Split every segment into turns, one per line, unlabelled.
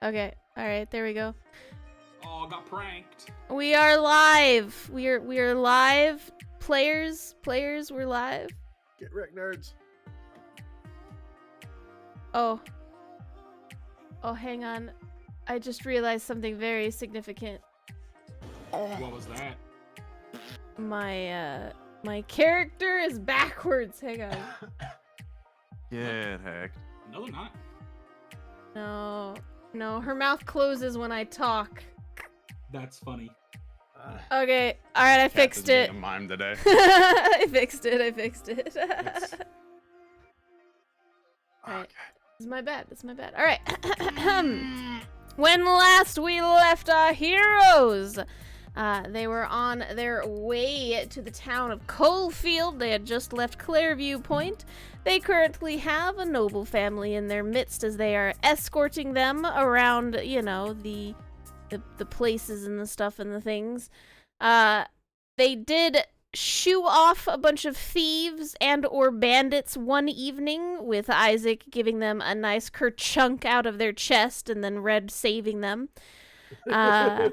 Okay. All right. There we go.
Oh, got pranked.
We are live. We are live. Players, we're live.
Get wrecked, nerds.
Oh, hang on. I just realized something very significant.
What was that?
My character is backwards. Hang on.
Get hacked.
No, they're not.
No, her mouth closes when I talk.
That's funny.
Okay, alright, I fixed it.
A mime today.
I fixed it. Alright. This is my bad. Alright. When last we left our heroes, they were on their way to the town of Coalfield. They had just left Clairview Point. They currently have a noble family in their midst as they are escorting them around, you know, the places and the stuff and the things. They did shoo off a bunch of thieves and or bandits one evening, with Isaac giving them a nice kerchunk out of their chest and then Red saving them. And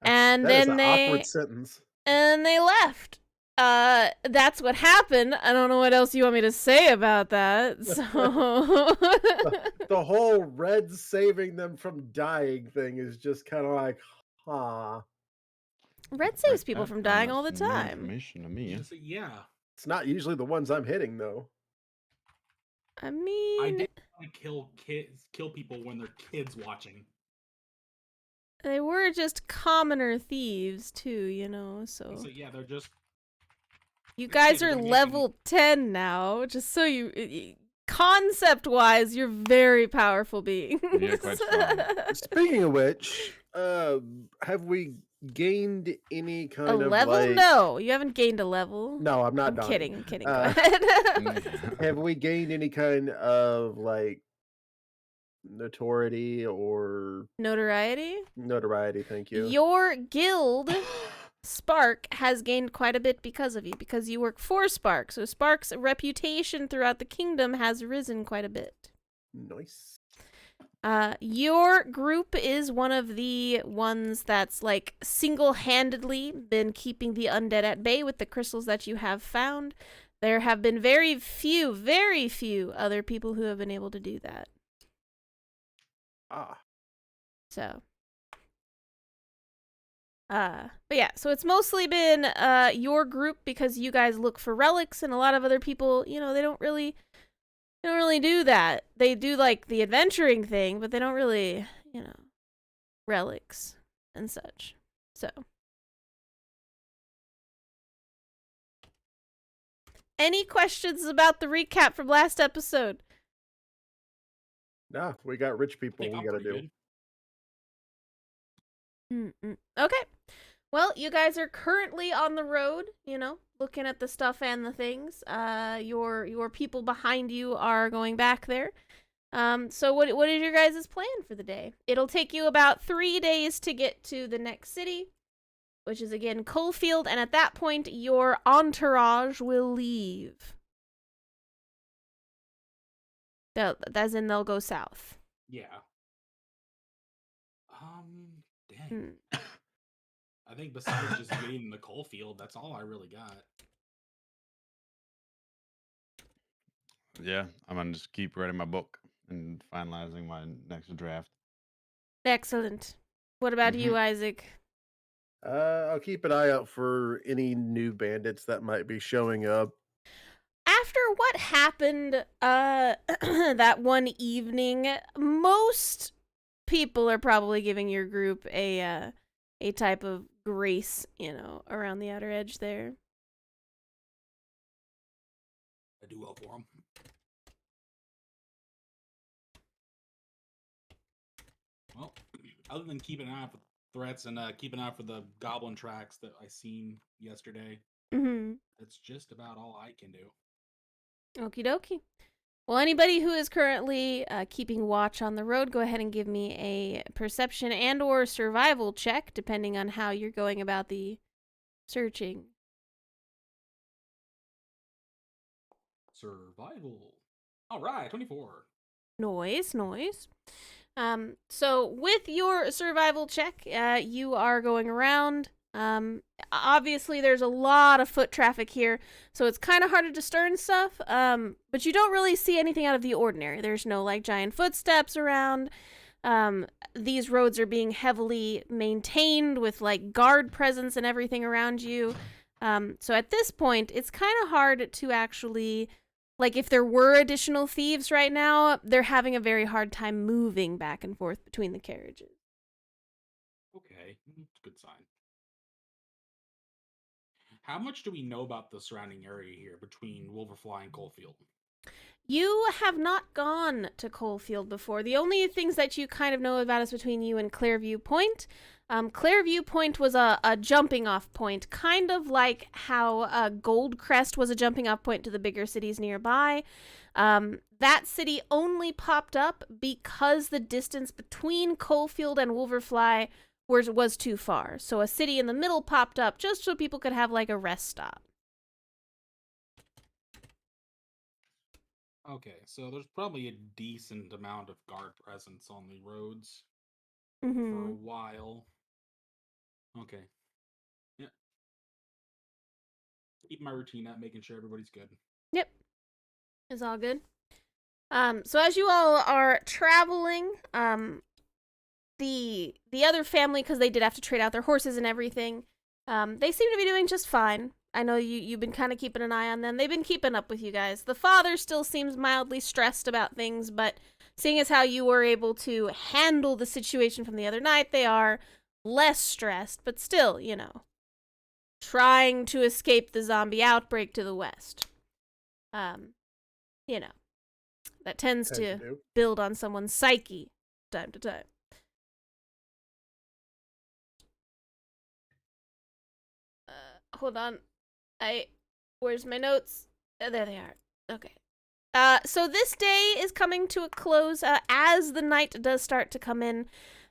that
then
is an awkward sentence.
And they left. That's what happened. I don't know what else you want me to say about that. So
the whole Red saving them from dying thing is just kind of like,
Red saves people from dying all the time.
Information to me.
Yeah.
It's not usually the ones I'm hitting though.
I mean,
I didn't want to kill people when they're kids watching.
They were just commoner thieves too, you know. So
yeah, they're just.
You guys are level 10 now, just so you. Concept-wise, you're very powerful beings.
Yeah, quite strong.
Speaking of which, have we gained any kind of
level?
like...
No, you haven't gained a level.
No, I'm not.
I'm kidding. Go ahead.
Have we gained any kind of like notoriety or
notoriety?
Notoriety, thank you.
Your guild, Spark, has gained quite a bit because of you, because you work for Spark. So Spark's reputation throughout the kingdom has risen quite a bit.
Nice.
Your group is one of the ones that's like single-handedly been keeping the undead at bay with the crystals that you have found. There have been very few other people who have been able to do that. So. But yeah, so it's mostly been your group, because you guys look for relics, and a lot of other people, you know, they don't really do that. They do like the adventuring thing, but they don't really, you know, relics and such. So. Any questions about the recap from last episode?
No, we got rich people we gotta do.
Okay. Well, you guys are currently on the road, you know, looking at the stuff and the things. Your people behind you are going back there. So what is your guys' plan for the day? It'll take you about 3 days to get to the next city, which is again Coalfield, and at that point your entourage will leave. As in they'll go south.
Yeah. Dang. I think besides just getting the coal field, that's all I really got.
Yeah, I'm gonna just keep writing my book and finalizing my next draft.
Excellent. What about you, Isaac?
I'll keep an eye out for any new bandits that might be showing up.
After what happened that one evening, most people are probably giving your group a type of grace, you know, around the outer edge there.
I do well for them. Well, other than keeping an eye out for threats and keep an eye out for the goblin tracks that I seen yesterday, that's just about all I can do.
Okie dokie. Well, anybody who is currently keeping watch on the road, go ahead and give me a perception and or survival check, depending on how you're going about the searching.
Survival. All right, 24.
Noise. So with your survival check, you are going around. Obviously there's a lot of foot traffic here, so it's kind of hard to discern stuff. But you don't really see anything out of the ordinary. There's no like giant footsteps around. These roads are being heavily maintained with like guard presence and everything around you. So at this point, it's kind of hard to actually, like, if there were additional thieves right now, they're having a very hard time moving back and forth between the carriages.
Okay, it's a good sign. How much do we know about the surrounding area here between Wolverfly and Coalfield?
You have not gone to Coalfield before. The only things that you kind of know about is between you and Clearview Point. Clearview Point was a jumping off point, kind of like how Goldcrest was a jumping off point to the bigger cities nearby. That city only popped up because the distance between Coalfield and Wolverfly was too far. So a city in the middle popped up just so people could have like a rest stop.
Okay, so there's probably a decent amount of guard presence on the roads
Mm-hmm.
for a while. Okay. Yeah. Keep my routine up, making sure everybody's good.
Yep. It's all good. So as you all are traveling, the other family, because they did have to trade out their horses and everything, they seem to be doing just fine. I know you've been kind of keeping an eye on them. They've been keeping up with you guys. The father still seems mildly stressed about things, but seeing as how you were able to handle the situation from the other night, they are less stressed, but still, trying to escape the zombie outbreak to the west. That tends to build on someone's psyche time to time. Hold on. Where's my notes? There they are. Okay. So this day is coming to a close as the night does start to come in.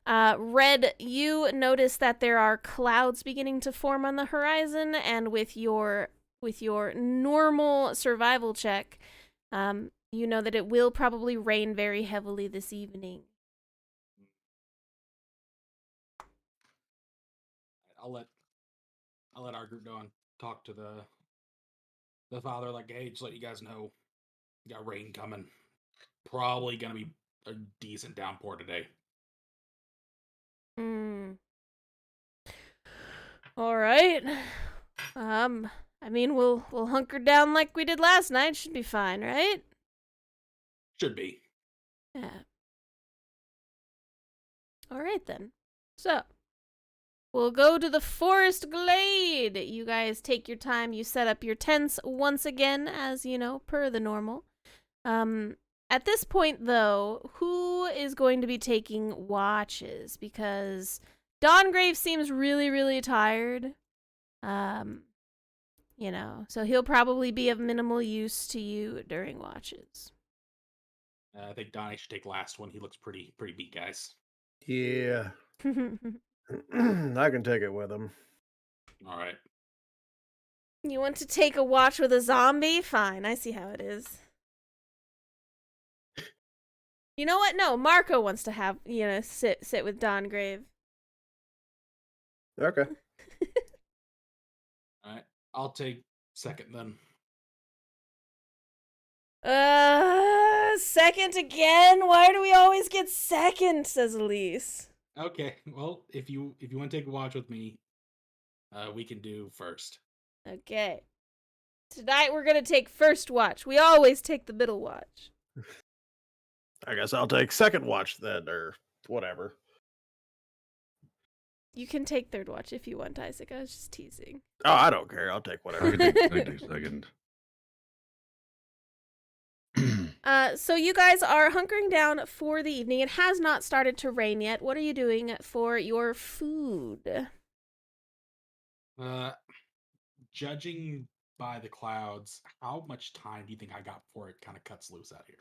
Red, you notice that there are clouds beginning to form on the horizon, and with your normal survival check, you know that it will probably rain very heavily this evening.
I'll let our group know and talk to the father, like, hey, just let you guys know, got rain coming. Probably gonna be a decent downpour today.
All right. I mean, we'll hunker down like we did last night. Should be fine, right?
Should be.
Yeah. All right then. So, we'll go to the forest glade. You guys take your time. You set up your tents once again, as per the normal. At this point, though, who is going to be taking watches? Because Dawngrave seems really, really tired. So he'll probably be of minimal use to you during watches.
I think Donnie should take last one. He looks pretty beat, guys.
Yeah. I can take it with him.
All right.
You want to take a watch with a zombie? Fine, I see how it is. You know what? No, Marco wants to have, sit with Dawngrave.
Okay.
All right. I'll take second then.
Second again? Why do we always get second? Says Elise.
Okay. Well, if you want to take a watch with me, we can do first.
Okay. Tonight we're gonna take first watch. We always take the middle watch.
I guess I'll take second watch then, or whatever.
You can take third watch if you want, Isaac. I was just teasing.
Oh, I don't care. I'll take whatever.
I can take second.
So you guys are hunkering down for the evening. It has not started to rain yet. What are you doing for your food?
Judging by the clouds, how much time do you think I got before it kind of cuts loose out here?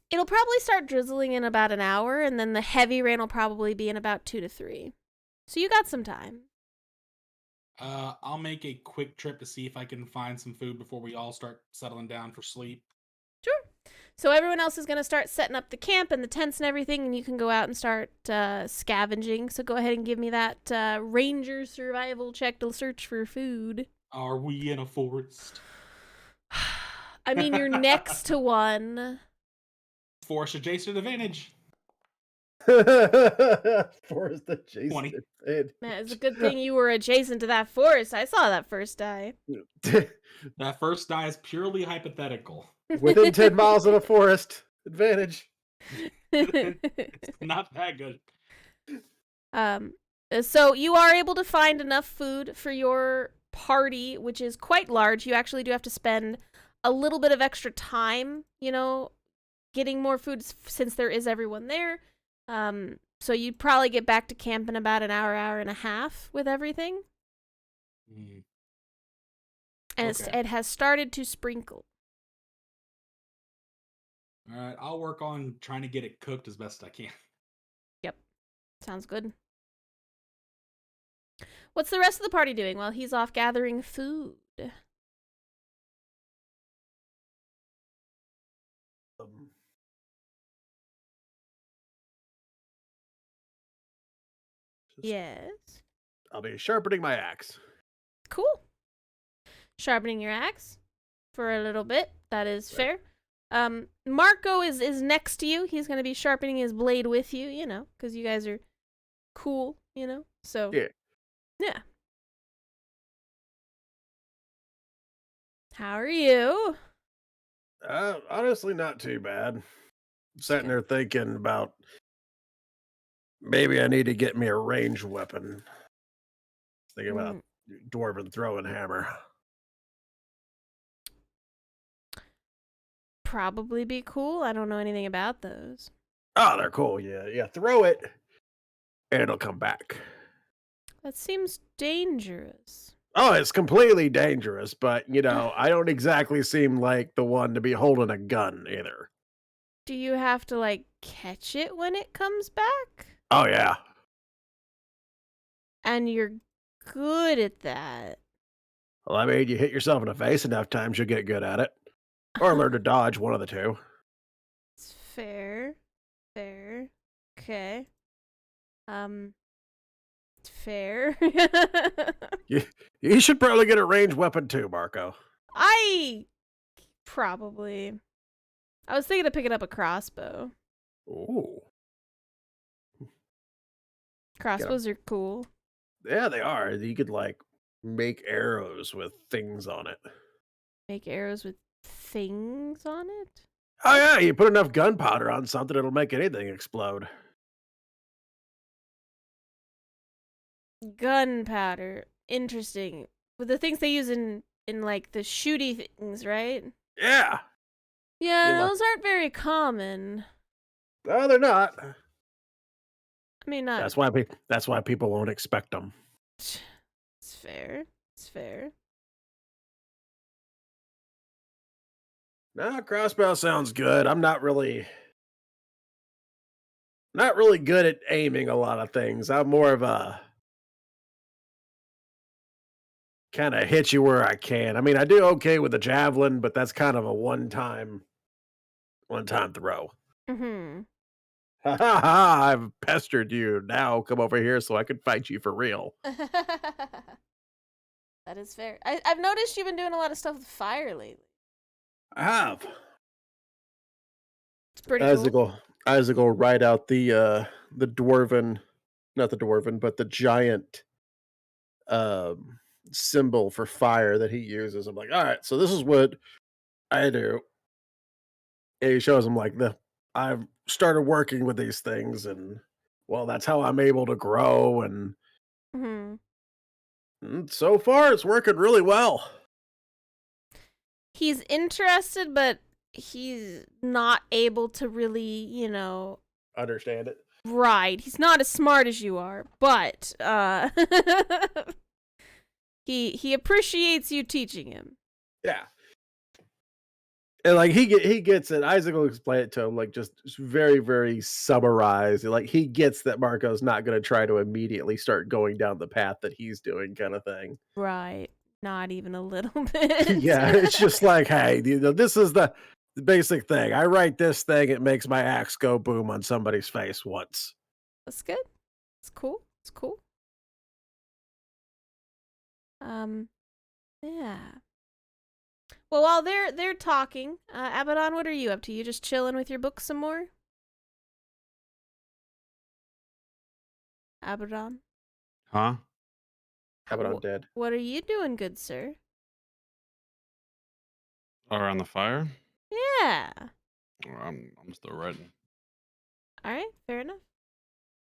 It'll probably start drizzling in about an hour, and then the heavy rain will probably be in about 2 to 3. So you got some time.
I'll make a quick trip to see if I can find some food before we all start settling down for sleep.
Sure. So everyone else is going to start setting up the camp and the tents and everything, and you can go out and start scavenging. So go ahead and give me that ranger survival check to search for food.
Are we in a forest?
I mean, you're next to one.
Forest adjacent advantage.
Forest adjacent.
20.
Man, it's a good thing you were adjacent to that forest. I saw that first die.
That first die is purely hypothetical.
Within 10 miles of a forest. Advantage.
It's not that good.
So you are able to find enough food for your party, which is quite large. You actually do have to spend a little bit of extra time, getting more food since there is everyone there. So you'd probably get back to camp in about an hour and a half with everything.
Mm.
And
Okay.
it has started to sprinkle.
All right, I'll work on trying to get it cooked as best I can.
Yep. Sounds good. What's the rest of the party doing while he's off gathering food? Yes.
I'll be sharpening my axe.
Cool. Sharpening your axe for a little bit. That is fair. Marco is next to you. He's going to be sharpening his blade with you, because you guys are cool, So, yeah. How are you?
Honestly, not too bad. Sitting there thinking about maybe I need to get me a ranged weapon. Thinking about a dwarven throwing hammer.
Probably be cool. I don't know anything about those.
Oh, they're cool. Yeah. Throw it, and it'll come back.
That seems dangerous.
Oh, it's completely dangerous, but, I don't exactly seem like the one to be holding a gun either.
Do you have to, catch it when it comes back?
Oh, yeah.
And you're good at that.
Well, I mean, you hit yourself in the face enough times, you'll get good at it. Or learn to dodge, one of the two.
It's fair. Okay. Fair.
You should probably get a ranged weapon too, Marco.
I was thinking of picking up a crossbow.
Ooh.
Crossbows are cool.
Yeah, they are. You could, make arrows with things on it.
Make arrows with things on it?
Oh, yeah, you put enough gunpowder on something, it'll make anything explode.
Gunpowder. Interesting. With the things they use in the shooty things, right?
Yeah.
Yeah, those aren't very common.
No, they're not.
I mean, not.
That's why people won't expect them.
It's fair.
No, crossbow sounds good. I'm not really good at aiming a lot of things. I'm more of a kind of hit you where I can. I mean, I do okay with the javelin, but that's kind of a one-time throw.
Mm-hmm.
Ha ha ha! I've pestered you. Now come over here so I can fight you for real.
That is fair. I've noticed you've been doing a lot of stuff with fire lately.
I have.
It's pretty cool.
Isaac will write out the dwarven, not the dwarven, but the giant symbol for fire that he uses. I'm like, all right, so this is what I do. And he shows him I've started working with these things, and that's how I'm able to grow, and so far it's working really well.
He's interested, but he's not able to really,
Understand it.
Right. He's not as smart as you are, but he appreciates you teaching him.
Yeah. And he gets it. Isaac will explain it to him just very, very summarized. He gets that Marco's not going to try to immediately start going down the path that he's doing, kind of thing.
Right. Not even a little bit.
Yeah, it's just hey, this is the basic thing. I write this thing, it makes my axe go boom on somebody's face once.
That's good. It's cool. It's cool. Yeah. Well, while they're talking, Abaddon, what are you up to? You just chilling with your book some more? Abaddon?
Huh?
Abaddon dead.
What are you doing, good sir?
Around the fire?
Yeah.
I'm still writing.
All right, fair enough.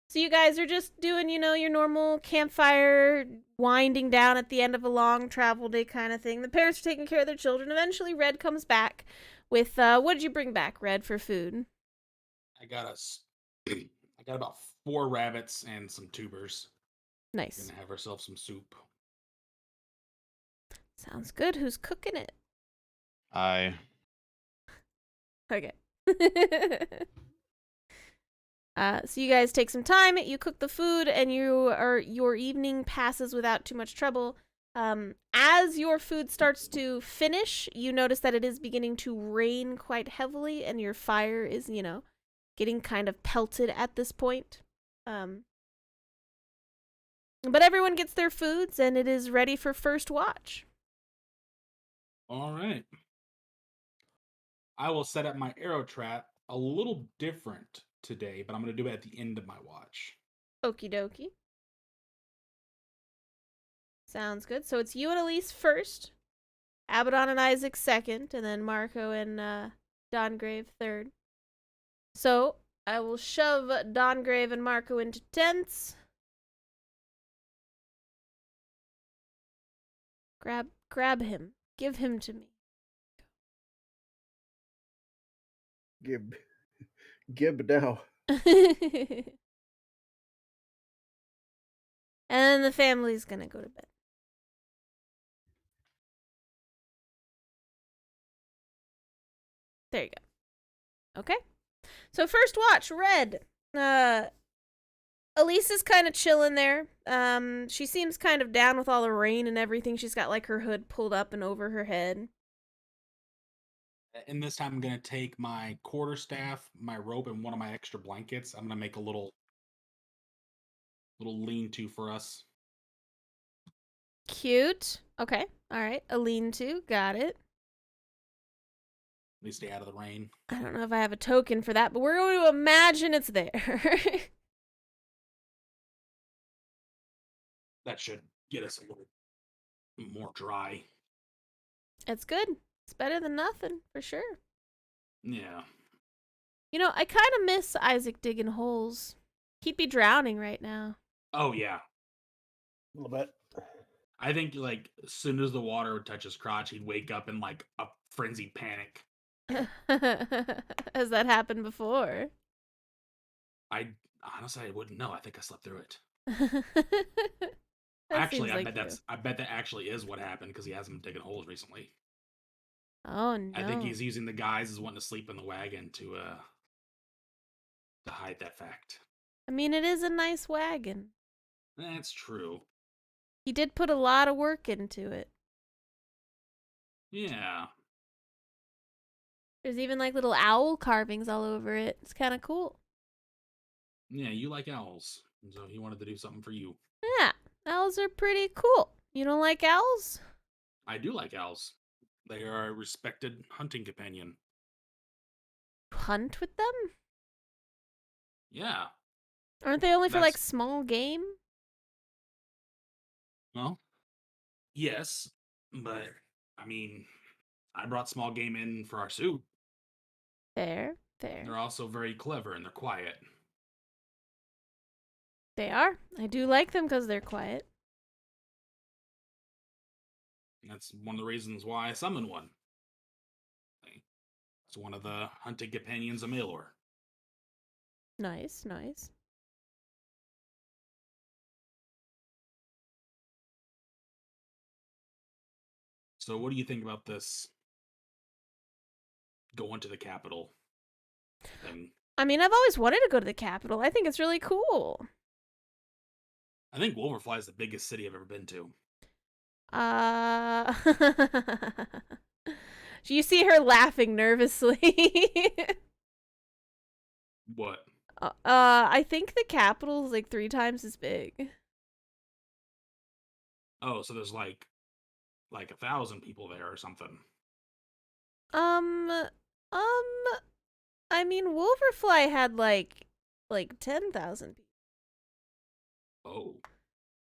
So you guys are just doing, your normal campfire, winding down at the end of a long travel day kind of thing. The parents are taking care of their children. Eventually, Red comes back with, what did you bring back, Red, for food?
I got I got about 4 rabbits and some tubers.
Nice.
Gonna have ourselves some soup.
Sounds good. Who's cooking it?
I
Okay. So you guys take some time, you cook the food, and your evening passes without too much trouble. As your food starts to finish, you notice that it is beginning to rain quite heavily, and your fire is, getting kind of pelted at this point. But everyone gets their foods, and it is ready for first watch.
All right. I will set up my arrow trap a little different today, but I'm going to do it at the end of my watch.
Okie dokie. Sounds good. So it's you and Elise first, Abaddon and Isaac second, and then Marco and Dongrave third. So I will shove Dongrave and Marco into tents. Grab him. Give him to me.
Gib now.
And the family's gonna go to bed. There you go. Okay. So first watch, Red. Elise is kind of chilling there. She seems kind of down with all the rain and everything. She's got like her hood pulled up and over her head.
And this time I'm going to take my quarterstaff, my rope, and one of my extra blankets. I'm going to make a little lean-to for us.
Cute. Okay. All right. A lean-to. Got it.
At least stay out of the rain.
I don't know if I have a token for that, but we're going to imagine it's there.
That should get us a little more dry.
It's good. It's better than nothing, for sure.
Yeah.
I kind of miss Isaac digging holes. He'd be drowning right now.
Oh, yeah.
A little bit.
I think, like, as soon as the water would touch his crotch, he'd wake up in, like, a frenzied panic.
Has that happened before?
I wouldn't know. I think I slept through it.
That
Actually,
seems like
I bet that actually is what happened because he hasn't been digging holes recently.
Oh no!
I think he's using the guys as wanting to sleep in the wagon to hide that fact.
I mean, it is a nice wagon.
That's true.
He did put a lot of work into it.
Yeah.
There's even like little owl carvings all over it. It's kind of cool.
Yeah, you like owls, so he wanted to do something for you.
Yeah, owls are pretty cool. You don't like owls?
I do like owls. They are a respected hunting companion.
Hunt with them?
Yeah.
Aren't they only for like
That's-
small game?
Well, yes, but I mean, I brought small game in for our soup.
Fair.
They're also very clever and they're quiet.
They are. I do like them because they're quiet.
And that's one of the reasons why I summoned one. It's one of the hunting companions of Malor.
Nice, nice.
So what do you think about this going to the capital thing?
I mean, I've always wanted to go to the capital. I think it's really cool.
I think Wolverfly is the biggest city I've ever been to.
You see her laughing nervously.
What?
I think the capital's like 3 times as big.
Oh, so there's like 1,000 people there or something.
Um, I mean, Wolverfly had like 10,000 people.
Oh,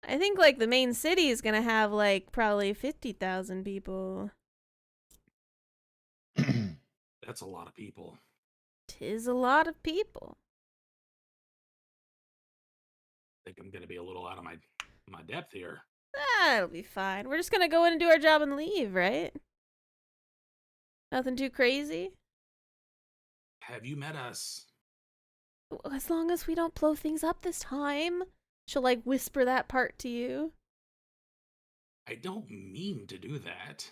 I think like the main city is gonna have like probably 50,000 people.
that's a lot of people.
'Tis a lot of people.
I think I'm gonna be a little out of my depth here.
That'll be fine. We're just gonna go in and do our job and leave, right? Nothing too crazy.
Have you met us?
As long as we don't blow things up this time. She'll like whisper that part to you.
I don't mean to do that.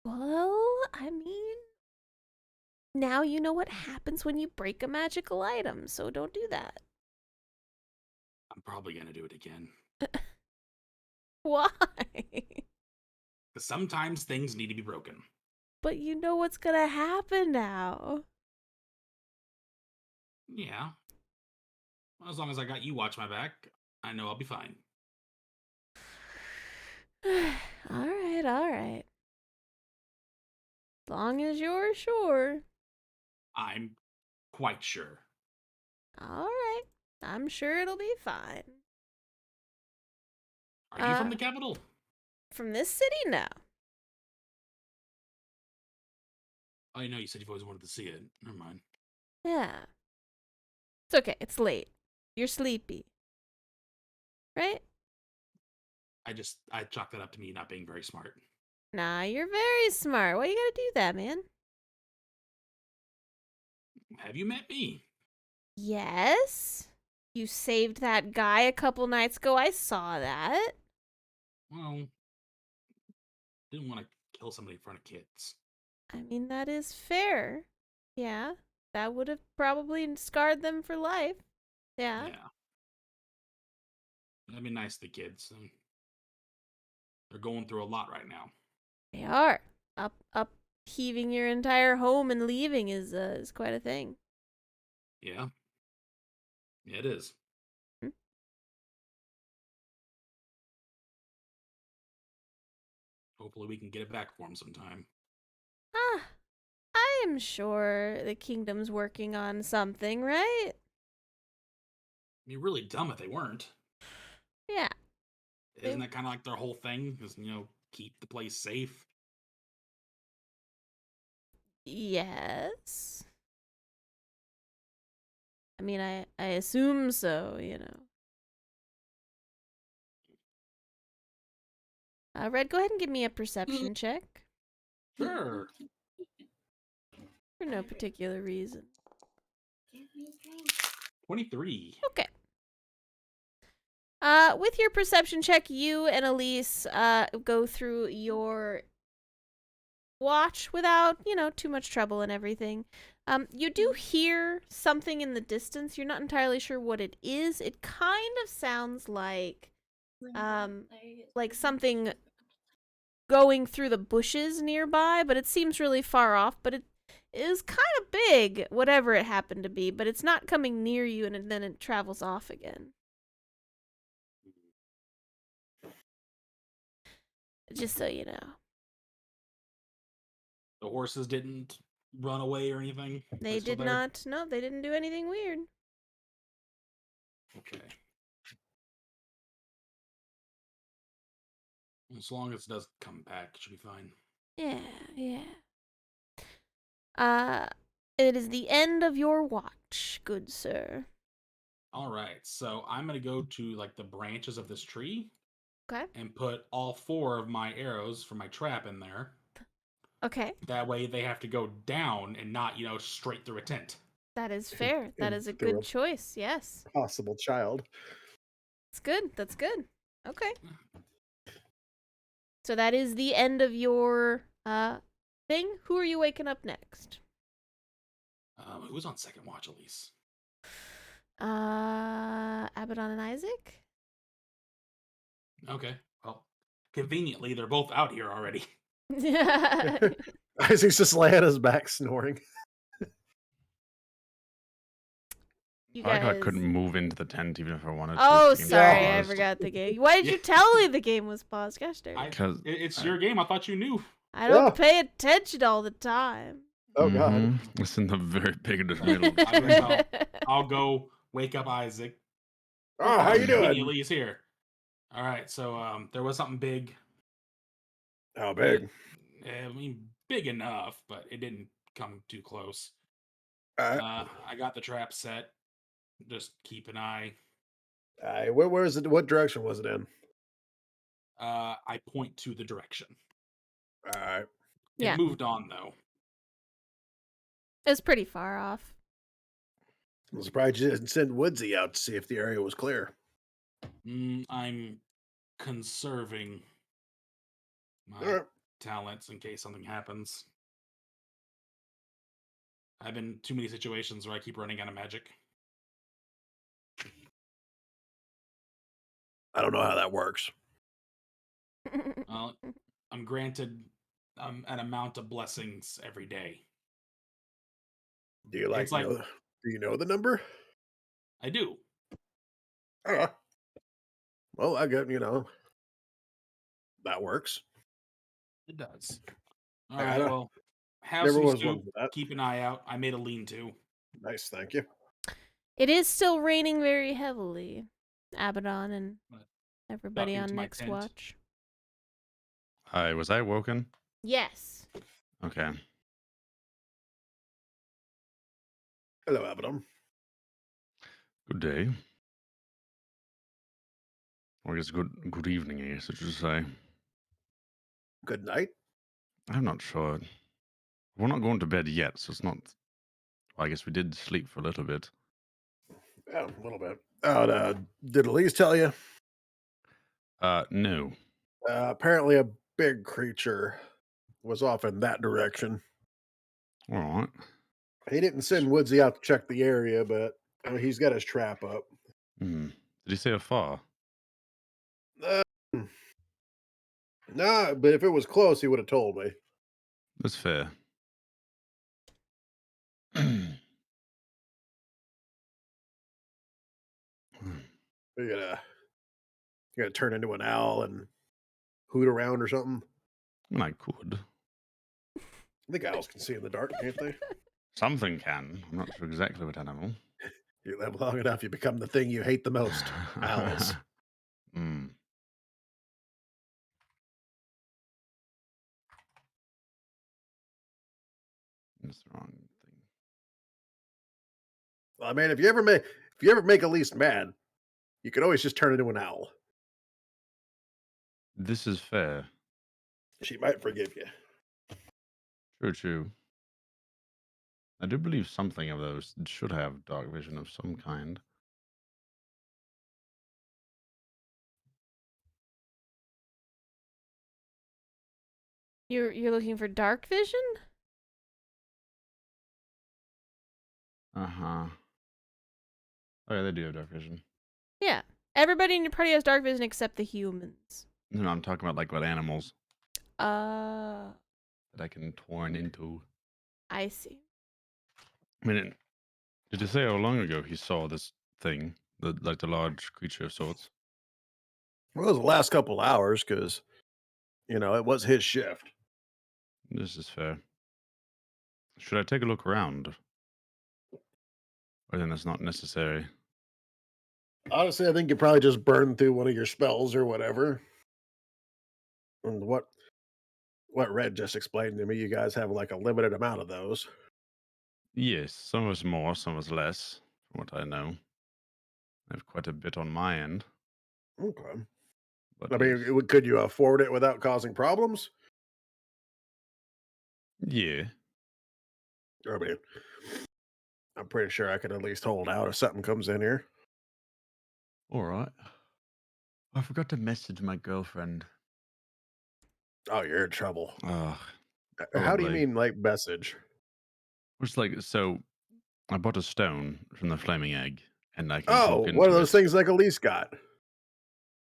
Well, I mean, now you know what happens when you break a magical item, so don't do that.
I'm probably gonna do it again.
Why?
'Cause sometimes things need to be broken.
But you know what's gonna happen now.
Yeah. Well, as long as I got you watch my back, I know I'll be fine.
Alright, alright. As long as you're sure.
I'm quite sure.
Alright. I'm sure it'll be fine.
Are you from the capital?
From this city? No.
Oh, you know, you said you've always wanted to see it. Never mind.
Yeah. It's okay. It's late. You're sleepy. Right?
I chalk that up to me not being very smart.
Nah, you're very smart. Why you gotta do that, man?
Have you met me?
Yes. You saved that guy a couple nights ago. I saw that.
Well, didn't want to kill somebody in front of kids.
I mean, that is fair. Yeah. That would have probably scarred them for life. Yeah.
Yeah. That'd be nice to the kids. They're going through a lot right now.
They are. Upheaving your entire home and leaving is quite a thing.
Yeah. Yeah, it is.
Hmm?
Hopefully we can get it back for him sometime.
I'm sure the kingdom's working on something, right?
It'd be really dumb if they weren't.
Yeah.
Isn't that kind of like their whole thing? Is, keep the place safe?
Yes. I mean, I assume so, you know. Red, go ahead and give me a perception check.
Sure.
For no particular reason.
23.
Okay. With your perception check, you and Elise go through your watch without, too much trouble and everything. You do hear something in the distance. You're not entirely sure what it is. It kind of sounds like something going through the bushes nearby, but it seems really far off, but it is kind of big, whatever it happened to be, but it's not coming near you and then it travels off again. Just so you know.
The horses didn't run away or anything?
They
still
did
there?
not. No, they didn't do anything weird.
Okay. As long as it doesn't come back, it should be fine.
Yeah, yeah. It is the end of your watch, good sir.
All right, so I'm gonna go to the branches of this tree.
Okay.
And put all 4 of my arrows from my trap in there.
Okay.
That way they have to go down and not, straight through a tent.
That is fair. That is a
Through
good choice. Yes.
Possible child.
That's good. That's good. Okay. So that is the end of your thing. Who are you waking up next?
Who was on second watch, Elise?
Abaddon and Isaac?
Okay. Well, conveniently, they're both out here already.
As he's just laying on his back snoring.
You
I like how I
guys.
couldn't move into the tent even if I wanted to.
Oh,
The game's
sorry, I
paused.
forgot the game. Why did you tell me the game was paused? Gosh darn it.
Because
It's your game. I thought you knew.
I don't
Yeah.
pay attention all the time.
Oh God.
Mhm. It's in the very big middle of the
I
screen.
guess I'll go wake up Isaac.
Oh, how you doing?
Immediately he's here. All right, so there was something big.
How big?
I mean, big enough, but it didn't come too close.
Alright.
I got the trap set. Just keep an eye.
Where is it? What direction was it in?
I point to the direction.
Alright.
Yeah.
It moved on though.
It was pretty far off.
I'm surprised you didn't send Woodsy out to see if the area was clear.
I'm conserving my
Alright.
talents in case something happens. I've been in too many situations where I keep running out of magic.
I don't know how that works.
I'm granted an amount of blessings every day.
Do you
It's like-
know? Do you know the number?
I do.
Well, I get that works.
It does. All
I
right.
don't-
Well, have
Never
some
was one
soup.
for that.
Keep an eye out. I made a lean-to.
Nice, thank you.
It is still raining very heavily. Abaddon and
What?
everybody
Duck into
on
my
Nick's
tent.
watch.
Hi, was I woken?
Yes.
Okay.
Hello, Abaddon.
Good day. Or I guess good evening, I guess I should say.
Good night.
I'm not sure. We're not going to bed yet, so it's not. Well, I guess we did sleep for a little bit.
Yeah, a little bit. Did Elise tell you?
No.
Apparently, a big creature was off in that direction.
All right.
He didn't send Woodsy out to check the area, but he's got his trap up.
Hmm. Did he say how far?
Nah, but if it was close, he would have told me.
That's fair.
You're gonna turn into an owl and hoot around or something.
I mean, I could.
I think owls can see in the dark, can't they?
Something can. I'm not sure exactly what animal.
You live long enough, you become the thing you hate the most. Owls.
Hmm. That's the wrong thing.
I mean, if you ever make Elise mad, you can always just turn into an owl.
This is fair.
She might forgive you.
True, true. I do believe something of those should have dark vision of some kind.
You're looking for dark vision?
Uh-huh. Oh yeah, they do have dark vision.
Yeah. Everybody in your party has dark vision except the humans.
No, I'm talking about like what animals
Uh,
that I can turn into.
I see.
I mean, did you say how long ago he saw this thing, the large creature of sorts?
Well, it was the last couple hours because, it was his shift.
This is fair. Should I take a look around? Or then that's not necessary.
Honestly, I think you probably just burned through one of your spells or whatever. And what Red just explained to me, you guys have like a limited amount of those.
Yes, some of us more, some of us less, from what I know. I have quite a bit on my end.
Okay.
But
I mean,
yes.
could you afford it without causing problems?
Yeah.
I mean, I'm pretty sure I could at least hold out if something comes in here.
All right. I forgot to message my girlfriend.
Oh, you're in trouble.
Ugh.
How do you
Probably.
mean, like, message?
It's like, so I bought a stone from the flaming egg, and I can
Oh,
talk into
one of those
it.
things like Elise got.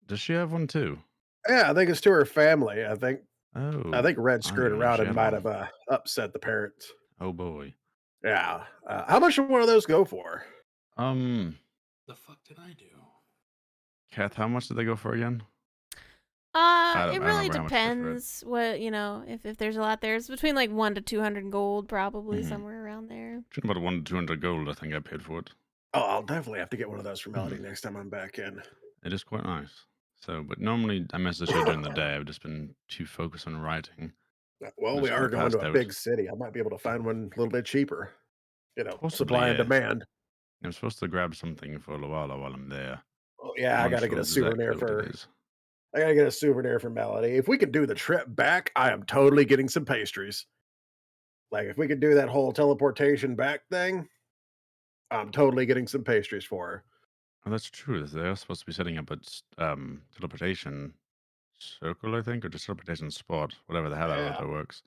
Does she have one too?
Yeah, I think it's to her family. I think
Oh,
I think Red
I
screwed
didn't know
around
she
and
had
might
one.
have upset the parents.
Oh boy.
Yeah. How much should one of those go for?
The fuck did I do?
Kath, how much did they go for again?
It
don't
really
remember how much they for it.
depends what, if there's a lot there. It's between like 1 to 200 gold, probably
Mhm.
somewhere around there.
About 100 to 200 gold, I think I paid for it.
Oh, I'll definitely have to get one of those for Melody next time I'm back in.
It is quite nice. So, but normally I message her during the day. I've just been too focused on writing.
Well, we
Just
are
kinda
going to
passed
a
out.
big city. I might be able to find one a little bit cheaper.
Possibly,
Supply and
yeah.
demand.
I'm supposed to grab something for Luala while I'm there.
Oh, yeah,
I'm
I got to get
unsure
a souvenir
exactly what it
for.
is.
I got to get a souvenir for Melody. If we can do the trip back, I am totally getting some pastries. Like if we could do that whole teleportation back thing, I'm totally getting some pastries for her.
Oh, that's true. They're supposed to be setting up a teleportation circle, I think, or just teleportation spot, whatever the hell that
Yeah.
auto works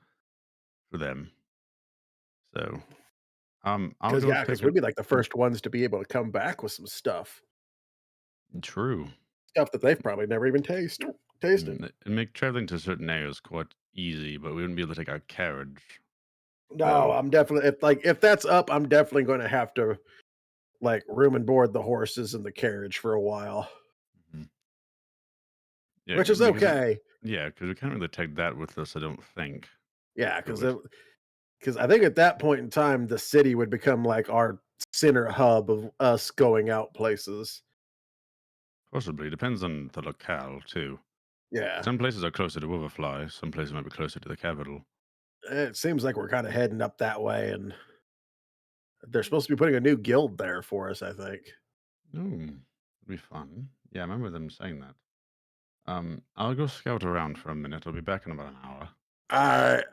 for them. So, I'll
Because
go take
we'd
it.
be like the first ones to be able to come back with some stuff.
True.
Stuff that they've probably never even tasted.
It make traveling to certain areas quite easy, but we wouldn't be able to take our carriage.
No,
So,
I'm definitely if that's up, I'm definitely going to have to like room and board the horses and the carriage for a while,
mhm. Yeah,
which is
because
okay.
we can't really take that with us, I don't think.
Yeah,
Do
because
it.
I think at that point in time, the city would become like our center hub of us going out places.
Possibly. Depends on the locale, too.
Yeah,
Some places are closer to Overfly, some places might be closer to the capital.
it seems like we're kind of heading up that way, and they're supposed to be putting a new guild there for us. I think.
Ooh, it'd be fun. Yeah, I remember them saying that. I'll go scout around for a minute. I'll be back in about an hour,
All right,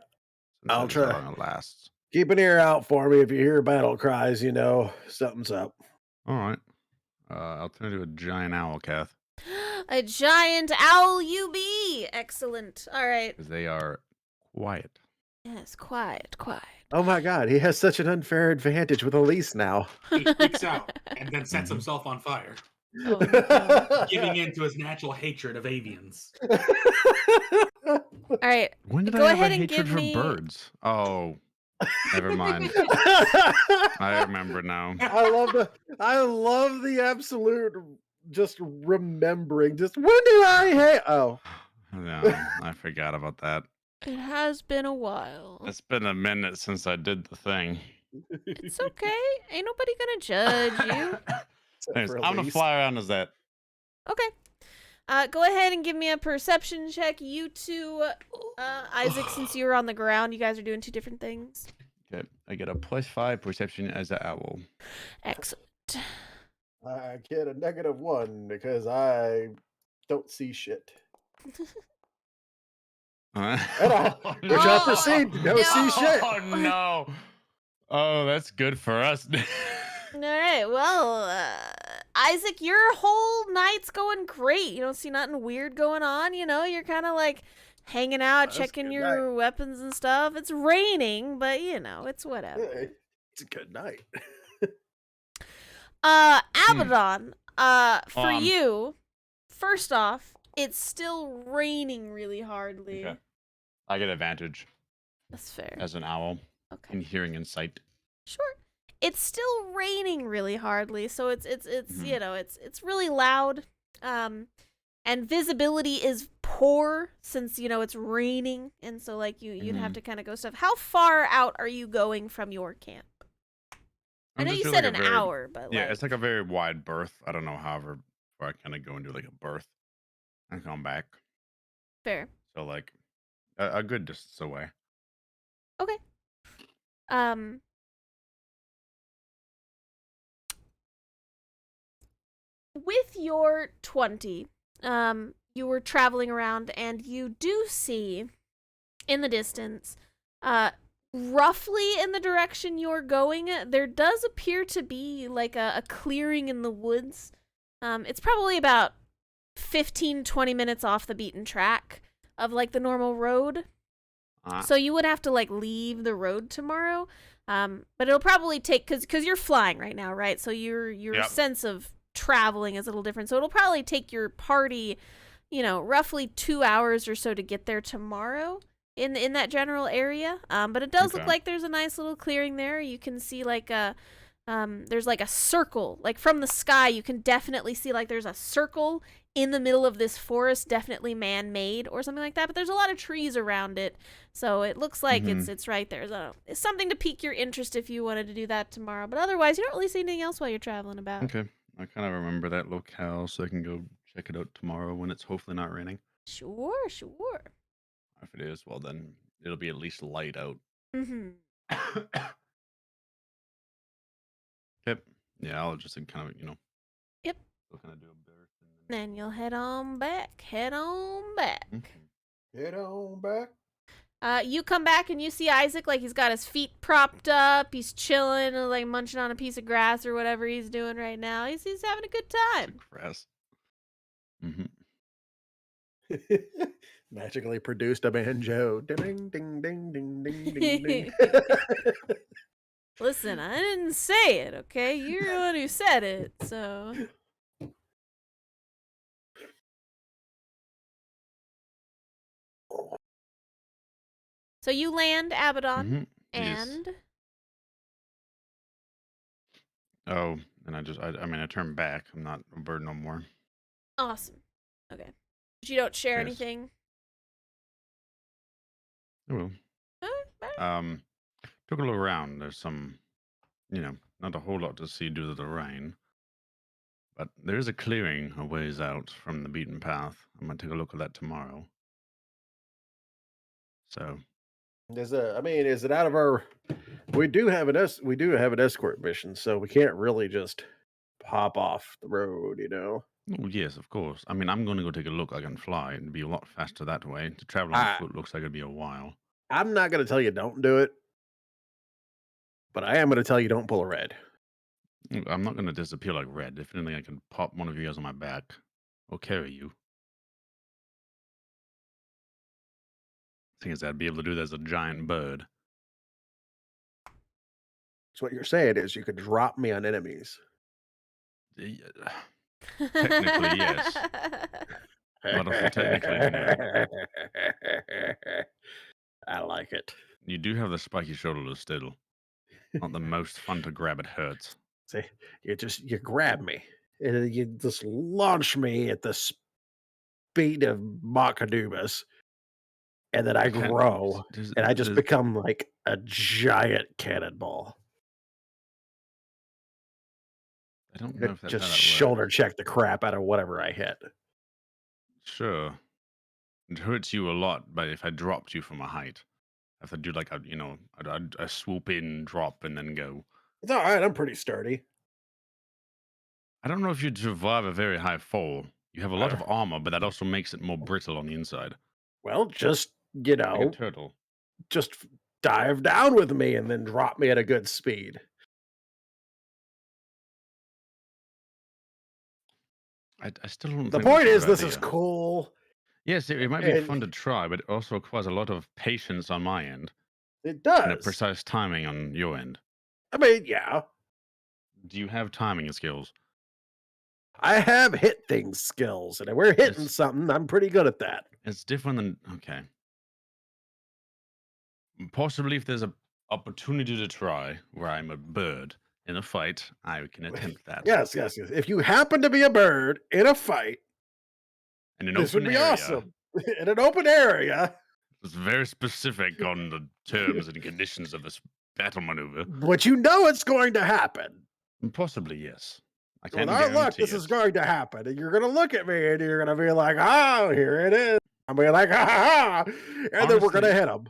since
I'll
that is how
try.
long it lasts.
Keep an ear out for me if you hear battle cries. Something's up.
All right. I'll turn into a giant owl, Kath,
A giant owl you be. Excellent. All right.
because they are quiet.
Yes, quiet.
Oh my god, he has such an unfair advantage with Elise now.
He freaks out and then sets
Mhm.
himself on fire,
Oh, no.
giving in to his natural hatred of avians.
All right.
When did
Go
I have a
ahead and
hatred
give
for
me.
birds? Oh, never mind. I remember now.
I love the absolute just remembering. Just when do I hate? Oh,
No, I forgot about that.
It has been a while.
It's been a minute since I did the thing.
It's okay. Ain't nobody gonna judge you.
Except
Anyways,
for
I'm gonna
Elise.
fly around as that.
Okay. Go ahead and give me a perception check. You two, Isaac, since you were on the ground, you guys are doing two different things.
Okay, I get a +5 perception as an owl.
Excellent.
I get a -1 because I don't see shit. Which I proceed to go see shit.
Oh no! Oh, that's good for us.
All right. Well, Isaac, your whole night's going great. You don't see nothing weird going on. You're kind of like hanging out,
That's a
checking
good
your weapons and stuff. It's raining, but it's whatever.
It's a good night.
Abaddon, for
Um.
you, first off, it's still raining really hardly.
Okay. I get advantage
That's fair.
as an owl
Okay.
in hearing and sight.
Sure. It's still raining really hardly, so it's
Mhm.
it's really loud. And visibility is poor since it's raining, and so like you'd have
Mhm.
to kind of go stuff. How far out are you going from your camp? I
I'm
know
just
you
doing,
said
like,
an
a very
hour, but
yeah, it's like a very wide berth. I don't know, however far I kind of go into like a berth and come back.
fair.
So like a good distance away.
Okay. Um. With your 20, you were traveling around and you do see in the distance, roughly in the direction you're going, there does appear to be like a clearing in the woods. It's probably about 15-20 minutes off the beaten track of like the normal road. So you would have to like leave the road tomorrow. But it'll probably take because you're flying right now, right? So your
Yep.
sense of traveling is a little different. So it'll probably take your party roughly 2 hours or so to get there tomorrow in that general area. But it does look
Okay.
like there's a nice little clearing there. You can see like there's like a circle, like from the sky. You can definitely see like there's a circle in the middle of this forest, definitely man-made or something like that. But there's a lot of trees around it, so it looks like it's right there. So it's something to pique your interest if you wanted to do that tomorrow. But otherwise, you don't really see anything else while you're traveling about.
Okay. I kind of remember that locale, so I can go check it out tomorrow when it's hopefully not raining.
Sure, sure.
If it is, well, then it'll be at least light out.
Mm-hmm.
Yep. Yeah, I'll just kind of,
Yep.
go kind of do a birth. And
Then you'll head on back. Head on back.
then...
Head on back.
You come back and you see Isaac, like he's got his feet propped up, he's chilling, like munching on a piece of grass or whatever he's doing right now. He's having a good time.
Grass.
Magically produced a banjo. Ding, ding, ding, ding, ding, ding, ding.
Listen, I didn't say it, okay? You're the one who said it, so. So you land Abaddon,
Yes.
and
Oh, and I turn back. I'm not a bird no more.
awesome. Okay. But you don't share
Yes.
anything?
I will.
Alright.
Took a look around. There's some, not a whole lot to see due to the rain. But there is a clearing a ways out from the beaten path. I might take a look at that tomorrow. So,
Is it out of our? We do have an escort mission, so we can't really just pop off the road,
oh, yes, of course. I mean, I'm going to go take a look. I can fly. It'd be a lot faster that way. To travel on
I
foot looks like it'd be a while.
I'm not going to tell you don't do it, but I am going to tell you don't pull a red.
I'm not going to disappear like Red. If anything, I can pop one of you guys on my back or carry you. Thing is, I'd be able to do that as a giant bird.
So what you're saying is you could drop me on enemies.
Technically, yes. But also technically, no.
I like it.
You do have the spiky shoulders still. Not the most fun to grab. It hurts.
See, you grab me, and you just launch me at the speed of Makadubas, and then I grow, and I just become like a giant cannonball.
I don't know if that's
Just
how that
shoulder
works.
check the crap out of whatever I hit.
Sure. It hurts you a lot, but if I dropped you from a height, if I do like a swoop in, drop, and then go.
It's all right. I'm pretty sturdy.
I don't know if you'd survive a very high fall. You have a lot of armor, but that also makes it more brittle on the inside.
Well, just
Like a turtle.
just dive down with me and then drop me at a good speed.
I still don't.
The
think
point
that's a
is,
good
this is
idea.
cool.
Yes, it might be
And
fun to try, but it also requires a lot of patience on my end
it
and a
does.
precise timing on your end.
I mean, yeah,
Do you have timing skills?
I have hit things skills, and if we're hitting something, I'm pretty good at that.
It's different than okay. Possibly, if there's an opportunity to try where I'm a bird in a fight, I can attempt that.
Yes. If you happen to be a bird in a fight,
In an
this would
open
be
area,
awesome. In an open area.
it's very specific on the terms and conditions of this battle maneuver.
But you know it's going to happen.
Possibly, yes. I
With
can't
our luck,
guarantee
this
it.
is going to happen. And you're going to look at me and you're going to be like, oh, here it is. I'm going to be like, ha ha ha. And then we're going to
Honestly,
hit them.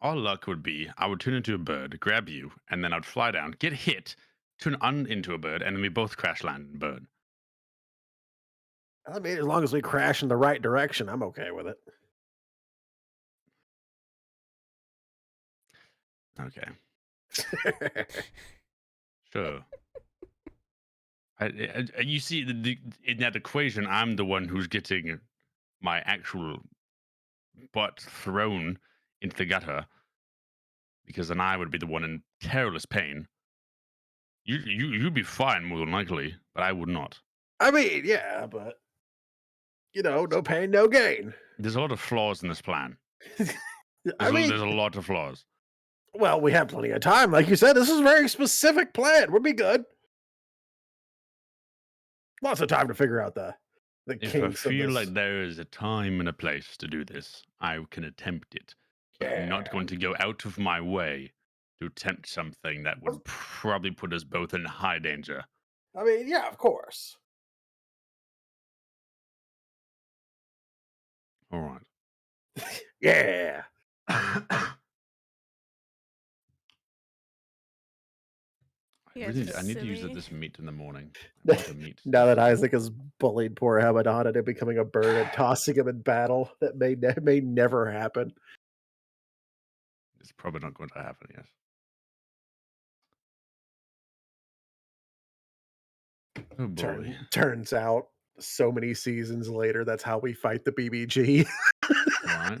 All luck would be I would turn into a bird, grab you, and then I'd fly down, get hit, turn into a bird, and then we both crash land and burn.
I mean, as long as we crash in the right direction, I'm okay with it.
Okay. Sure. You see, in that equation, I'm the one who's getting my actual butt thrown into the gutter, because then I would be the one in careless pain. You'd be fine, more than likely, but I would not.
I mean, yeah, but no pain, no gain.
There's a lot of flaws in this plan.
I mean,
There's a lot of flaws.
well, we have plenty of time. Like you said, this is a very specific plan. We'll be good. Lots of time to figure out the
If I
kinks of
feel
this.
like there is a time and a place to do this, I can attempt it. But I'm not
Yeah.
going to go out of my way to attempt something that would probably put us both in high danger.
I mean, yeah, of course.
All right.
Yeah.
You guys are
I need to use
silly.
this meat in the morning. I want the meat.
Now that Isaac has bullied poor Abaddon into becoming a bird and tossing him in battle, that may never happen.
It's probably not going to happen, yes. Oh boy.
Turns out, so many seasons later, that's how we fight the BBG.
Right.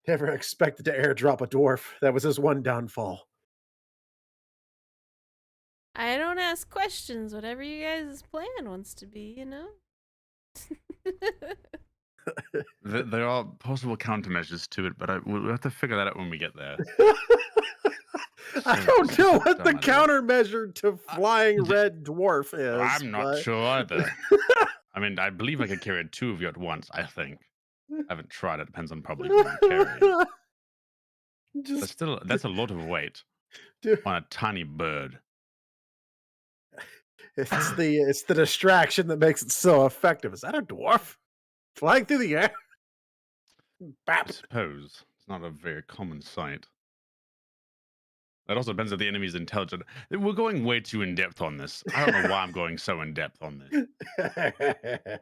Never expected to airdrop a dwarf. That was his one downfall.
I don't ask questions. Whatever you guys' plan wants to be, you know.
There are possible countermeasures to it, but we'll have to figure that out when we get there.
I don't know what the
dumb idea.
countermeasure to flying red dwarf is.
I'm not
but-
sure either. I mean, I believe I could carry two of you at once, I think. I haven't tried. It depends on probably who I'm carrying.
Just
That's a lot of weight
Dude.
on a tiny bird.
it's the distraction that makes it so effective. Is that a dwarf flying through the air?
I
Bap.
suppose it's not a very common sight. It also depends if the enemy's intelligent. We're going way too in depth on this. I don't know why I'm going so in depth on this.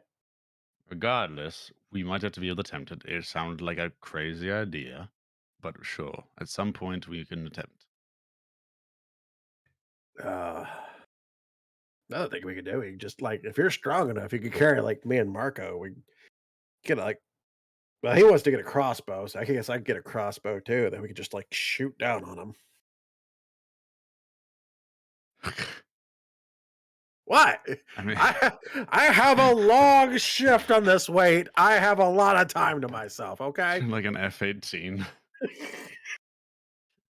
Regardless, we might have to be able to attempt it. It sounds like a crazy idea, but sure, at some point we can attempt.
Another thing we could do, we could just like if you're strong enough, you could carry like me and Marco. We get like, well, he wants to get a crossbow, so I guess I could get a crossbow too. Then we could just like shoot down on him. What?
I mean,
I have a long shift on this weight. I have a lot of time to myself. Okay.
like an F-18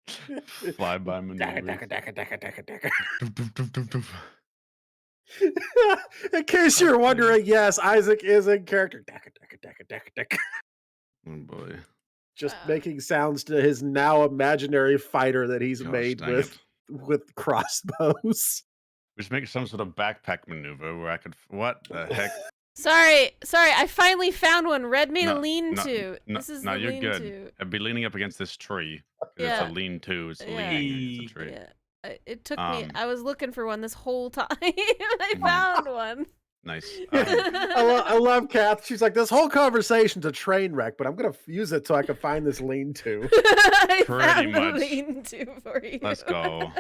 flyby maneuver.
In case you're wondering, yes, Isaac is in character.
Oh boy!
Just making sounds to his now imaginary fighter that he's
Gosh,
made
dang
with crossbows.
Just make some sort of backpack maneuver where I could. What the heck?
Sorry. I finally found one. Red made
No,
a lean-to.
No,
This is
no,
the
you're
lean-to.
good. I'd be leaning up against this tree.
Yeah.
It's a lean-to. It's
Yeah.
leaning against the tree.
Yeah. It took me. I was looking for one this whole time. I
Mhm.
found one.
Nice.
I love Kath. She's like, this whole conversation's a train wreck, but I'm gonna use it so I can find this lean-to.
I
Pretty
found the
much.
lean-to for you.
Let's go.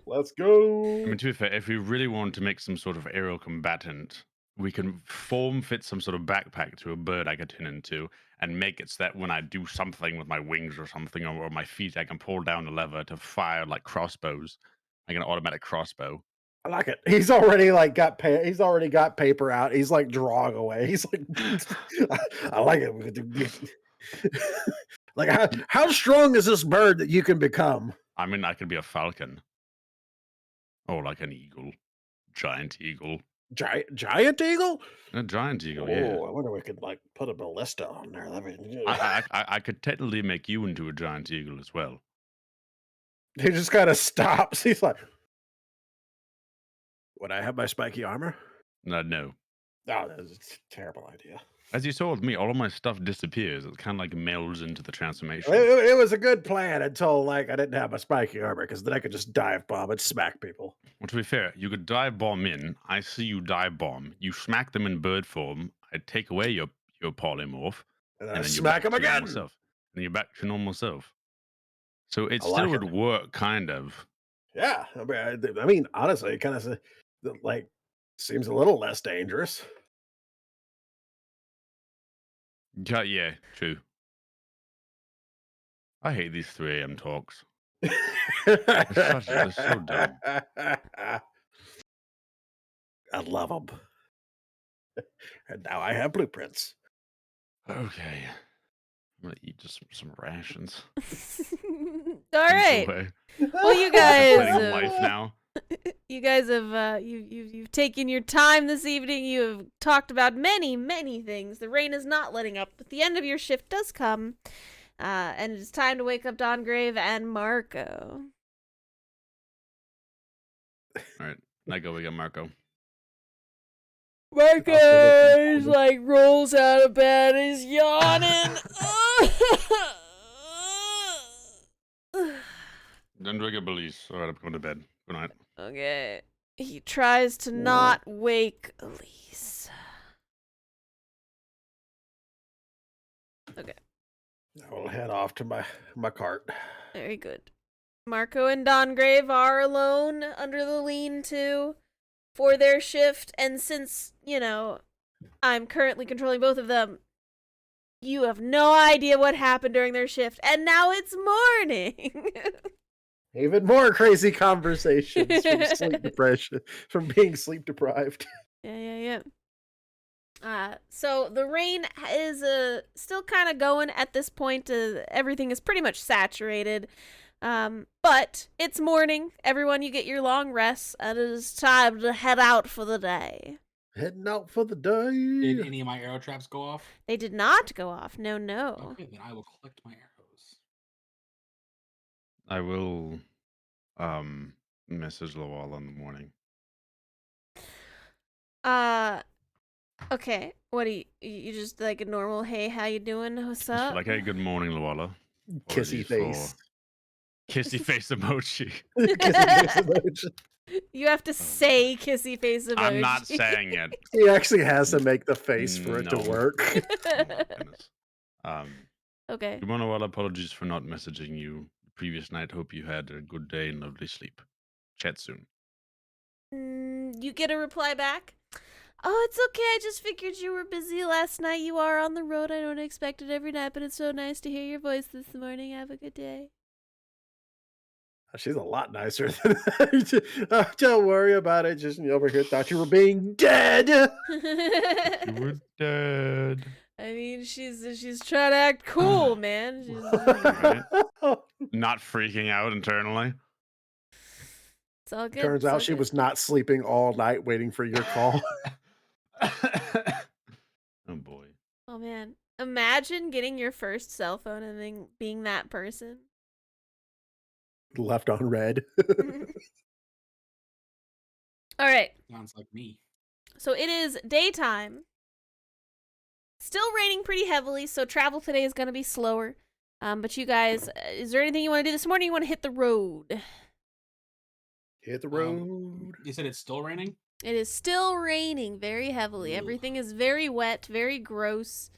Let's go.
I mean, to be fair, if we really want to make some sort of aerial combatant, we can fit some sort of backpack to a bird I could turn into and make it so that when I do something with my wings or something or my feet, I can pull down the lever to fire like crossbows, like an automatic crossbow.
I like it. He's already like he's already got paper out. He's like drawing away. He's like, I like it. Like how strong is this bird that you can become?
I mean, I could be a falcon. Or like an eagle. Giant eagle.
Giant eagle?
A giant eagle,
Oh,
yeah.
I wonder if we could like put a ballista on there.
I could technically make you into a giant eagle as well.
He just kind of stops. He's like, would I have my spiky armor?
No.
Oh, that's a terrible idea.
As you saw with me, all of my stuff disappears. It kind of like melds into the transformation.
It was a good plan until like I didn't have my spiky armor because then I could just dive bomb and smack people.
Well, to be fair, you could dive bomb in. I see you dive bomb. You smack them in bird form. I take away your polymorph.
And
And
I
then
smack him
you're back to your
again.
normal self. And you're back to normal self. So it
I
still
like
would
it.
work, kind of.
Yeah, I mean, honestly, it kind of like seems a little less dangerous.
Yeah, true. I hate these 3 a.m. talks. They're so dumb.
I love them. And now I have blueprints.
Okay. I'm gonna eat just some rations.
All right.
Enjoy.
Well, you guys,
Contemplating life now.
you guys have you've taken your time this evening. You have talked about many things. The rain is not letting up, but the end of your shift does come, and it is time to wake up Dongrave and Marco.
All right, I go. We got Marco.
Marco's like rolls out of bed. He's yawning.
Don't drink a police. All right, I'm going to bed. Good night.
Okay. He tries to not wake Elise. Okay.
I will head off to my cart.
Very good. Marco and Dongrave are alone under the lean-to for their shift, and since, you know, I'm currently controlling both of them, you have no idea what happened during their shift, and now it's morning.
Even more crazy conversations from sleep depression, from being sleep deprived.
Yeah. So the rain is still kind of going at this point. Everything is pretty much saturated. But it's morning. Everyone, you get your long rests, and it is time to head out for the day.
Heading out for the day.
Did any of my arrow traps go off?
They did not go off. No.
Okay, then I will collect my arrows.
I will message Lawal in the morning.
Okay. What do you just like a normal, hey, how you doing? What's
Just
up?
like, hey, good morning, Lawala.
Kissy face.
Kissy face emoji.
Kissy face emoji.
You have to say kissy face emoji.
I'm not saying it.
He actually has to make the face for it to
No.
work.
Oh my goodness.
Okay.
Good morning, Lawala. Apologies for not messaging you the previous night. Hope you had a good day and lovely sleep. Chat soon.
You get a reply back. Oh, it's okay. I just figured you were busy last night. You are on the road. I don't expect it every night, but it's so nice to hear your voice this morning. Have a good day.
She's a lot nicer than that. Don't worry about it. Just over here thought you were being dead.
You were dead.
I mean, she's trying to act cool, man.
Right? Not freaking out internally.
It's all good.
Turns
it's all
out she
good.
was not sleeping all night waiting for your call.
Oh boy.
Oh man, imagine getting your first cell phone and then being that person.
Left on red.
All right.
Sounds like me.
So it is daytime. Still raining pretty heavily, so travel today is going to be slower. But you guys, is there anything you want to do this morning? You want to hit the road?
Hit the road.
You said it's still raining?
It is still raining very heavily.
Ooh.
Everything is very wet, very gross.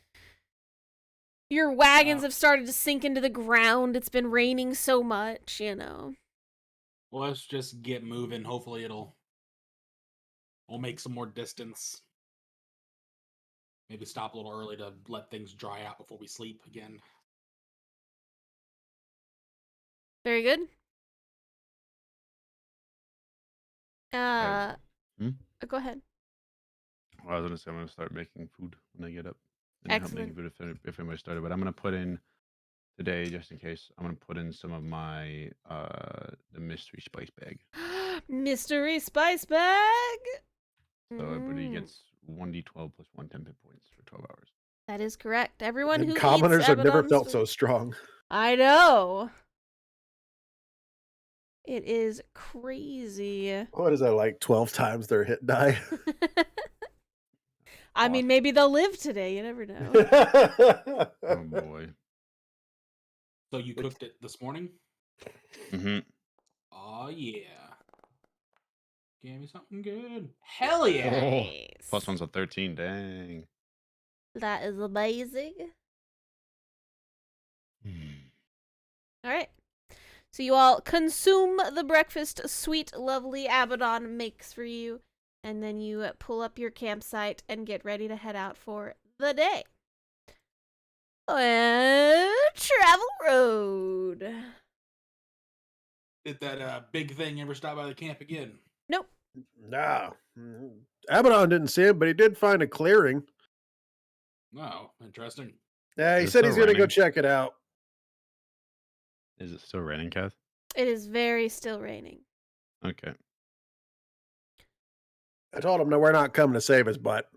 Your wagons have started to sink into the ground. It's been raining so much, you know.
Well, let's just get moving. Hopefully we'll make some more distance. Maybe stop a little early to let things dry out before we sleep again.
Very good. Go ahead.
Well, I was gonna say I'm gonna start making food when I get up. And help making
Excellent.
food if anybody started, but I'm gonna put in today just in case. I'm gonna put in some of my the mystery spice bag.
Mystery spice bag.
So everybody gets 1d12 plus 1 temp hit points for 12 hours.
That is correct. Everyone
And
who
commoners
eats
have never
Abaddon's
felt
food-
so strong.
I know. It is crazy.
What is that, like 12 times their hit die?
I mean, maybe they'll live today. You never know.
Oh boy.
So you cooked it this morning?
Mm-hmm.
Oh yeah. Give me something good. Hell yeah.
Nice.
Plus one's a 13. Dang.
That is amazing. All right. So you all consume the breakfast sweet, lovely Abaddon makes for you, and then you pull up your campsite and get ready to head out for the day. Travel road.
Did that big thing ever stop by the camp again?
Nope.
Nah. Abaddon didn't see him, but he did find a clearing.
Oh, interesting.
Yeah, he
Is it
said he's
still
going to go
raining?
check it out.
Is it still raining, Kath?
It is very still raining.
Okay.
I told him that we're not coming to save his butt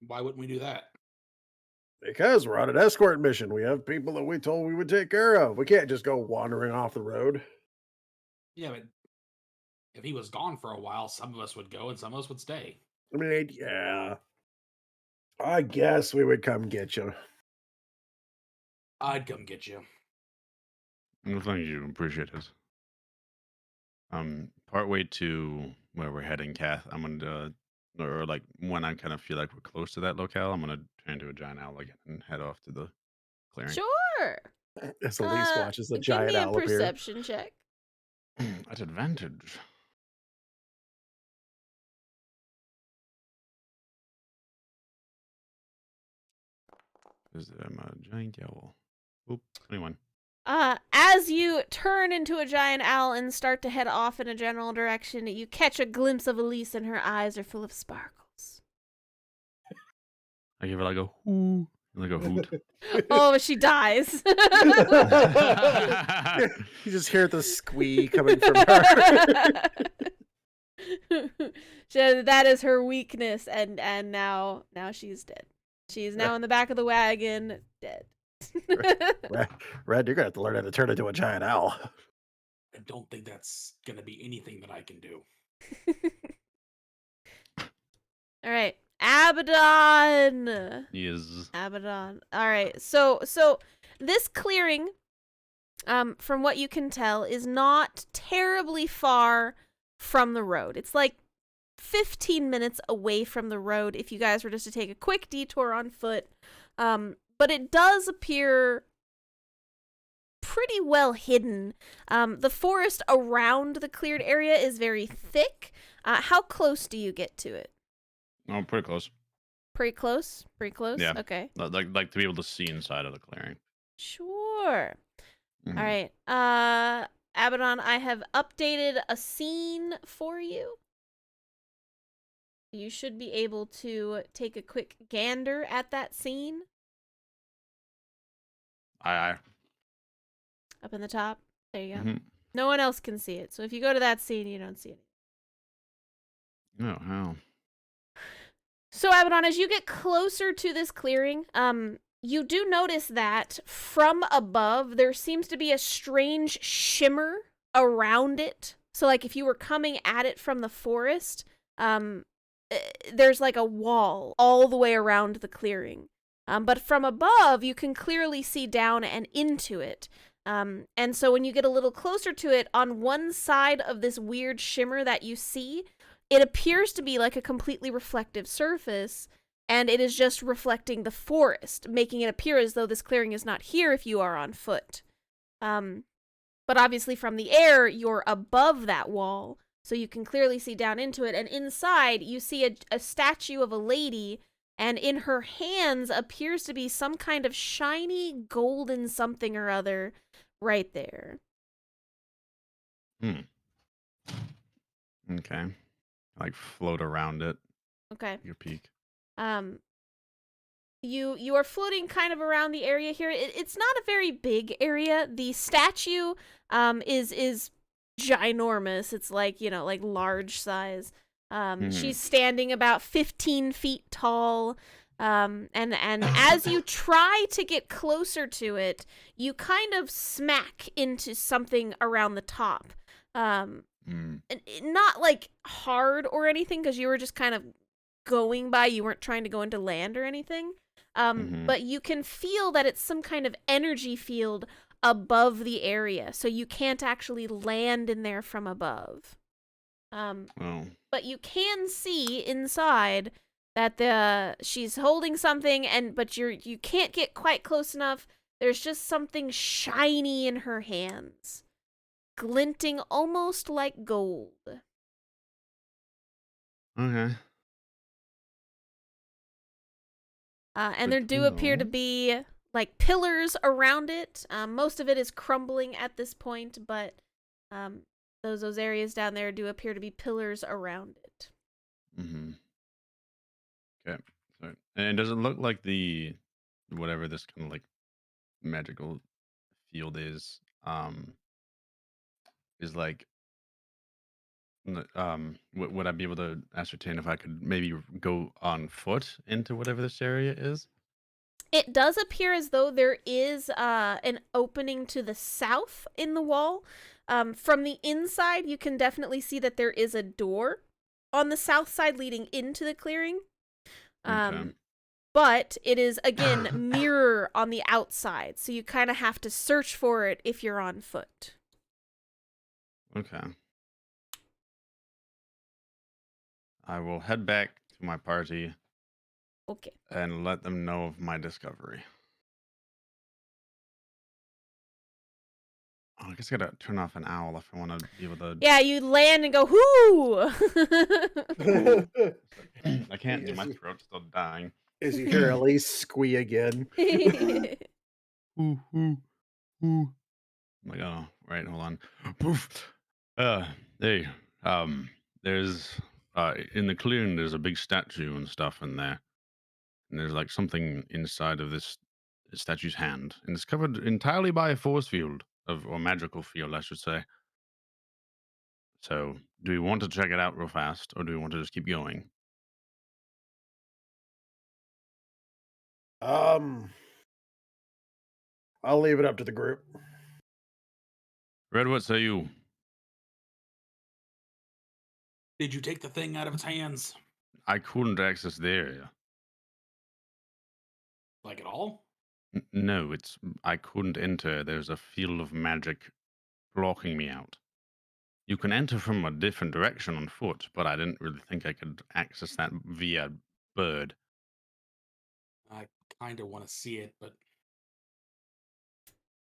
Why wouldn't we do that?
because we're on an escort mission. We have people that we told we would take care of. We can't just go wandering off the road.
Yeah, but if he was gone for a while, some of us would go and some of us would stay.
I mean, yeah. I guess we would come get you.
I'd come get you.
Well, thank you. Appreciate it. Partway to where we're heading, Kath, I'm gonna, or like when I kind of feel like we're close to that locale, I'm gonna turn into a giant owl again and head off to the clearing.
Sure.
As Elise watches the
Give
giant
me a
owl appear.
perception check.
At advantage. Because I'm a giant owl. Oop, 21.
As you turn into a giant owl and start to head off in a general direction, you catch a glimpse of Elise, and her eyes are full of sparkles.
I give her like a hoo, like a hoot.
Oh, she dies.
You just hear the squee coming from her.
That is her weakness, and now she's dead. She's now in the back of the wagon, dead.
Red, you're gonna have to learn how to turn into a giant owl.
I don't think that's gonna be anything that I can do.
All right, Abaddon.
Yes.
Abaddon. All right, so this clearing, from what you can tell, is not terribly far from the road. It's like 15 minutes away from the road if you guys were just to take a quick detour on foot. But it does appear pretty well hidden. The forest around the cleared area is very thick. How close do you get to it?
Oh, pretty close.
Pretty close? Pretty close?
Yeah.
Okay.
Like to be able to see inside of the clearing.
Sure.
Mhm.
All right. Abaddon, I have updated a scene for you. You should be able to take a quick gander at that scene.
Aye.
Up in the top. There you go.
Mhm.
No one else can see it. So if you go to that scene, you don't see it.
Oh, how?
So Abaddon, as you get closer to this clearing, you do notice that from above, there seems to be a strange shimmer around it. So like if you were coming at it from the forest, there's like a wall all the way around the clearing. But from above, you can clearly see down and into it. And so when you get a little closer to it, on one side of this weird shimmer that you see, it appears to be like a completely reflective surface, and it is just reflecting the forest, making it appear as though this clearing is not here if you are on foot. But obviously from the air, you're above that wall, so you can clearly see down into it, and inside you see a statue of a lady, and in her hands appears to be some kind of shiny golden something or other right there.
Okay. Like float around it.
Okay.
Your peak.
You are floating kind of around the area here. It's not a very big area. The statue is ginormous. It's like, like large size. She's standing about 15 feet tall. And as you try to get closer to it, you kind of smack into something around the top. Not like hard or anything, because you were just kind of going by. You weren't trying to go into land or anything. But you can feel that it's some kind of energy field above the area, so you can't actually land in there from above. But you can see inside that she's holding something, but you can't get quite close enough. There's just something shiny in her hands, glinting almost like gold.
Okay.
And there do appear to be like pillars around it. Most of it is crumbling at this point, but Those areas down there do appear to be pillars around it.
Mm-hmm. Okay. So, and does it look like the whatever this kind of like magical field is like would I be able to ascertain if I could maybe go on foot into whatever this area is?
It does appear as though there is an opening to the south in the wall. From the inside, you can definitely see that there is a door on the south side leading into the clearing.
Okay.
But it is, again, mirror on the outside, so you kind of have to search for it if you're on foot.
Okay. I will head back to my party
Okay.
and let them know of my discovery. Oh, I guess I gotta turn off an owl if I want to be able to.
Yeah, you land and go, whoo!
I can't do my throat's still dying.
As you hear Elise squee again.
Ooh, ooh, ooh. I'm like, oh, right, hold on. Poof. Hey, there's in the clearing there's a big statue and stuff in there. And there's like something inside of this statue's hand. And it's covered entirely by a force field or magical field, I should say. So do we want to check it out real fast, or do we want to just keep going?
I'll leave it up to the group.
Red, what say you?
Did you take the thing out of its hands?
I couldn't access the area.
Like at all?
No, I couldn't enter. There's a field of magic blocking me out. You can enter from a different direction on foot, but I didn't really think I could access that via bird.
I kind of want to see it, but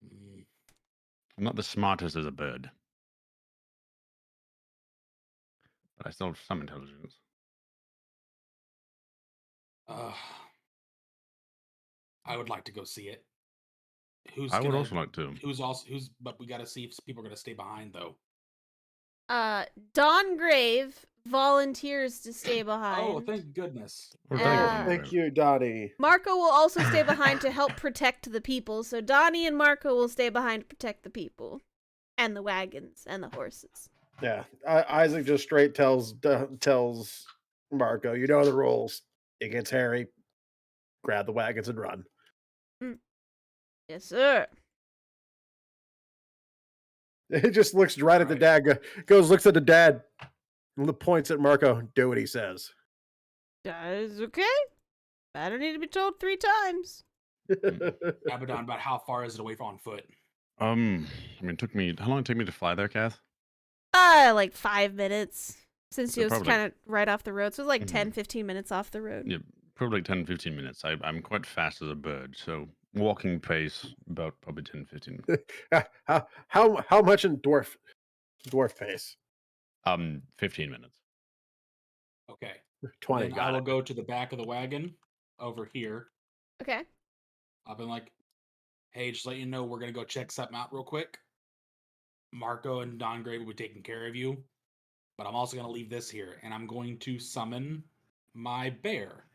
mm,
I'm not the smartest as a bird, but I still have some intelligence.
uh, I would like to go see it.
I would also like to.
But we got to see if people are gonna stay behind though.
Dawn Grave volunteers to stay
Oh,
behind.
thank goodness.
Thank you, Donnie.
Marco will also stay behind to help protect the people. So Donnie and Marco will stay behind to protect the people. And the wagons and the horses.
Yeah, Isaac just straight tells Marco, you know the rules. It gets hairy. Grab the wagons and run.
Yes, sir.
He just looks right at the dad, looks at the dad, and points at Marco. Do what he says.
That is okay. I don't need to be told 3 times.
Abaddon, about how far is it away from on foot?
I mean, how long did it take me to fly there, Kath?
Like 5 minutes. Since
So
it was
probably-
kind of right off the road. So it was like
Mhm.
10, 15 minutes off the road.
Yeah, probably like 10, 15 minutes. I'm quite fast as a bird, so walking pace about probably 10, 15 minutes.
how much in dwarf pace?
15 minutes.
Okay.
20.
Then I will go to the back of the wagon over here.
Okay.
I've been like, hey, just let you know we're gonna go check something out real quick. Marco and Don Gray will be taking care of you. But I'm also gonna leave this here, and I'm going to summon my bear.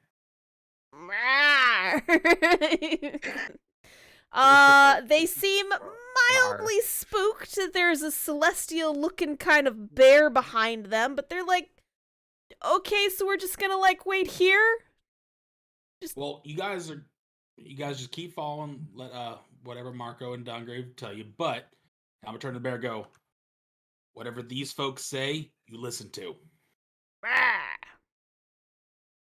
They seem mildly spooked that there's a celestial looking kind of bear behind them, but they're like, okay, so we're just gonna like wait here?
Well, you guys just keep following, let whatever Marco and Dongrave tell you, but I'm gonna turn to the bear and go, whatever these folks say, you listen to.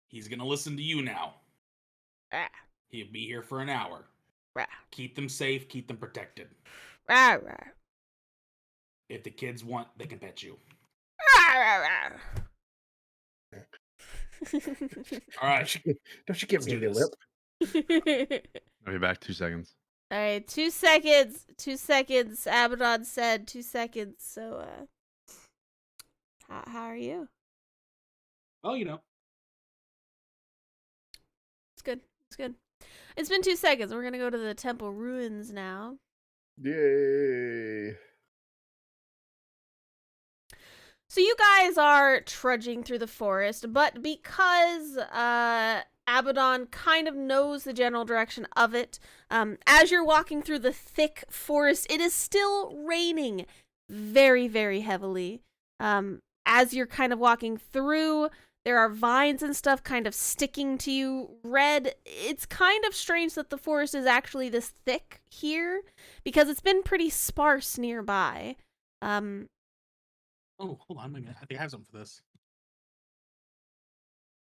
He's gonna listen to you now. He'll be here for an hour. Keep them safe, keep them protected. If the kids want, they can pet you. All right.
Don't you give me the lip.
I'll be back 2 seconds.
All right, 2 seconds. 2 seconds. Abaddon said 2 seconds. So, how are you?
Oh, you know.
It's good. It's good. It's been 2 seconds. We're gonna go to the temple ruins now.
Yay.
So you guys are trudging through the forest, but because Abaddon kind of knows the general direction of it, as you're walking through the thick forest, it is still raining very, very heavily. As you're kind of walking through, there are vines and stuff kind of sticking to you. Red, it's kind of strange that the forest is actually this thick here, because it's been pretty sparse nearby.
Oh, hold on a minute. I think I have something for this.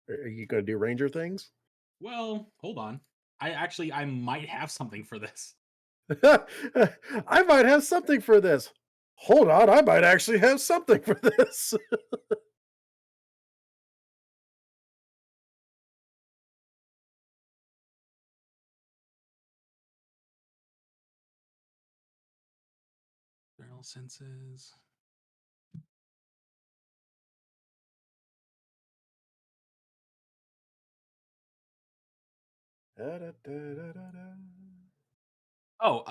Are you going to do ranger things?
Well, hold on. I might have something for this.
I might have something for this. Hold on, I might actually have something for this.
General senses. Oh,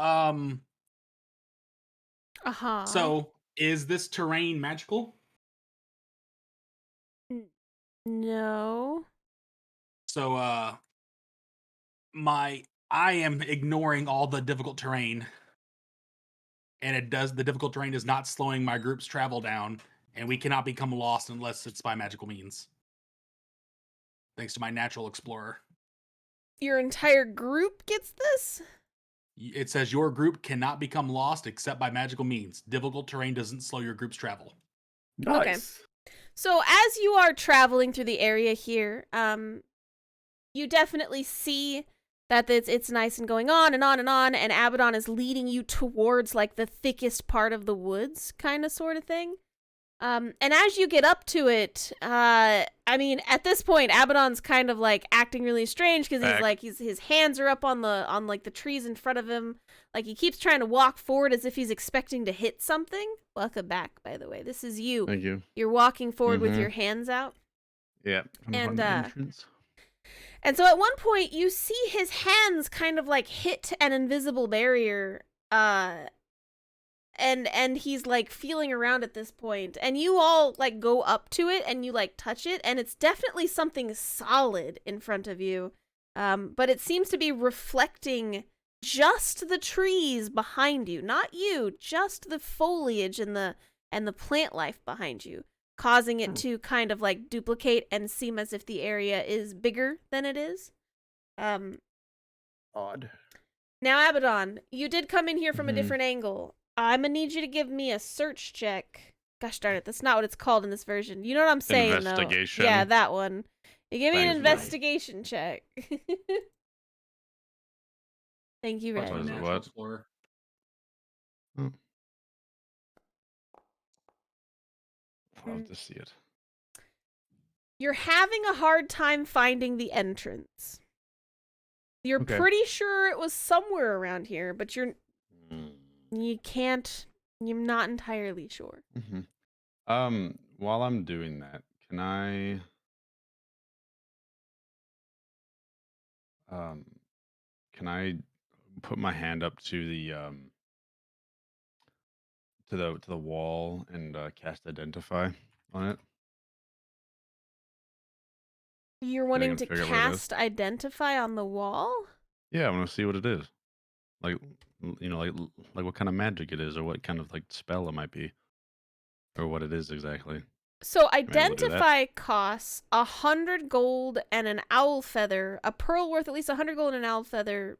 Uh-huh.
so is this terrain magical?
No.
So, I am ignoring all the difficult terrain, and the difficult terrain is not slowing my group's travel down, and we cannot become lost unless it's by magical means. Thanks to my natural explorer.
Your entire group gets this?
It says your group cannot become lost except by magical means. Difficult terrain doesn't slow your group's travel.
Nice.
So as you are traveling through the area here, you definitely see that it's nice and going on and on and on, and Abaddon is leading you towards like the thickest part of the woods, kind of sort of thing. And as you get up to it, I mean, at this point, Abaddon's kind of like acting really strange because he's like his hands are up on like the trees in front of him. Like he keeps trying to walk forward as if he's expecting to hit something. Welcome back, by the way. This is you.
Thank you.
You're walking forward with your hands out.
Yeah.
And,
entrance.
And so at one point, you see his hands kind of like hit an invisible barrier, and he's like feeling around at this point, and you all like go up to it and you like touch it, and it's definitely something solid in front of you, but it seems to be reflecting just the trees behind you, not you, just the foliage and the plant life behind you, causing it to kind of like duplicate and seem as if the area is bigger than it is.
Odd.
Now, Abaddon, you did come in here from a different angle. I'm gonna need you to give me a search check. Gosh darn it, that's not what it's called in this version. You know what I'm saying,
Investigation.
though? Yeah, that one. You give me an
Thanks, Ray.
investigation check. Thank you,
What's
Ray.
my
What is it,
natural
what?
explorer?
I'll have to see it.
You're having a hard time finding the entrance. You're pretty sure it was somewhere around here, but you're not entirely sure.
While I'm doing that, can I put my hand up to the to the wall and cast identify on it?
You're
I
wanting
can
to
figure out what it is.
cast identify on the wall?
Yeah, I want to see what it is. Like, like what kind of magic it is, or what kind of like spell it might be, or what it is exactly.
So
able to do that.
identify costs 100 gold and an owl feather, a pearl worth at least 100 gold and an owl feather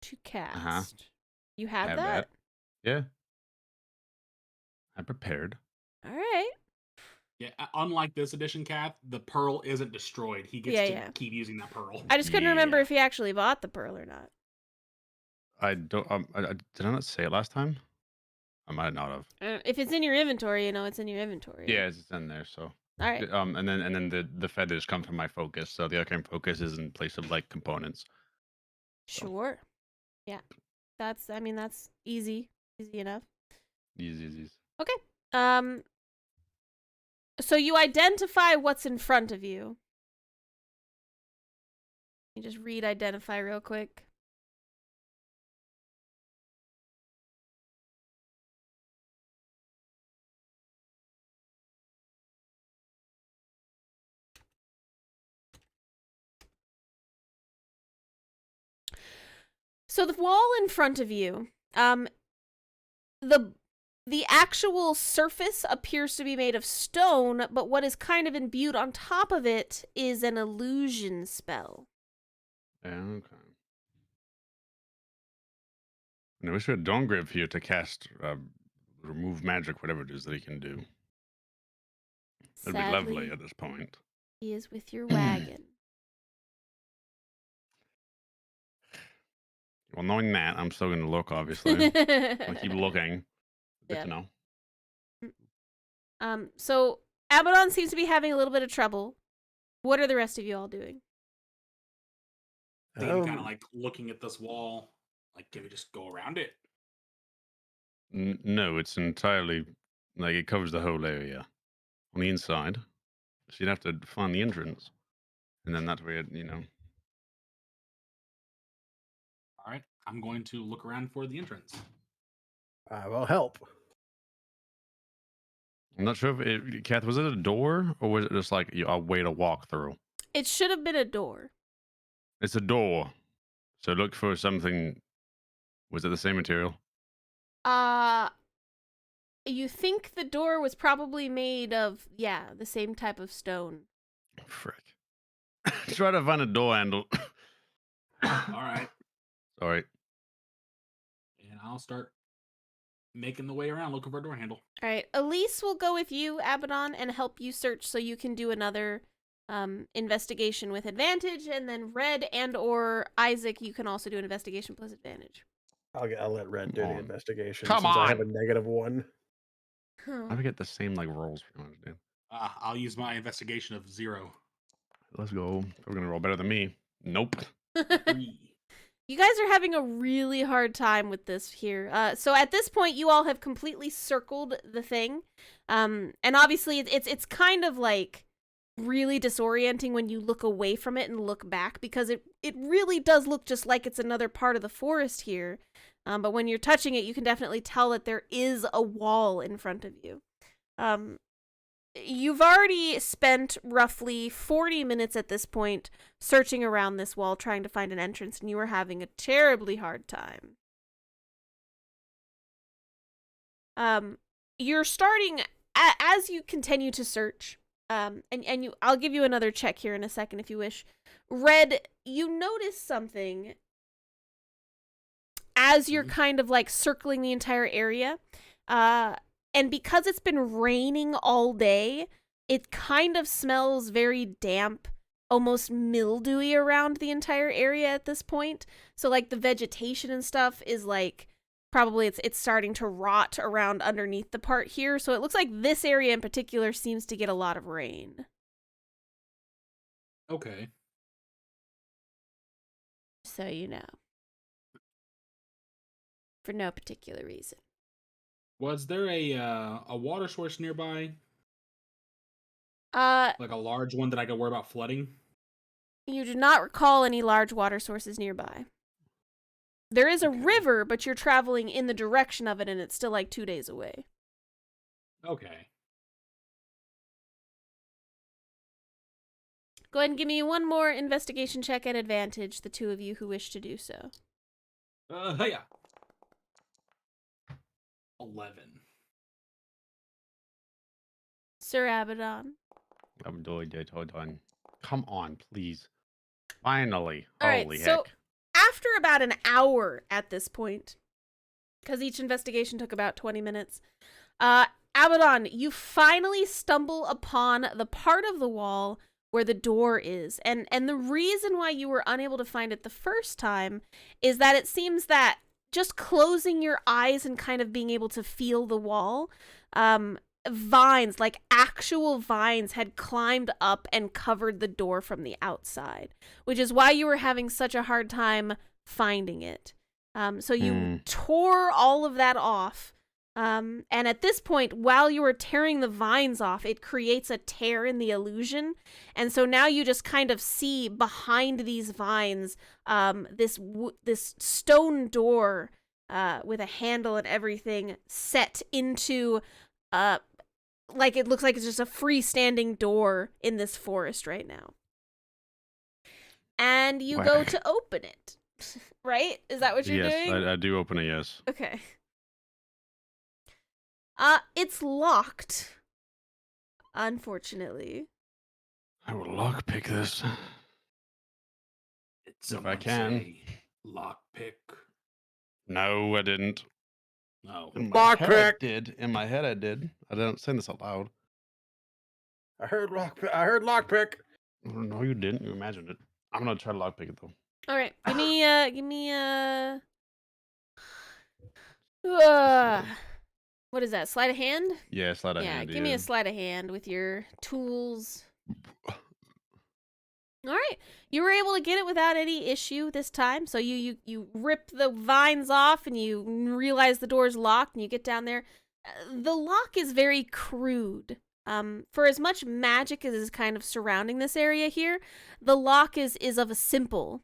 to cast. You have that?
Yeah. I'm prepared.
All right.
Yeah, unlike this edition, Kath, the pearl isn't destroyed. He gets to keep using that pearl.
I just couldn't remember if he actually bought the pearl or not.
I don't. Did I not say it last time? I might not have.
If it's in your inventory, it's in your inventory.
Yeah, it's in there. So.
All right.
And then the feathers come from my focus. So the arcane focus is in place of like components.
Sure. Yeah. That's easy. Easy enough.
Easy.
Okay. So you identify what's in front of you. You just read identify real quick. So the wall in front of you, the actual surface appears to be made of stone, but what is kind of imbued on top of it is an illusion spell.
Yeah, okay. And I wish we had Dawngrave here to cast remove magic, whatever it is that he can do. That'd be lovely
Sadly,
at this point.
he is with your wagon.
Well, knowing that, I'm still going to look, obviously. I'll keep looking. Good
Yeah.
to know.
So Abaddon seems to be having a little bit of trouble. What are the rest of you all doing?
I think I'm kind of like looking at this wall. Like, can we just go around it?
No, it's entirely, like, it covers the whole area on the inside. So you'd have to find the entrance. And then that way, you know.
All right, I'm going to look around for the entrance.
I will help.
I'm not sure if it, Kath, was it a door or was it just like a way to walk through?
It should have been a door.
It's a door. So look for something. Was it the same material?
You think the door was probably made of, the same type of stone.
Frick. Try to find a door handle.
All right.
Sorry.
And I'll start making the way around looking for a door handle.
All right, Elise will go with you, Abaddon, and help you search so you can do another investigation with advantage, and then Red and or Isaac, you can also do an investigation plus advantage.
I'll let Red do
Come
the
on.
investigation
Come
since I have a
on.
-1.
I would get the same like rolls pretty much, dude.
I'll use my investigation of 0.
Let's go. We're gonna roll better than me. Nope.
3.
You guys are having a really hard time with this here. So at this point, you all have completely circled the thing. And obviously, it's kind of like really disorienting when you look away from it and look back, because it really does look just like it's another part of the forest here. But when you're touching it, you can definitely tell that there is a wall in front of you. You've already spent roughly 40 minutes at this point searching around this wall trying to find an entrance, and you are having a terribly hard time. You're starting, as you continue to search, I'll give you another check here in a second if you wish. Red, you notice something as you're kind of like circling the entire area. And because it's been raining all day, it kind of smells very damp, almost mildewy around the entire area at this point. So like the vegetation and stuff is like probably it's starting to rot around underneath the part here. So it looks like this area in particular seems to get a lot of rain.
Okay.
So you know. For no particular reason.
Was there a water source nearby? Like a large one that I could worry about flooding?
You do not recall any large water sources nearby. There is a river, but you're traveling in the direction of it, and it's still like 2 days away.
Okay.
Go ahead and give me one more investigation check at advantage, the two of you who wish to do so.
Yeah. 11.
Sir Abaddon.
I'm doing it. Hold on. Come on, please. Finally.
All right,
Holy
so
heck.
after about an hour at this point, because each investigation took about 20 minutes, Abaddon, you finally stumble upon the part of the wall where the door is. And the reason why you were unable to find it the first time is that it seems that just closing your eyes and kind of being able to feel the wall, vines, like actual vines, had climbed up and covered the door from the outside, which is why you were having such a hard time finding it. So you tore all of that off. And at this point, while you were tearing the vines off, it creates a tear in the illusion. And so now you just kind of see behind these vines, this stone door, with a handle and everything set into, like it looks like it's just a freestanding door in this forest right now. And you go to open it. Right? Is that what you're
Yes,
doing?
I do open a yes.
Okay. It's locked. Unfortunately.
I will lockpick this.
Did
If I
someone
can.
say lockpick?
No, I didn't.
No.
In my head, I
Lockpick.
did. In my head, I did. I didn't say this out loud.
I heard lockpick.
No, you didn't. You imagined it. I'm gonna try to lockpick it though.
All right. Give me what is that? Sleight of hand?
Yeah, sleight of
Yeah,
hand.
give me a sleight of hand with your tools. All right, you were able to get it without any issue this time. So you rip the vines off and you realize the door's locked and you get down there. The lock is very crude. For as much magic as is kind of surrounding this area here, the lock is of a simple.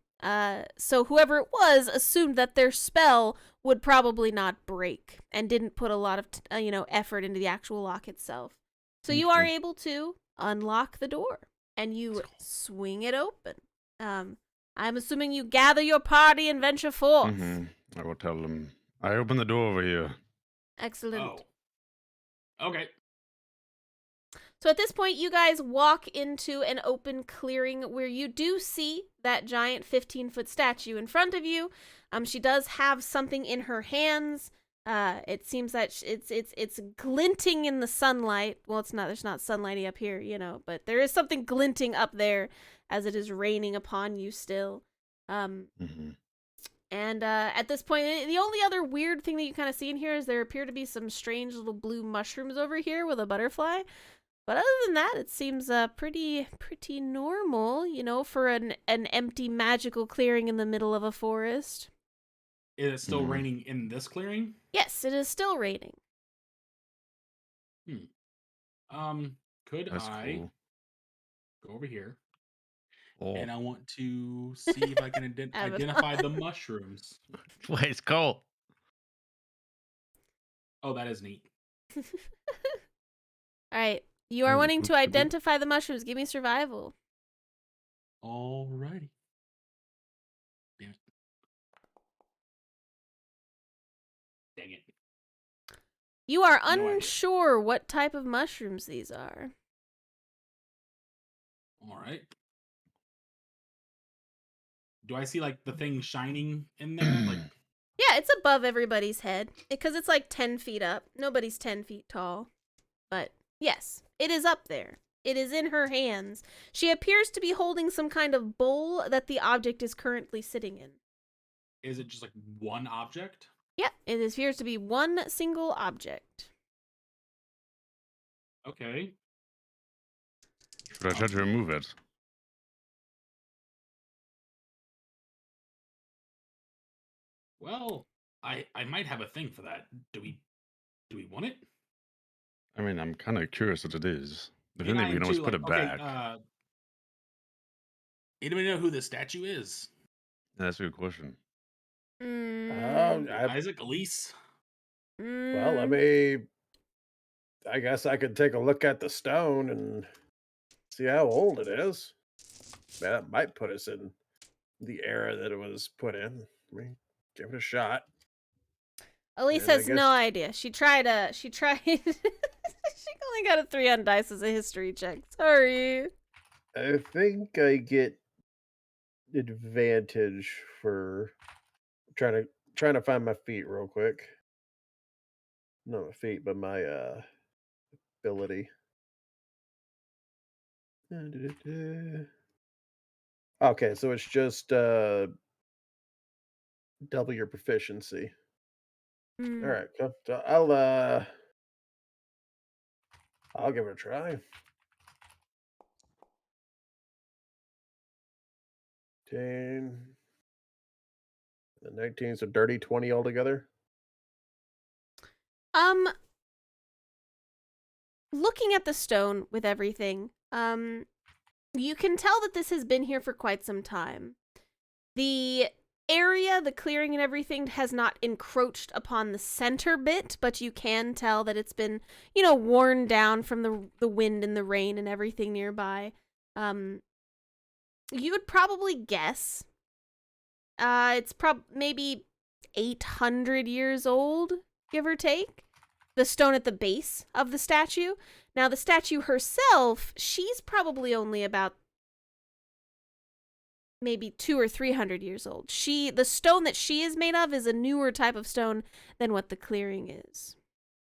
So whoever it was assumed that their spell would probably not break and didn't put a lot of effort into the actual lock itself. So you are
Okay.
able to unlock the door and you swing it open. I'm assuming you gather your party and venture forth.
I will tell them. I open the door over here.
Excellent.
Oh. Okay.
So at this point, you guys walk into an open clearing where you do see that giant 15-foot statue in front of you. She does have something in her hands. It seems that it's glinting in the sunlight. Well, it's not. There's not sunlighty up here, but there is something glinting up there as it is raining upon you still. And at this point, the only other weird thing that you kind of see in here is there appear to be some strange little blue mushrooms over here with a butterfly. But other than that, it seems pretty normal, for an empty magical clearing in the middle of a forest.
Is it still raining in this clearing?
Yes, it is still raining.
Could
That's
I
cool.
go over here
Oh.
and I want to see if I can identify the mushrooms.
Wait, it's cold.
Oh, that is neat.
All right. You are wanting to identify the mushrooms. Give me survival.
Alrighty. Damn it. Dang it.
You are
No idea.
unsure what type of mushrooms these are.
Alright. Do I see like the thing shining in there? Like,
Yeah, it's above everybody's head because it's like 10 feet up. Nobody's 10 feet tall. But yes, it is up there. It is in her hands. She appears to be holding some kind of bowl that the object is currently sitting in.
is it just like one object?
Yeah, it appears to be one single object.
Okay.
Should I try to remove it?
Well, I might have a thing for that. Do we want it?
I mean, I'm kind of curious what it is. If
And
anything,
I
we
am
can always
too,
put
like,
it
okay,
back.
anybody know who the statue is?
That's a good question.
Isaac, Elise?
Well, I guess I could take a look at the stone and see how old it is. That might put us in the era that it was put in. I mean, give it a shot.
Elise
And I
has no
guess-
idea. She tried she only got a 3 on dice as a history check. Sorry.
I think I get advantage for trying to find my feet real quick. Not my feet, but my ability. Okay, so it's just double your proficiency.
Mm.
All right, cool. So I'll give it a try. 10 and 19, so dirty 20 altogether.
Looking at the stone with everything, you can tell that this has been here for quite some time. The area, the clearing and everything has not encroached upon the center bit, but you can tell that it's been, worn down from the wind and the rain and everything nearby. You would probably guess It's maybe 800 years old, give or take. The stone at the base of the statue. Now, the statue herself, she's probably only about maybe 200 or 300 years old. The stone that she is made of is a newer type of stone than what the clearing is.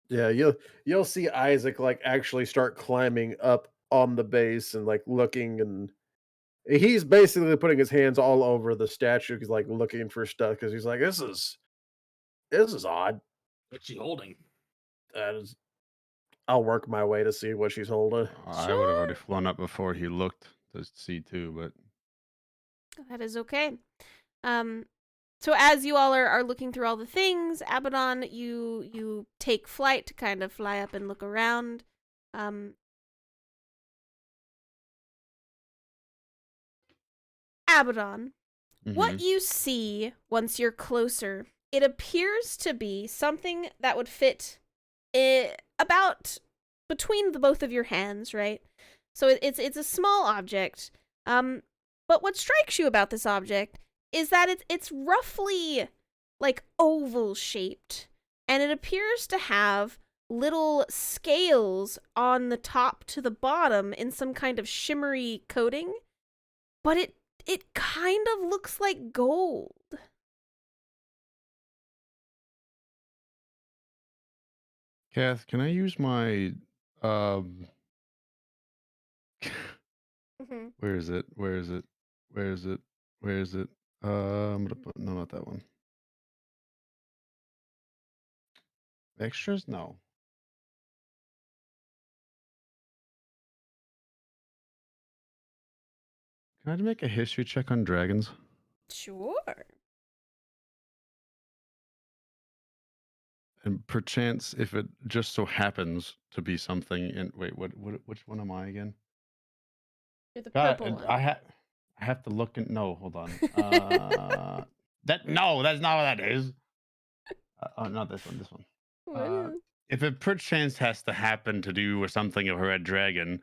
Yeah, you'll see Isaac like actually start climbing up on the base and like looking, and he's basically putting his hands all over the statue. He's like looking for stuff because he's like, this is odd.
What's she holding?
That is, I'll work my way to see what she's holding.
I would have already flown up before he looked to see too, but
That is okay. So as you all are looking through all the things, Abaddon, you take flight to kind of fly up and look around. Abaddon, what you see once you're closer, it appears to be something that would fit about between the both of your hands, right? So it's a small object. But what strikes you about this object is that it's roughly like oval shaped, and it appears to have little scales on the top to the bottom in some kind of shimmery coating, but it kind of looks like gold.
Kath, can I use my where is it? Where is it? Where is it? Where is it? I'm gonna put no, not that one. Extras? No. Can I make a history check on dragons?
Sure.
And perchance, if it just so happens to be something in which one am I again?
You're the purple one.
I have to look in. No, hold on. That's not what that is. Oh, not this one. This one. If it perchance has to happen to do with something of a red dragon,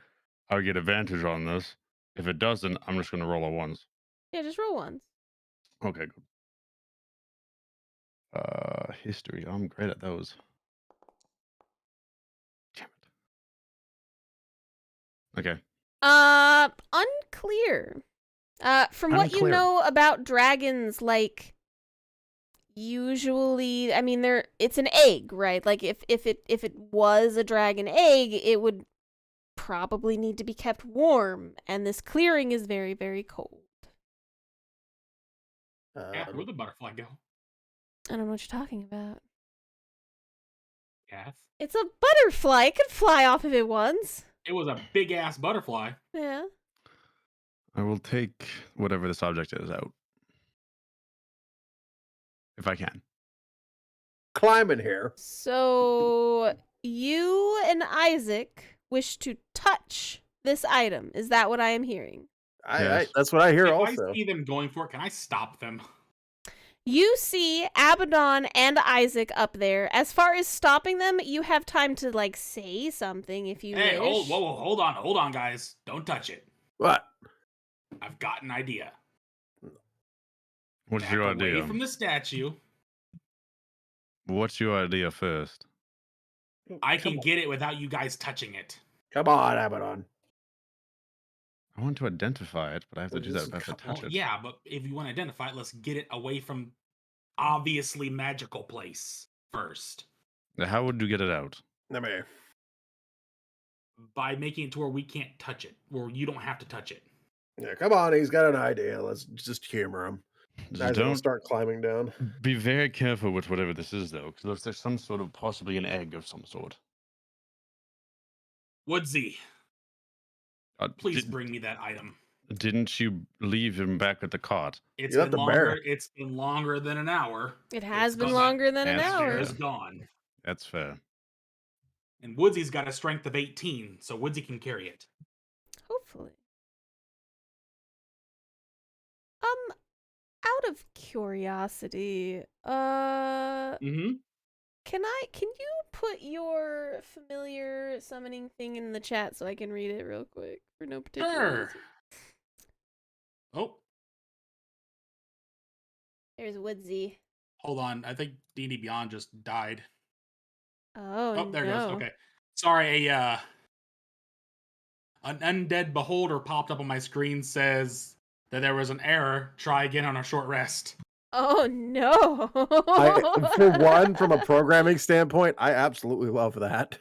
I'll get advantage on this. If it doesn't, I'm just gonna roll a ones.
Yeah, just roll ones.
Okay, good. History. I'm great at those. Damn it. Okay.
Unclear. From what you
Unclear.
know about dragons, like usually, I mean, it's an egg, right? Like if it was a dragon egg, it would probably need to be kept warm, and this clearing is very, very cold.
Yeah, where'd the butterfly go?
I don't know what you're talking about.
Kath?
It's a butterfly. It could fly off if it wants.
It was a big ass butterfly.
Yeah.
I will take whatever this object is out. If I can.
Climbing here.
So you and Isaac wish to touch this item. Is that what I am hearing?
I that's what I hear
If
also.
I see them going for it, can I stop them?
You see Abaddon and Isaac up there. As far as stopping them, you have time to, like, say something if you
Hey,
wish.
whoa, hold on, guys. Don't touch it.
What?
I've got an idea.
What's
Back
your
away
idea?
from the statue.
What's your idea first?
I can get it without you guys touching it.
Come on, Abaddon.
I want to identify it, but I have to do that if I have to touch it.
Yeah, but if you want to identify it, let's get it away from obviously magical place first.
Now, how would you get it out?
Let me.
By making it to where we can't touch it, where you don't have to touch it.
Yeah, come on. He's got an idea. Let's just humor him.
Just
Don't start climbing down.
be very careful with whatever this is, though, because there's some sort of possibly an egg of some sort.
Woodsy, please bring me that item.
Didn't you leave him back at the cart?
It's been longer. It's been longer than an hour.
It has been longer than an hour.
It's gone.
That's fair.
And Woodsy's got a strength of 18, so Woodsy can carry it.
Hopefully. Out of curiosity, can you put your familiar summoning thing in the chat so I can read it real quick for no particular reason?
Oh.
There's Woodsy.
Hold on. I think D&D Beyond just died.
Oh,
There it
no.
goes. Okay. Sorry, an undead beholder popped up on my screen, says that there was an error. Try again on a short rest.
Oh, no.
For one, from a programming standpoint, I absolutely love that.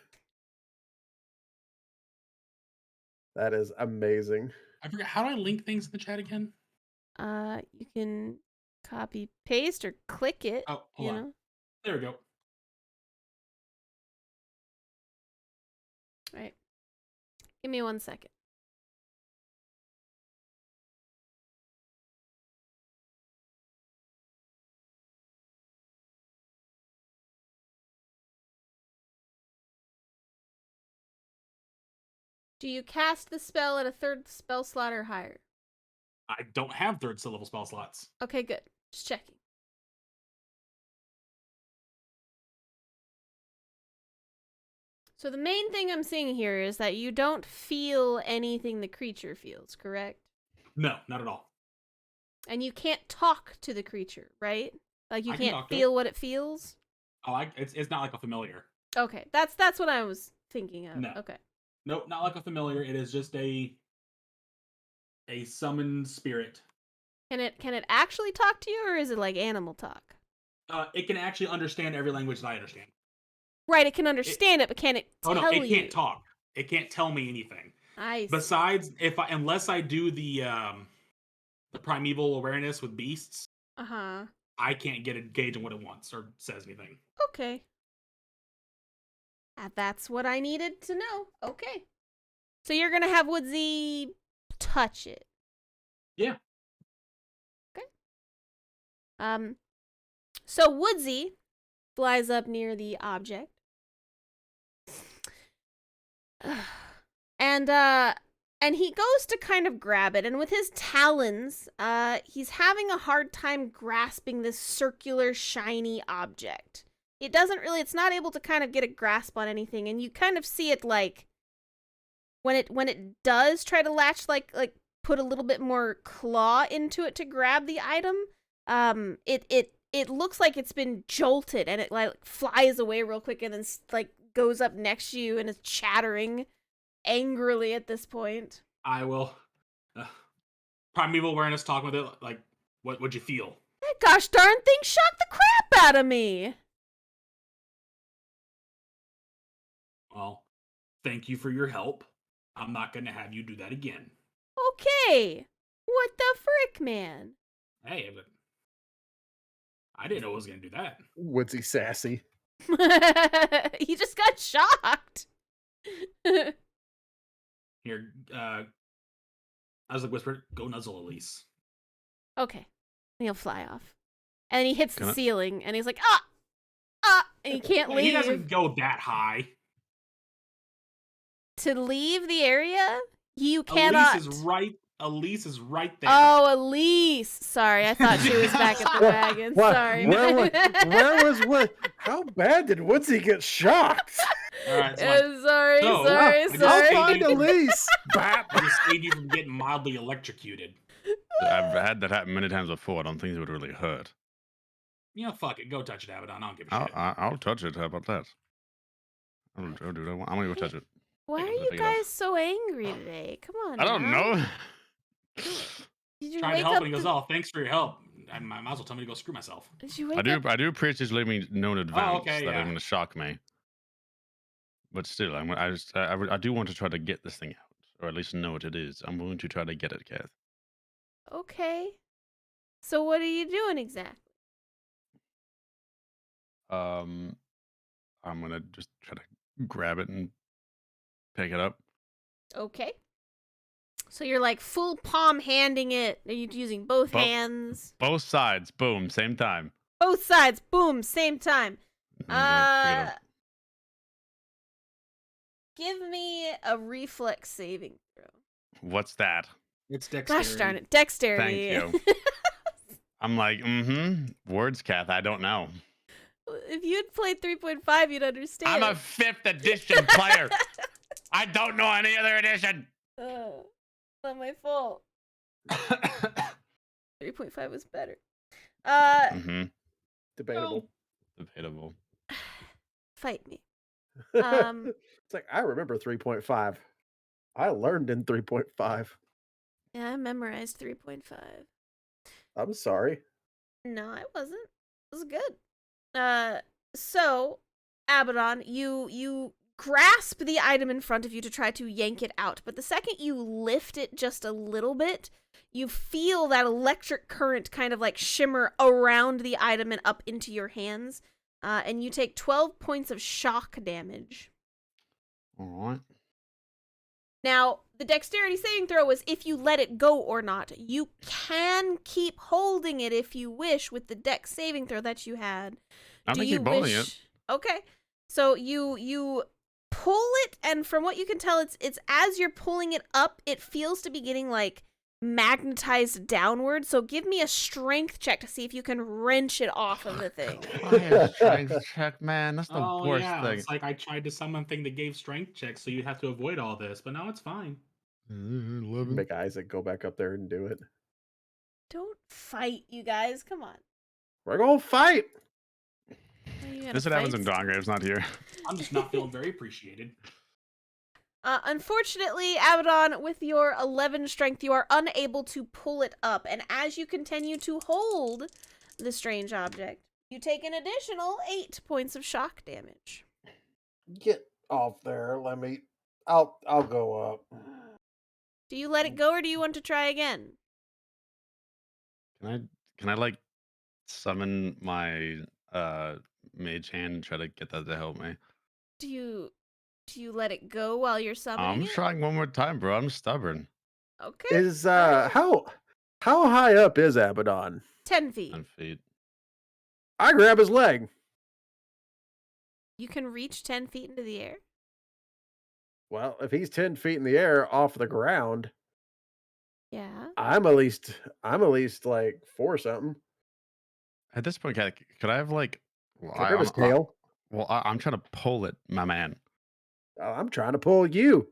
That is amazing.
I forget, how do I link things in the chat again?
You can copy, paste, or click it.
Oh, hold on. There we go.
All right. Give me 1 second. Do you cast the spell at a 3rd spell slot or higher?
I don't have 3rd level spell slots.
Okay, good. Just checking. So the main thing I'm seeing here is that you don't feel anything the creature feels, correct?
No, not at all.
And you can't talk to the creature, right? Like you
I can
can't
talk to
feel what it feels?
Oh, it's not like a familiar.
Okay, that's what I was thinking of.
No.
Okay.
Nope, not like a familiar. It is just a summoned spirit.
Can it actually talk to you, or is it like animal talk?
It can actually understand every language that I understand.
Right, it can understand it, but can it tell you?
Oh no, it can't talk. It can't tell me anything.
I see.
Besides, unless I do the primeval awareness with beasts, I can't get a gauge on what it wants or says anything.
Okay. That's what I needed to know. Okay. So you're gonna have Woodsy touch it.
Yeah.
Okay. So Woodsy flies up near the object. And he goes to kind of grab it, and with his talons, he's having a hard time grasping this circular, shiny object. It's not able to kind of get a grasp on anything, and you kind of see it like, when it does try to latch, like put a little bit more claw into it to grab the item, it looks like it's been jolted, and it like flies away real quick, and then like goes up next to you and is chattering angrily at this point.
I will primeval awareness, talk with it, like, what'd you feel?
That gosh darn thing shocked the crap out of me.
Well, thank you for your help. I'm not gonna have you do that again.
Okay. What the frick, man?
Hey, but I didn't know it was gonna do that.
Woodsy sassy.
He just got shocked.
Here, I was like, whispered, go nuzzle Elise.
Okay. And he'll fly off. And he hits the
Can I-
ceiling, and he's like, and he can't leave.
He doesn't go that high.
To leave the area, you cannot.
Elise is right there.
Oh, Elise. Sorry, I thought she was back at the wagon.
What?
Sorry.
Where was what? How bad did Woodsy get shocked?
All right, so
Sorry.
I'll find Elise.
I just saved you from getting mildly electrocuted.
I've had that happen many times before. I don't think it would really hurt.
Yeah, fuck it. Go touch it, Abaddon. I don't give a shit.
I'll touch it. How about that? I'll do that. I'm gonna go touch it.
Why are you guys so angry today? Come on.
I don't know.
Did you
Trying to
wake
help,
up?
and he goes, "Oh, thanks for your help." I might as well tell me to go screw myself.
Did you wake
I
up?
do appreciate you letting me know in advance
okay,
that
yeah.
it's going to shock me. But still, I do want to try to get this thing out, or at least know what it is. I'm going to try to get it, Kath.
Okay. So what are you doing exactly?
I'm gonna just try to grab it and pick it up.
Okay. So you're like full palm handing it. Are you using both hands?
Both sides, boom, same time.
Both sides, boom, same time.
I'm gonna pick it up.
Give me a reflex saving throw.
What's that?
It's dexterity.
Gosh darn it, dexterity.
Thank you. I'm like, words, Kath. I don't know.
If you had played 3.5, you'd understand.
I'm a 5th edition player. I don't know any other edition.
Not my fault. 3.5 was better.
Mm-hmm.
Debatable.
Debatable.
Fight me.
It's like, I remember 3.5. I learned in 3.5.
Yeah, I memorized 3.5.
I'm sorry.
No, I wasn't. It was good. So, Abaddon, you grasp the item in front of you to try to yank it out, but the second you lift it just a little bit, you feel that electric current kind of like shimmer around the item and up into your hands, and you take 12 points of shock damage.
All right.
Now, the dexterity saving throw is if you let it go or not. You can keep holding it if you wish with the dex saving throw that you had.
I'm
Do
gonna
you
keep holding
wish?
it.
Okay. So you pull it, and from what you can tell, it's as you're pulling it up, it feels to be getting like magnetized downward. So give me a strength check to see if you can wrench it off of the thing.
Fire strength check, man. That's the
Oh
worst
yeah,
thing.
it's like I tried to summon thing that gave strength checks, so you'd have to avoid all this, but now it's fine.
11.
Make Isaac go back up there and do it.
Don't fight, you guys. Come on.
We're gonna fight.
Are you gonna
This is what happens
fight?
when Dongrave's not here.
I'm just not feeling very appreciated.
Unfortunately, Abaddon, with your 11 strength, you are unable to pull it up. And as you continue to hold the strange object, you take an additional 8 points of shock damage.
Get off there. Let me. I'll go up.
Do you let it go, or do you want to try again?
Can I like summon my mage hand and try to get that to help me?
Do you let it go while you're summoning
I'm
it?
trying one more time, bro. I'm stubborn.
Okay.
Is how high up is Abaddon?
10 feet.
10 feet.
I grab his leg.
You can reach 10 feet into the air?
Well, if he's 10 feet in the air off the ground,
Yeah.
I'm at least like 4 something.
At this point, could I have like? Well,
Can I grab his tail?
I'm trying to pull it, my man.
I'm trying to pull you.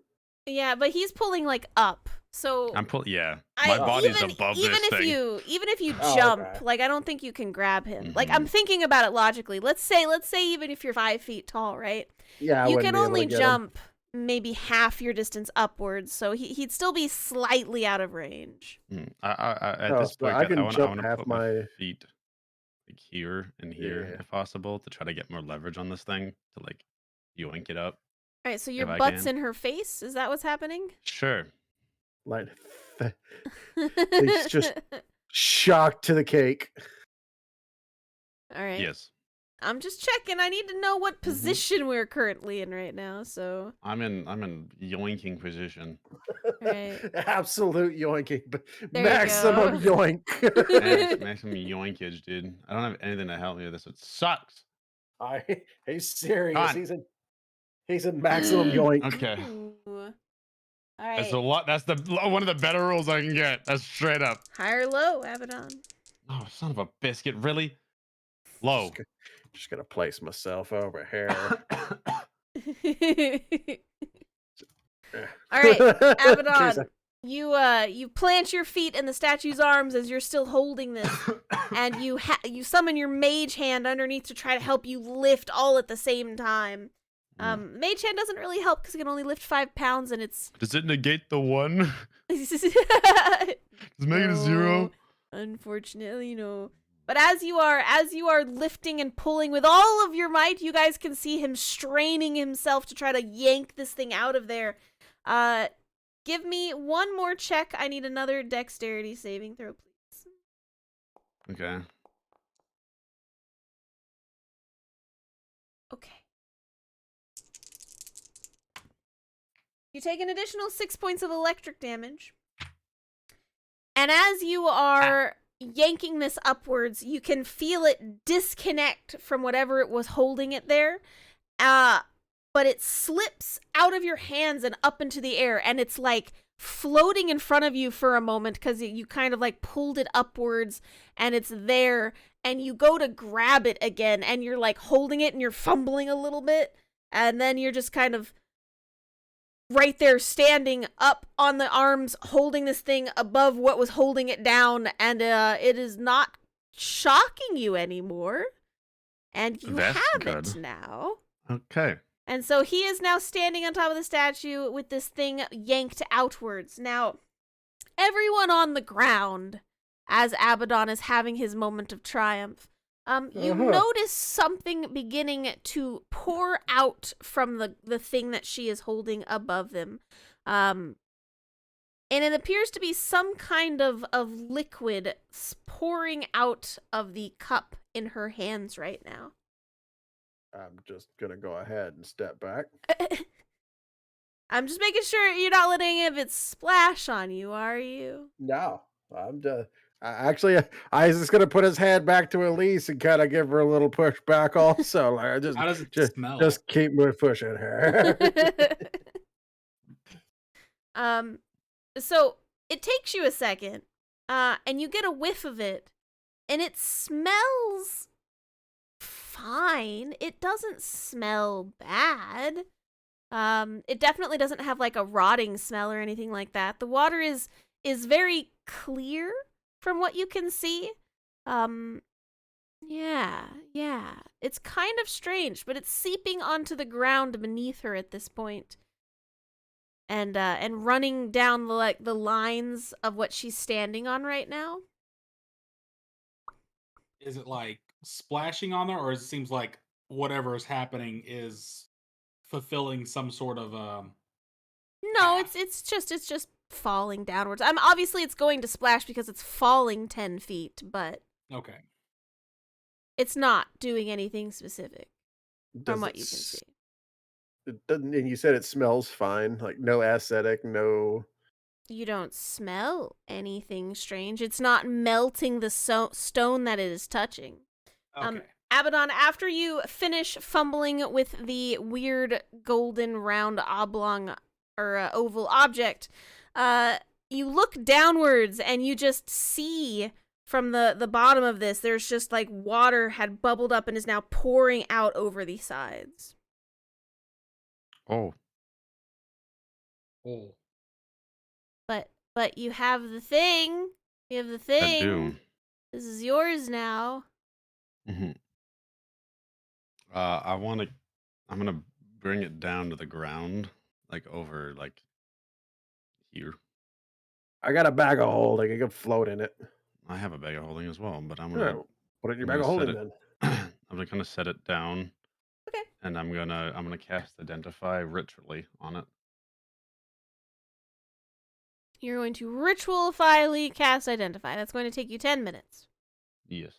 Yeah, but he's pulling like up. So
I'm pulling. Yeah, my body's above this thing.
Even if you
Oh,
jump,
okay.
like I don't think you can grab him. Like I'm thinking about it logically. Let's say even if you're 5 feet tall, right?
Yeah,
you can only jump maybe half your distance upwards, so he'd still be slightly out of range.
At this point,
I can
want
jump
to
half
put
my
feet like here and here, if possible, to try to get more leverage on this thing to like yoink it up.
All right, so your
If I
butt's
can.
in her face. Is that what's happening?
Sure.
Like he's just shocked to the cake.
All right.
Yes.
I'm just checking. I need to know what position we're currently in right now. So
I'm in yoinking position.
right.
Absolute yoinking,
There
maximum
you go.
yoink.
Maximum yoinkage, dude. I don't have anything to help me with this. It sucks.
He's serious.
God.
He's in maximum yoink.
Okay.
Ooh. All right.
That's a lot. That's one of the better rules I can get. That's straight up.
High or low, Abaddon?
Oh, son of a biscuit! Really? Low.
Just gonna place myself over here.
All right, Abaddon. You plant your feet in the statue's arms as you're still holding this, and you summon your mage hand underneath to try to help you lift all at the same time. Mage hand doesn't really help because it can only lift 5 pounds, and it's.
Does it negate the 1? Does it make it a 0?
Unfortunately, no. But as you are lifting and pulling with all of your might, you guys can see him straining himself to try to yank this thing out of there. Give me one more check. I need another dexterity saving throw, please.
Okay.
Okay. You take an additional 6 points of electric damage. And as you are yanking this upwards, you can feel it disconnect from whatever it was holding it there. But it slips out of your hands and up into the air, and it's like floating in front of you for a moment because you kind of like pulled it upwards, and it's there, and you go to grab it again, and you're like holding it and you're fumbling a little bit, and then you're just kind of right there standing up on the arms holding this thing above what was holding it down, and it is not shocking you anymore. And you
That's
have
good.
it now.
Okay.
And so he is now standing on top of the statue with this thing yanked outwards. Now, everyone on the ground, as Abaddon is having his moment of triumph, you notice something beginning to pour out from the thing that she is holding above them. And it appears to be some kind of liquid pouring out of the cup in her hands right now.
I'm just gonna go ahead and step back.
I'm just making sure you're not letting it splash on you, are you?
No, I'm just. Actually, I was just gonna put his hand back to Elise and kind of give her a little push back. Also, like,
How does it
just,
smell?
just keep pushing her.
So it takes you a second, and you get a whiff of it, and it smells fine. It doesn't smell bad. It definitely doesn't have like a rotting smell or anything like that. The water is very clear from what you can see. Yeah. It's kind of strange, but it's seeping onto the ground beneath her at this point. And running down the lines of what she's standing on right now.
Is it like splashing on there, or it seems like whatever is happening is fulfilling some sort of
No,
path?
it's just falling downwards. Obviously it's going to splash because it's falling 10 feet, but
Okay.
it's not doing anything specific
Does
from what
it
you can see.
It doesn't, and you said it smells fine, like no acidic, no.
You don't smell anything strange. It's not melting the stone that it is touching.
Okay.
Abaddon, after you finish fumbling with the weird golden round oblong or oval object, you look downwards and you just see from the bottom of this, there's just like water had bubbled up and is now pouring out over the sides.
Oh.
Oh.
But you have the thing. You have the
I
thing.
do.
This is yours now.
Mm-hmm. I'm gonna bring it down to the ground, like over like here.
I got a bag of holding. I can float in it.
I have a bag of holding as well, but I'm
All
gonna
right, put it in your
I'm
bag
gonna
of
set
holding
it.
then.
I'm gonna kind of set it down,
Okay.
and I'm gonna cast Identify ritually on it.
You're going to ritualify cast Identify. That's going to take you 10 minutes.
Yes.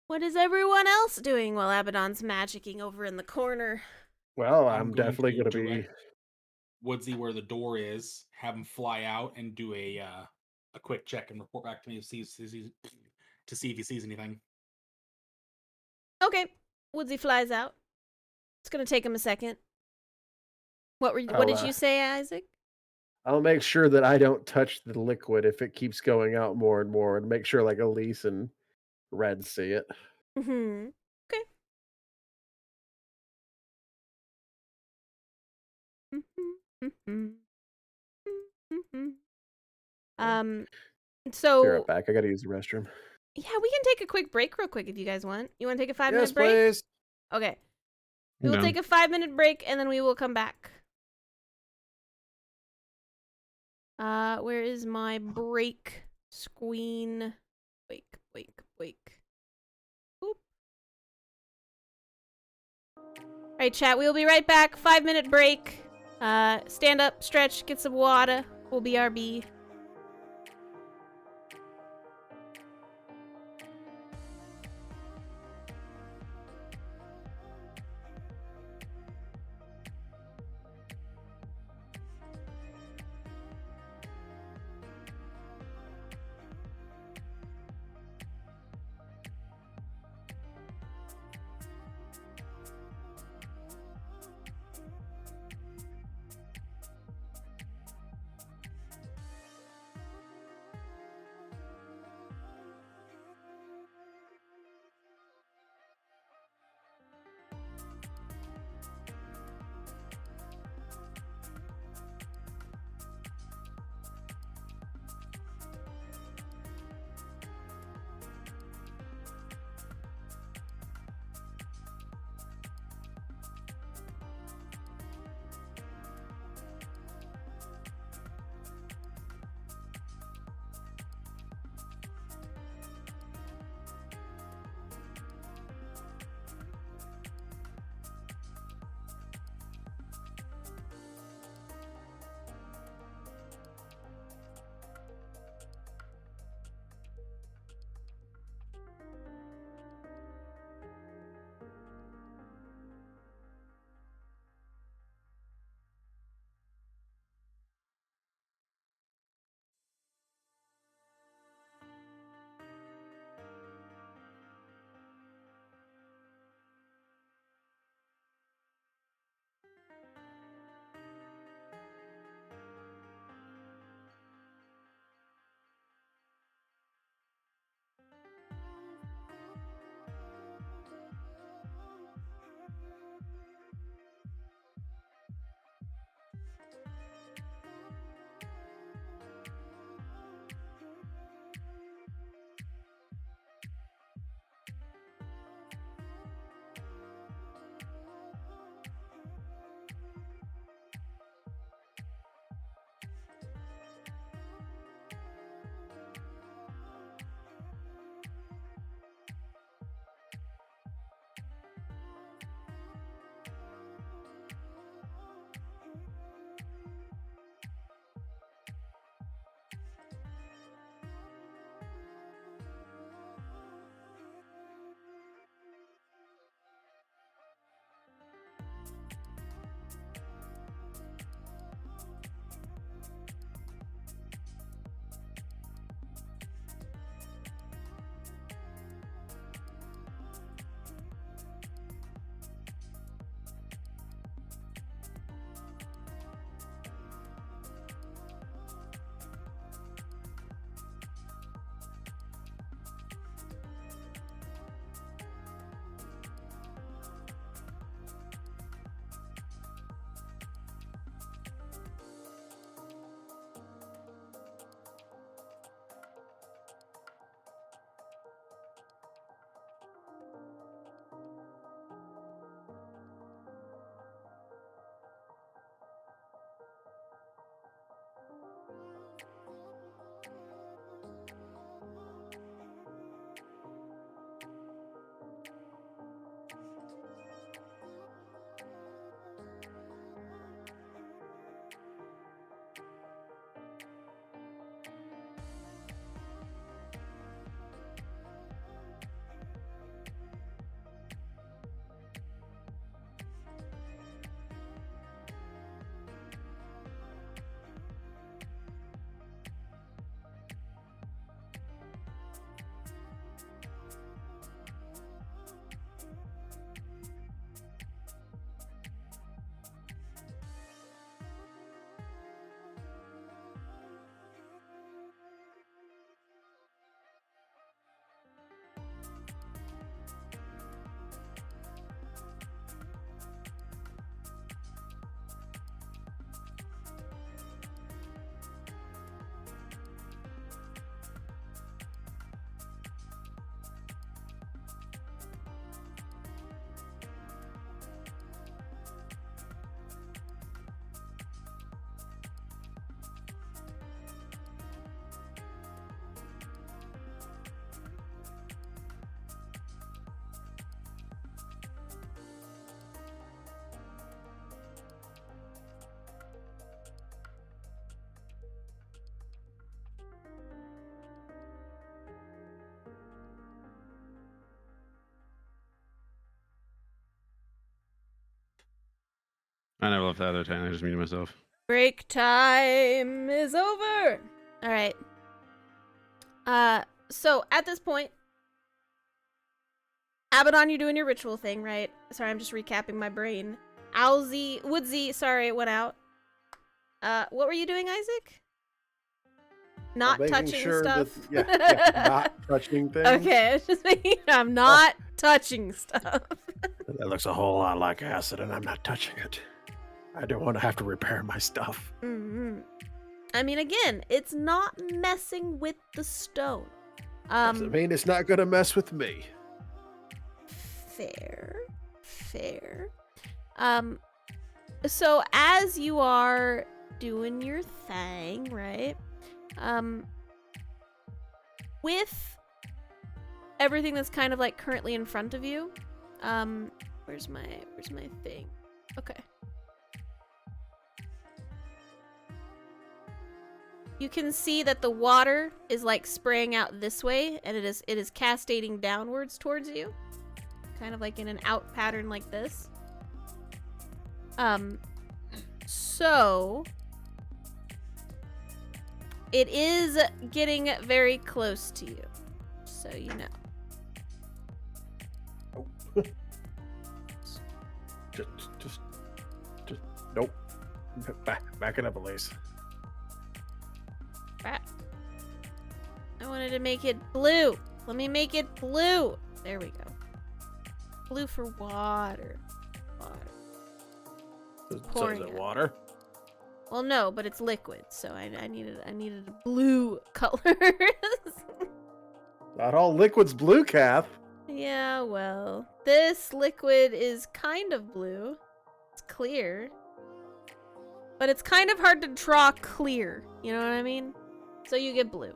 What is everyone else doing while Abaddon's magicking over in the corner?
Well,
I'm
I'm
going
definitely
to
going to be.
direct Woodsy where the door is, have him fly out and do a quick check and report back to me to see if he sees anything.
Okay. Woodsy flies out. It's going to take him a second. What
I'll,
did you say, Isaac?
I'll make sure that I don't touch the liquid if it keeps going out more and more, and make sure like Elise and Red see it.
Mm-hmm. Okay.
Be right
So
back. I got to use the restroom.
yeah, we can take a quick break real quick if you guys want. You want to take a 5-minute
Yes,
break?
please.
Okay. We will
No.
take a 5-minute break and then we will come back. Where is my break screen? Wake. Boop. Alright, chat, we will be right back. 5-minute break. Stand up, stretch, get some water. We'll BRB.
I never left the other town. I just muted myself.
Break time is over. All right. So at this point, Abaddon, you're doing your ritual thing, right? Sorry, I'm just recapping my brain. Woodsy, sorry, it went out. What were you doing, Isaac? Not
Making
touching
sure
stuff.
that, not touching things.
Okay, it's just making sure I'm not touching stuff.
That looks a whole lot like acid, and I'm not touching it. I don't want to have to repair my stuff.
Mm-hmm. I mean, again, it's not messing with the stone.
Doesn't mean it's not going to mess with me.
Fair. So as you are doing your thing, right? With everything that's kind of like currently in front of you, where's my thing? Okay. You can see that the water is like spraying out this way, and it is cascading downwards towards you. Kind of like in an out pattern like this. So it is getting very close to you, so you know.
Just nope. Back it up, Elise.
Crap. I wanted to make it blue. Let me make it blue. There we go. Blue for water.
So
Pouring
is it
it.
water?
Well, no, but it's liquid, so I needed a blue color.
Not all liquid's blue, Kath.
Yeah, well, this liquid is kind of blue. It's clear. But it's kind of hard to draw clear, you know what I mean? So you get blue.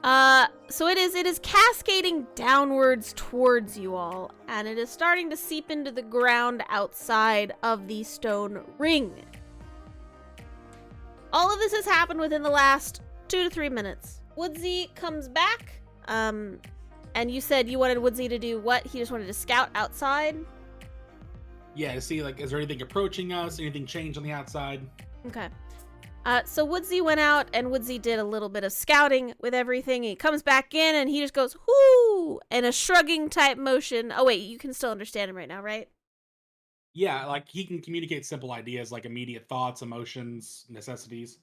So it is cascading downwards towards you all, and it is starting to seep into the ground outside of the stone ring. All of this has happened within the last 2 to 3 minutes. Woodsy comes back, and you said you wanted Woodsy to do what? He just wanted to scout outside?
Yeah, to see, like, is there anything approaching us? Anything changed on the outside?
Okay. So Woodsy went out, and Woodsy did a little bit of scouting with everything. He comes back in, and he just goes, whoo, in a shrugging type motion. Oh, wait, you can still understand him right now, right?
Yeah, like, he can communicate simple ideas, like immediate thoughts, emotions, necessities.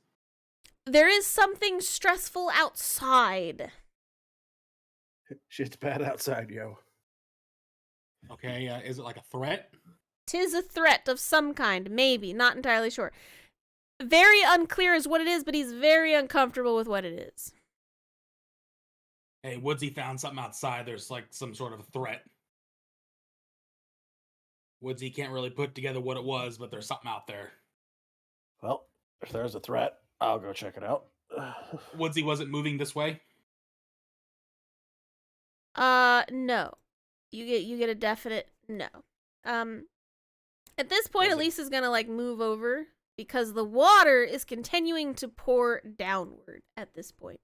There is something stressful outside.
Shit's bad outside, yo.
Okay, is it like a threat?
'Tis a threat of some kind, maybe. Not entirely sure. Very unclear as what it is, but he's very uncomfortable with what it is.
Hey, Woodsy found something outside. There's like some sort of threat. Woodsy can't really put together what it was, but there's something out there.
Well, if there's a threat, I'll go check it out.
Woodsy wasn't moving this way.
No. You get a definite no. At this point, Elise is gonna like move over because the water is continuing to pour downward at this point.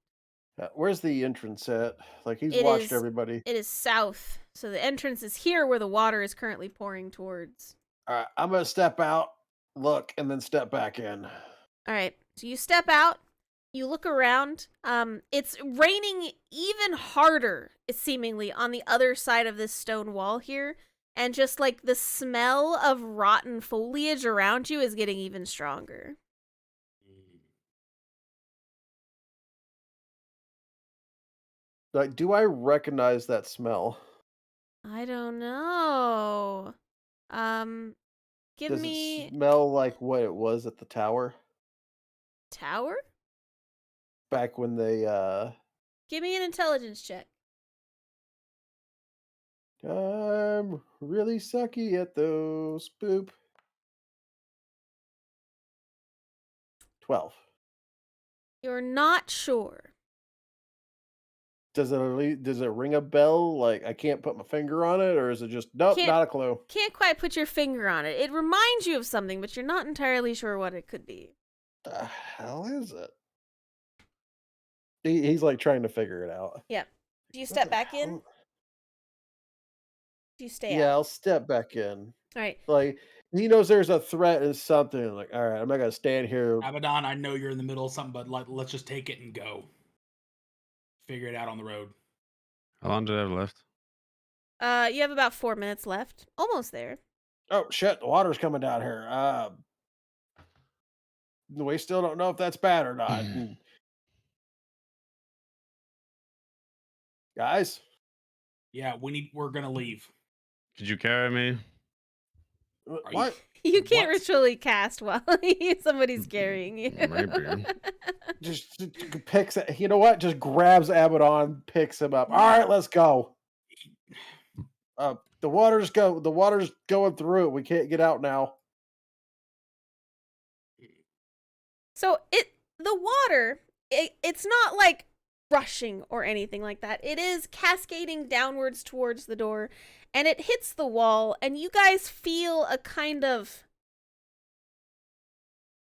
Where's the entrance at? Like, he's
It
watched
is-
everybody.
It is south, so the entrance is here where the water is currently pouring towards.
All right, I'm going to step out, look, and then step back in.
All right, so you step out, you look around. It's raining even harder, seemingly, on the other side of this stone wall here. And just like the smell of rotten foliage around you is getting even stronger.
Like, do I recognize that smell?
I don't know. Give
Does
me
it smell like what it was at the tower
tower?
back when they
Give me an intelligence check.
I'm really sucky at those. Boop. 12.
You're not sure.
Does it ring a bell? Like, I can't put my finger on it, or is it just nope,
Can't-
not a clue?
Can't quite put your finger on it. It reminds you of something, but you're not entirely sure what it could be.
The hell is it? He's like trying to figure it out.
Yep. Do you
What
step
the
back in?
hell?
Do you stay
Yeah,
out?
I'll step back in.
All right.
Like he knows there's a threat and something. Like, all right, I'm not gonna stand here.
Abaddon, I know you're in the middle of something, but let's just take it and go. Figure it out on the road.
How long do I have left?
You have about 4 minutes left. Almost there.
Oh shit, the water's coming down here. We still don't know if that's bad or not. Guys,
Yeah, we're gonna leave.
Could you carry me?
Are
what?
You can't
What?
ritually cast while somebody's carrying you.
Maybe.
Just picks it. You know what? Just grabs Abaddon, picks him up. All right, let's go. The water's going through it. We can't get out now.
So the water, it's not like rushing or anything like that. It is cascading downwards towards the door, and it hits the wall, and you guys feel a kind of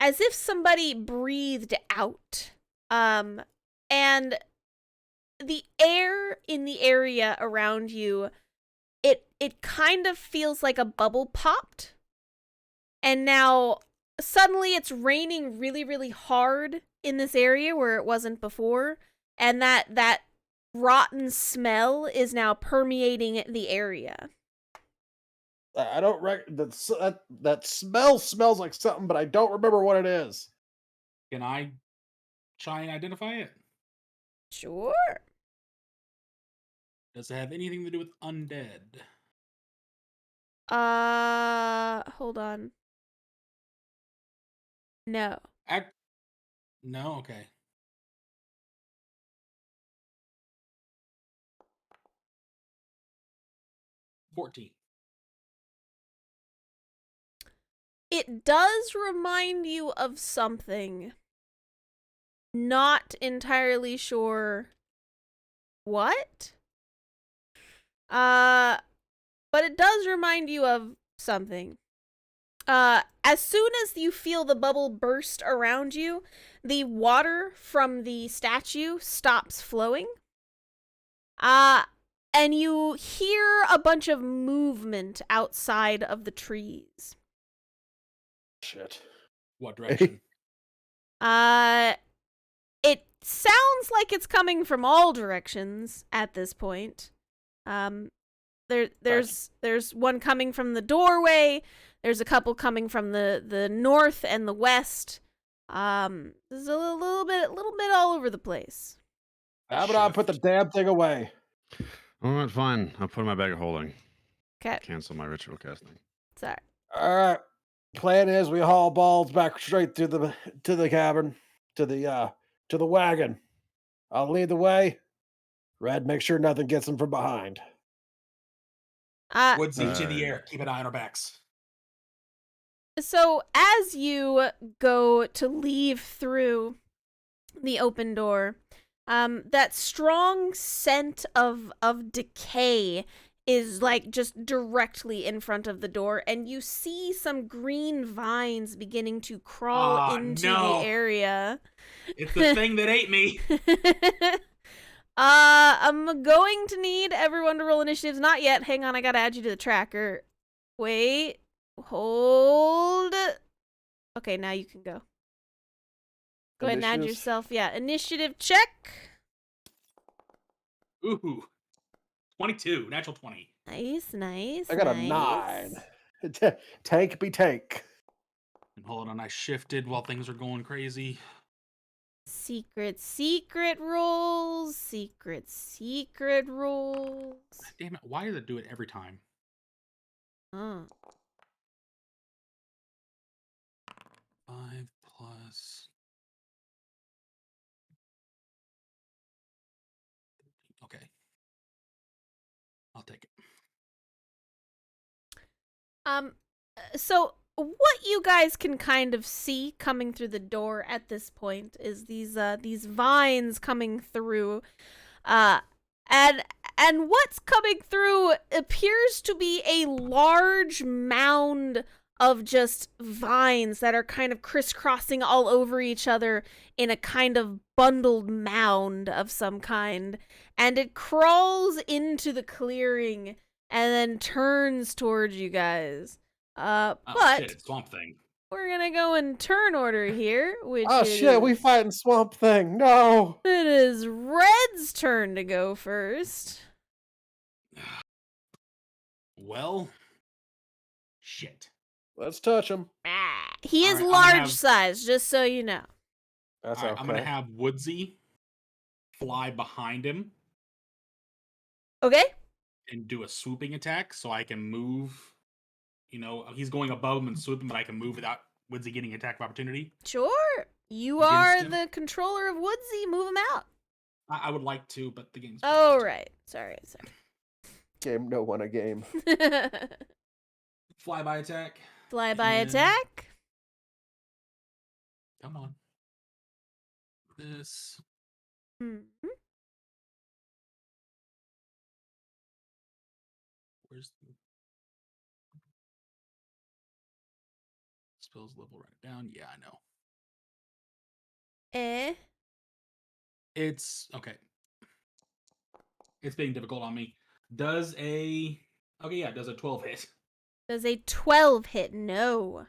as if somebody breathed out. And the air in the area around you, it kind of feels like a bubble popped. And now suddenly it's raining really, really hard in this area where it wasn't before. And that rotten smell is now permeating the area.
I don't that smell smells like something, but I don't remember what it is.
Can I try and identify it?
Sure.
Does it have anything to do with undead?
Hold on. No.
No, okay. $14.
It does remind you of something. Not entirely sure what? But it does remind you of something. As soon as you feel the bubble burst around you, the water from the statue stops flowing. And you hear a bunch of movement outside of the trees.
Shit.
What direction?
It sounds like it's coming from all directions at this point. There's one coming from the doorway. There's a couple coming from the north and the west. There's a little bit all over the place.
Abaddon, put the damn thing away.
All right, fine. I'll put it in my bag of holding.
Okay,
Cancel my ritual casting.
sorry.
All right. Plan is we haul balls back straight to the cabin, to the wagon. I'll lead the way. Red, make sure nothing gets them from behind.
Woods each in the air. Keep an eye on our backs.
So as you go to leave through the open door, that strong scent of decay is like just directly in front of the door, and you see some green vines beginning to crawl into the area.
It's the thing that ate me.
I'm going to need everyone to roll initiatives. Not yet. Hang on, I gotta add you to the tracker. Wait. Hold. Okay, now you can go. Go ahead and add yourself. Yeah, initiative check.
Ooh. 22. Natural 20.
Nice.
I got a 9. Tank be tank.
And hold on, I shifted while things are going crazy.
Secret rolls. Secret rolls.
Damn it, why does it do it every time?
Oh.
5 plus... Okay. I'll take it.
So what you guys can kind of see coming through the door at this point is these vines coming through, and what's coming through appears to be a large mound of just vines that are kind of crisscrossing all over each other in a kind of bundled mound of some kind, and it crawls into the clearing and then turns towards you guys.
Oh
But
shit! It's Swamp Thing.
we're gonna go in turn order here, which
Oh shit, we
is-
fighting Swamp Thing. No.
It is Red's turn to go first.
Well, shit.
Let's touch him.
He is
Alright, I'm gonna
large
have-
size, just so you know.
That's
Alright,
okay.
I'm gonna have Woodsy fly behind him
Okay?
and do a swooping attack, so I can move. You know, he's going above him and swooping, but I can move without Woodsy getting attack of opportunity.
Sure. You
Against
are
him?
the controller of Woodsy. Move him out.
I would like to, but the game's.
Oh,
paused.
right. Sorry.
Game no one a game.
Flyby attack.
Flyby
And-
attack.
Come on. This.
Mhm.
Where's the spells level? Write it down. Yeah, I know. It's okay. It's being difficult on me. Does a 12 hit?
Does a 12 hit? No.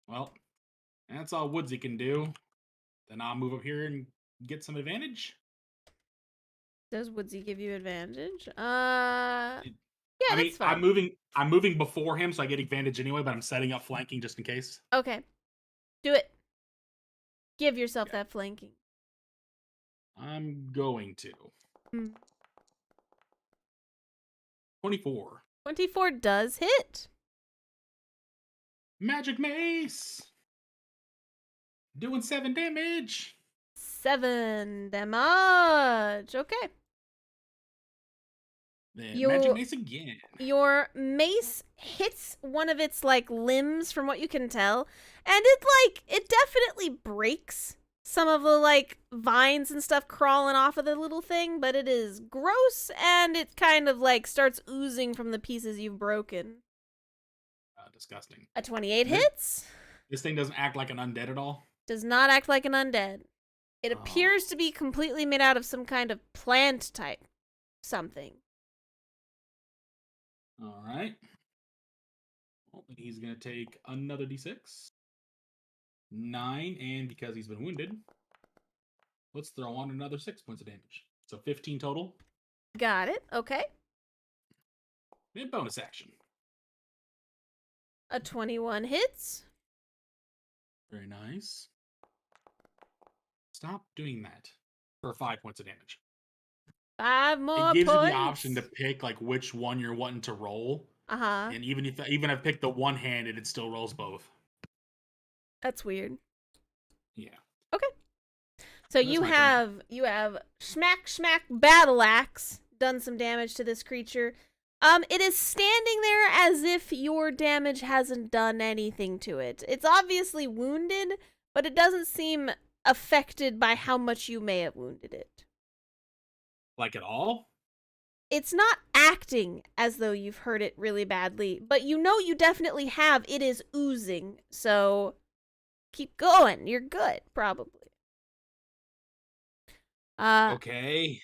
Well, that's all Woodsy can do. Then I'll move up here and get some advantage.
Does Woodsy give you advantage? Yeah,
I
that's
mean,
fine.
I'm moving before him, so I get advantage anyway. But I'm setting up flanking just in case.
Okay. Do it. Give yourself
Okay.
that flanking.
I'm going to.
Hmm.
24.
24 does hit.
Magic Mace. Doing 7 damage.
7 damage. Okay.
Then
You-
Magic Mace again.
Your mace hits one of its like limbs from what you can tell, and it definitely breaks some of the like vines and stuff crawling off of the little thing, but it is gross and it kind of like starts oozing from the pieces you've broken.
Disgusting.
A 28
This-
hits.
This thing doesn't act like an undead at all.
Does not act like an undead. It
Oh.
appears to be completely made out of some kind of plant type something.
All right. Well, then he's going to take another d6. 9, and because he's been wounded, let's throw on another 6 points of damage. So 15 total.
Got it. Okay.
And bonus action.
A 21 hits.
Very nice. Stop doing that for 5 points of damage.
5 more
It gives
points.
you the option to pick like which one you're wanting to roll,
Uh-huh.
and even if I picked the one-handed, it still rolls both.
That's weird.
Yeah.
So
That's
you
my
have smack battle axe done some damage to this creature. It is standing there as if your damage hasn't done anything to it. It's obviously wounded, but it doesn't seem affected by how much you may have wounded it.
Like at all?
It's not acting as though you've hurt it really badly, but you know you definitely have. It is oozing, so keep going. You're good, probably.
Okay.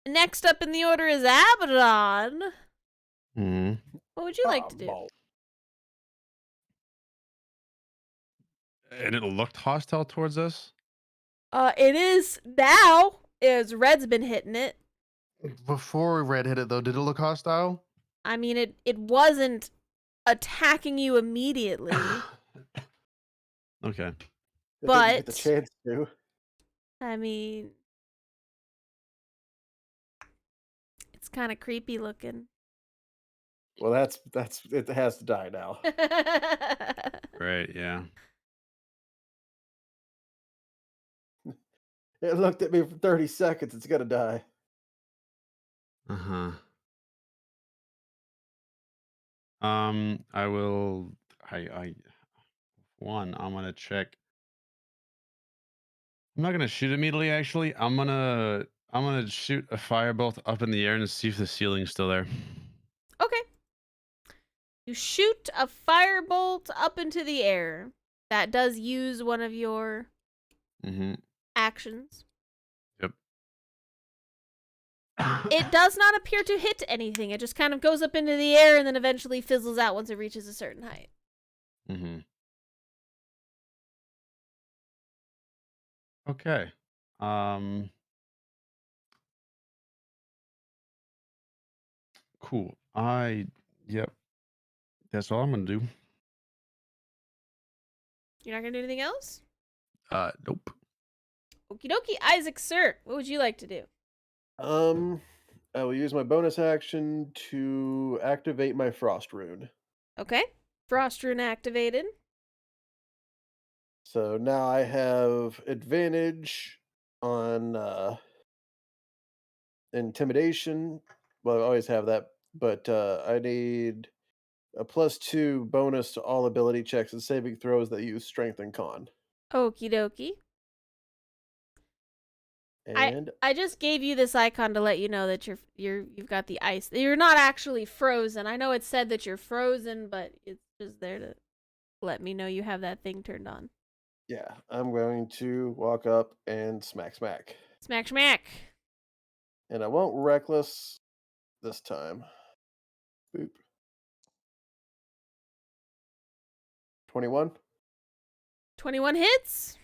Next up in the order is Abaddon.
Hmm.
What would you like to do?
Ball.
And it looked hostile towards us.
It is now, as Red's been hitting it.
Before Red hit it, though, did it look hostile?
I mean, it wasn't attacking you immediately.
Okay.
It didn't get the
But-
chance to.
I mean, it's kind of creepy looking.
Well, that's it has to die now.
Right. Yeah.
It looked at me for 30 seconds. It's gonna die.
Uh huh. I will. I'm gonna check. I'm not gonna shoot immediately. Actually, I'm gonna shoot a firebolt up in the air and see if the ceiling's still there.
Okay. You shoot a firebolt up into the air. That does use one of your
Mm-hmm.
actions.
Yep.
It does not appear to hit anything. It just kind of goes up into the air and then eventually fizzles out once it reaches a certain height.
Mm-hmm. Okay. Cool. Yep. That's all I'm gonna do.
You're not gonna do anything else?
Nope.
Okie dokie. Isaac, sir, what would you like to do?
I will use my bonus action to activate my frost rune.
Okay. Frost rune activated.
So now I have advantage on intimidation. Well, I always have that, but I need a +2 bonus to all ability checks and saving throws that use strength and con.
Okie dokie.
And
I just gave you this icon to let you know that you've got the ice. You're not actually frozen. I know it said that you're frozen, but it's just there to let me know you have that thing turned on.
yeah, I'm going to walk up and smack.
Smack smack.
And I won't reckless this time. Boop. 21
21 hits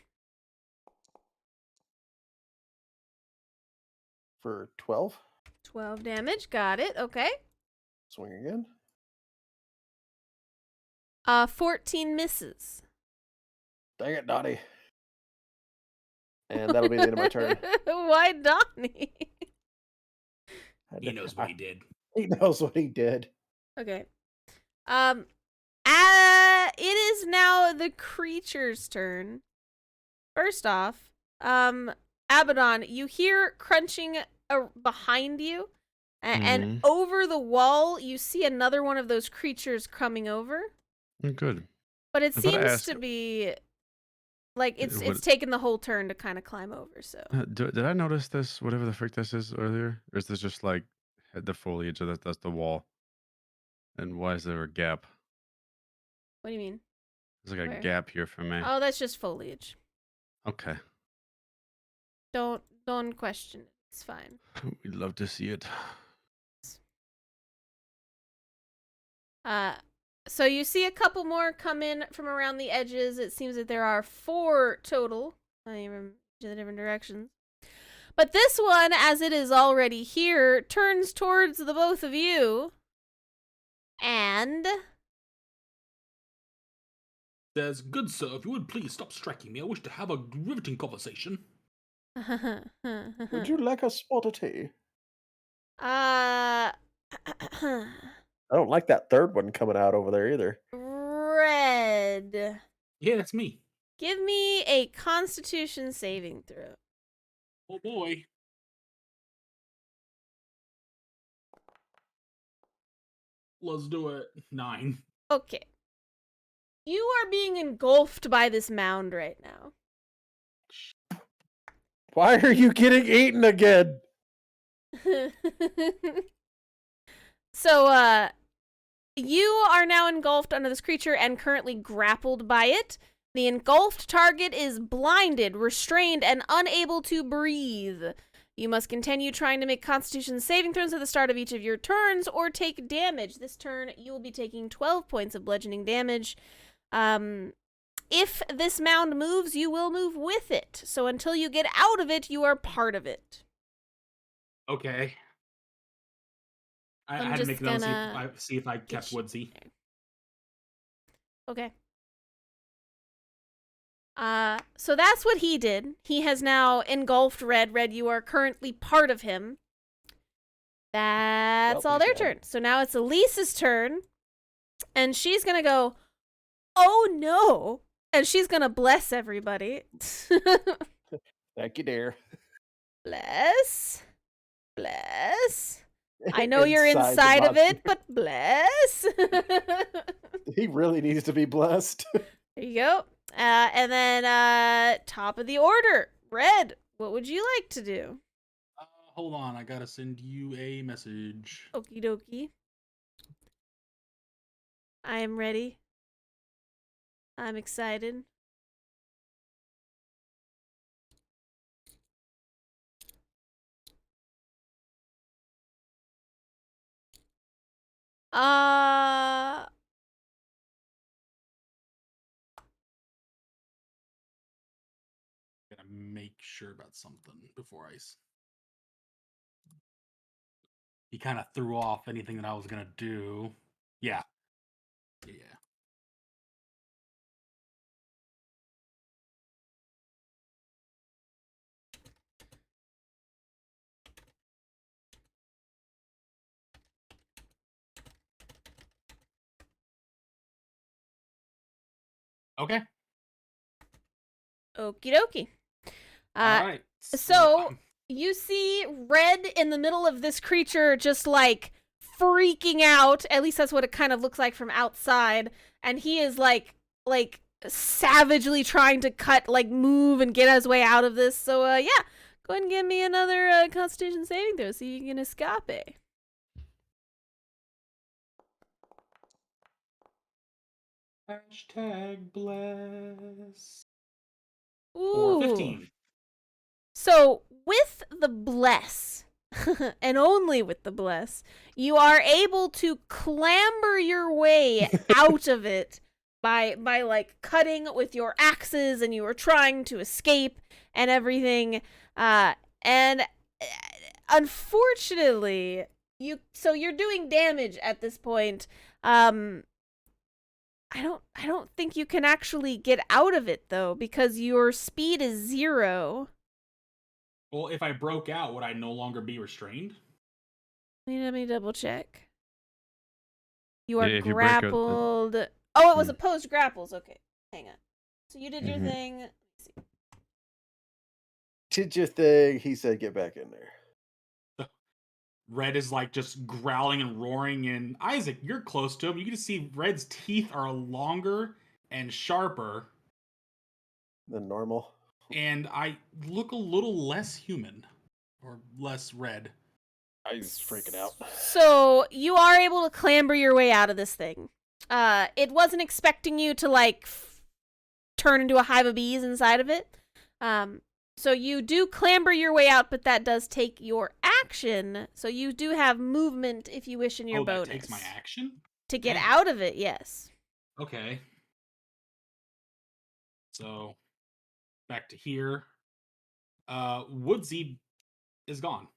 for 12.
12 damage. Got it. Okay.
Swing again.
14 misses.
Dang it, Donnie. And that'll be the end of my turn.
Why Donnie?
He knows what he did.
He knows what he did.
Okay. It is now the creature's turn. First off, Abaddon, you hear crunching behind you, and over the wall, you see another one of those creatures coming over.
Good.
But it
I thought I
seems
asked-
to be like it's
What-
taken the whole turn to kind of climb over. So
Did I notice this, whatever the frick this is earlier? Or is this just like the foliage, or that's the wall? And why is there a gap?
what do you mean?
There's like a
Where?
gap here for me.
Oh, that's just foliage.
Okay.
Don't question it. It's fine.
We'd love to see it.
So you see a couple more come in from around the edges. It seems that there are 4 total. In the different directions. But this one, as it is already here, turns towards the both of you. And
Says, "Good sir, if you would please stop striking me. I wish to have a riveting conversation."
Would you like a spot of tea?
uh
I don't like that third one coming out over there either.
Red.
Yeah, that's me.
Give me a Constitution saving throw.
Oh boy. Let's do it. 9.
Okay. You are being engulfed by this mound right now.
Why are you getting eaten again?
So, you are now engulfed under this creature and currently grappled by it. The engulfed target is blinded, restrained, and unable to breathe. You must continue trying to make Constitution saving throws at the start of each of your turns or take damage. This turn, you will be taking 12 points of bludgeoning damage. If this mound moves, you will move with it. So until you get out of it, you are part of it.
Okay. I
I'm
had to
just
make another
gonna
see if I kept
you-
Woodsy.
Okay. So that's what he did. He has now engulfed Red. Red, you are currently part of him. That's
Well,
all
he's
their
dead.
turn. So now it's Elise's turn. And she's gonna go, oh no! And she's gonna bless everybody.
Thank you, dear.
Bless. Bless. I know you're inside of it, but bless.
He really needs to be blessed.
There you go. And then top of the order, Red. What would you like to do?
Hold on, I gotta send you a message.
Okie dokie. I am ready. I'm excited.
Gotta make sure about something before he kind of threw off anything that I was gonna do. Yeah. Yeah. Okay.
Okie dokie.
All right.
So you see Red in the middle of this creature just like freaking out. At least that's what it kind of looks like from outside. And he is like savagely trying to move and get his way out of this. So yeah, go ahead and give me another Constitution saving throw so you can escape.
Hashtag bless.
Ooh.
Or 15.
So with the bless, and only with the bless, you are able to clamber your way out of it by like cutting with your axes, and you are trying to escape and everything. And unfortunately, you're doing damage at this point. I don't think you can actually get out of it though, because your speed is 0.
Well, if I broke out, would I no longer be restrained?
Let me double check. You are
Yeah, if you break out, then-
grappled. Oh, it was opposed grapples. Okay, hang on. So you did your thing. Let's see.
Did your thing. He said, get back in there.
Red is like just growling and roaring, and Isaac, you're close to him. You can see Red's teeth are longer and sharper,
Than normal.
and I look a little less human, or less red.
He's freaking out.
So you are able to clamber your way out of this thing. It wasn't expecting you to turn into a hive of bees inside of it. So you do clamber your way out, but that does take your action. So you do have movement if you wish in your bonus.
That takes my action?
To get
Dang.
out of it, yes.
Okay. So, back to here. Woodsy is gone.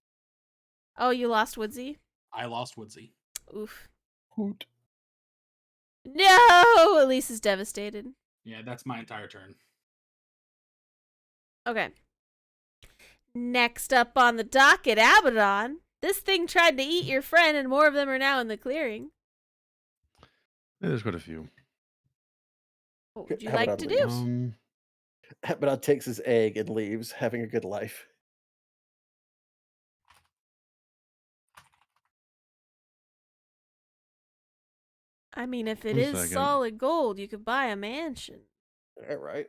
Oh, you lost Woodsy?
I lost Woodsy.
Oof.
Hoot.
No! Elise is devastated.
Yeah, that's my entire turn.
Okay. Next up on the docket, Abaddon. This thing tried to eat your friend, and more of them are now in the clearing.
Yeah, there's quite a few.
What would you
Abaddon
like to
leaves.
do?
Abaddon takes his egg and leaves, having a good life.
I mean, if it
1
is
second.
solid gold, you could buy a mansion.
All right.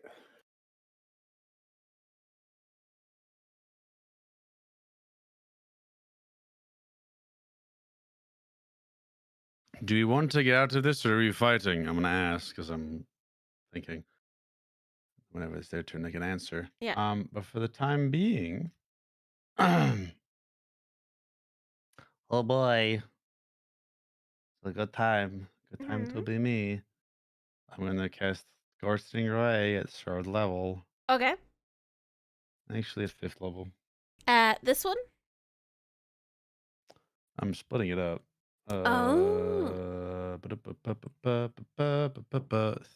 Do you want to get out of this, or are you fighting? I'm gonna ask because I'm thinking. Whenever it's their turn, they can answer.
Yeah.
But for the time being, oh boy, it's a good time. Good time to be me. I'm gonna cast Scorching Ray at 3rd level.
Okay.
Actually, at 5th level.
This one?
I'm splitting it up.
Oh.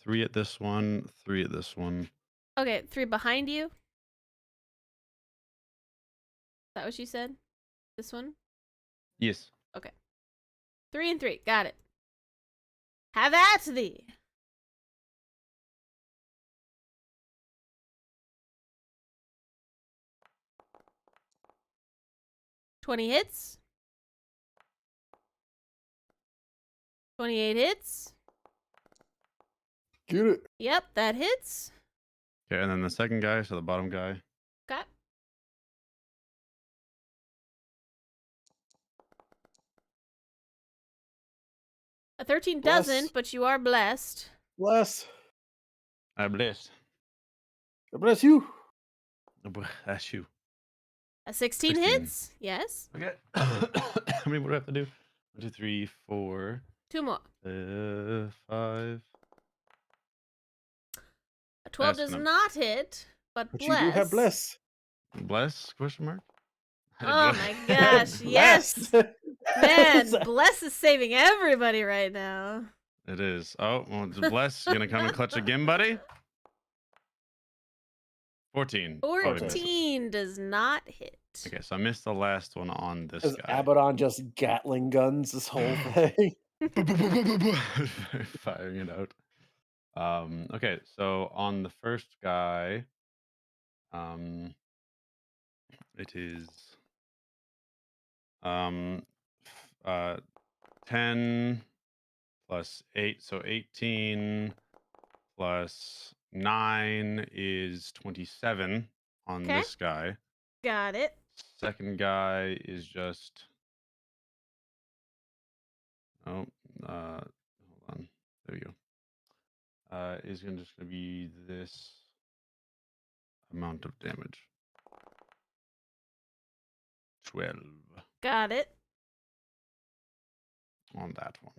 3 at this one, 3 at this one.
Okay, 3 behind you? Is that what you said? This one?
Yes.
Okay. 3 and 3. Got it. Have at thee. $20 hits. 28 hits.
Get it.
Yep, that hits.
Okay, and then the second guy, so the bottom guy.
Got. A 13
Bless.
doesn't, but you are blessed.
Bless.
I bless.
Bless you.
That's you.
A 16 hits. Yes.
Okay. How many would I have to do? 1, 2, 3, 4,
2 more.
5.
A 12
That's
does
gonna-
not hit, but
But
bless.
you do have bless.
Bless? Question mark?
Oh my gosh, yes.
Bless.
Man, bless is saving everybody right now.
It is. Oh, well, it's Bless. You gonna come and clutch again, buddy? 14. Probably misses.
14 does not hit.
Okay, so I missed the last one on this
Is
guy.
Abaddon just Gatling guns this whole thing?
Firing it out. Okay, so on the first guy, it is 10 plus 8, so 18 plus 9 is 27 on
Okay.
this guy.
Got it.
Second guy is just hold on. There we go. Is just gonna be this amount of damage. 12
Got it.
on that one.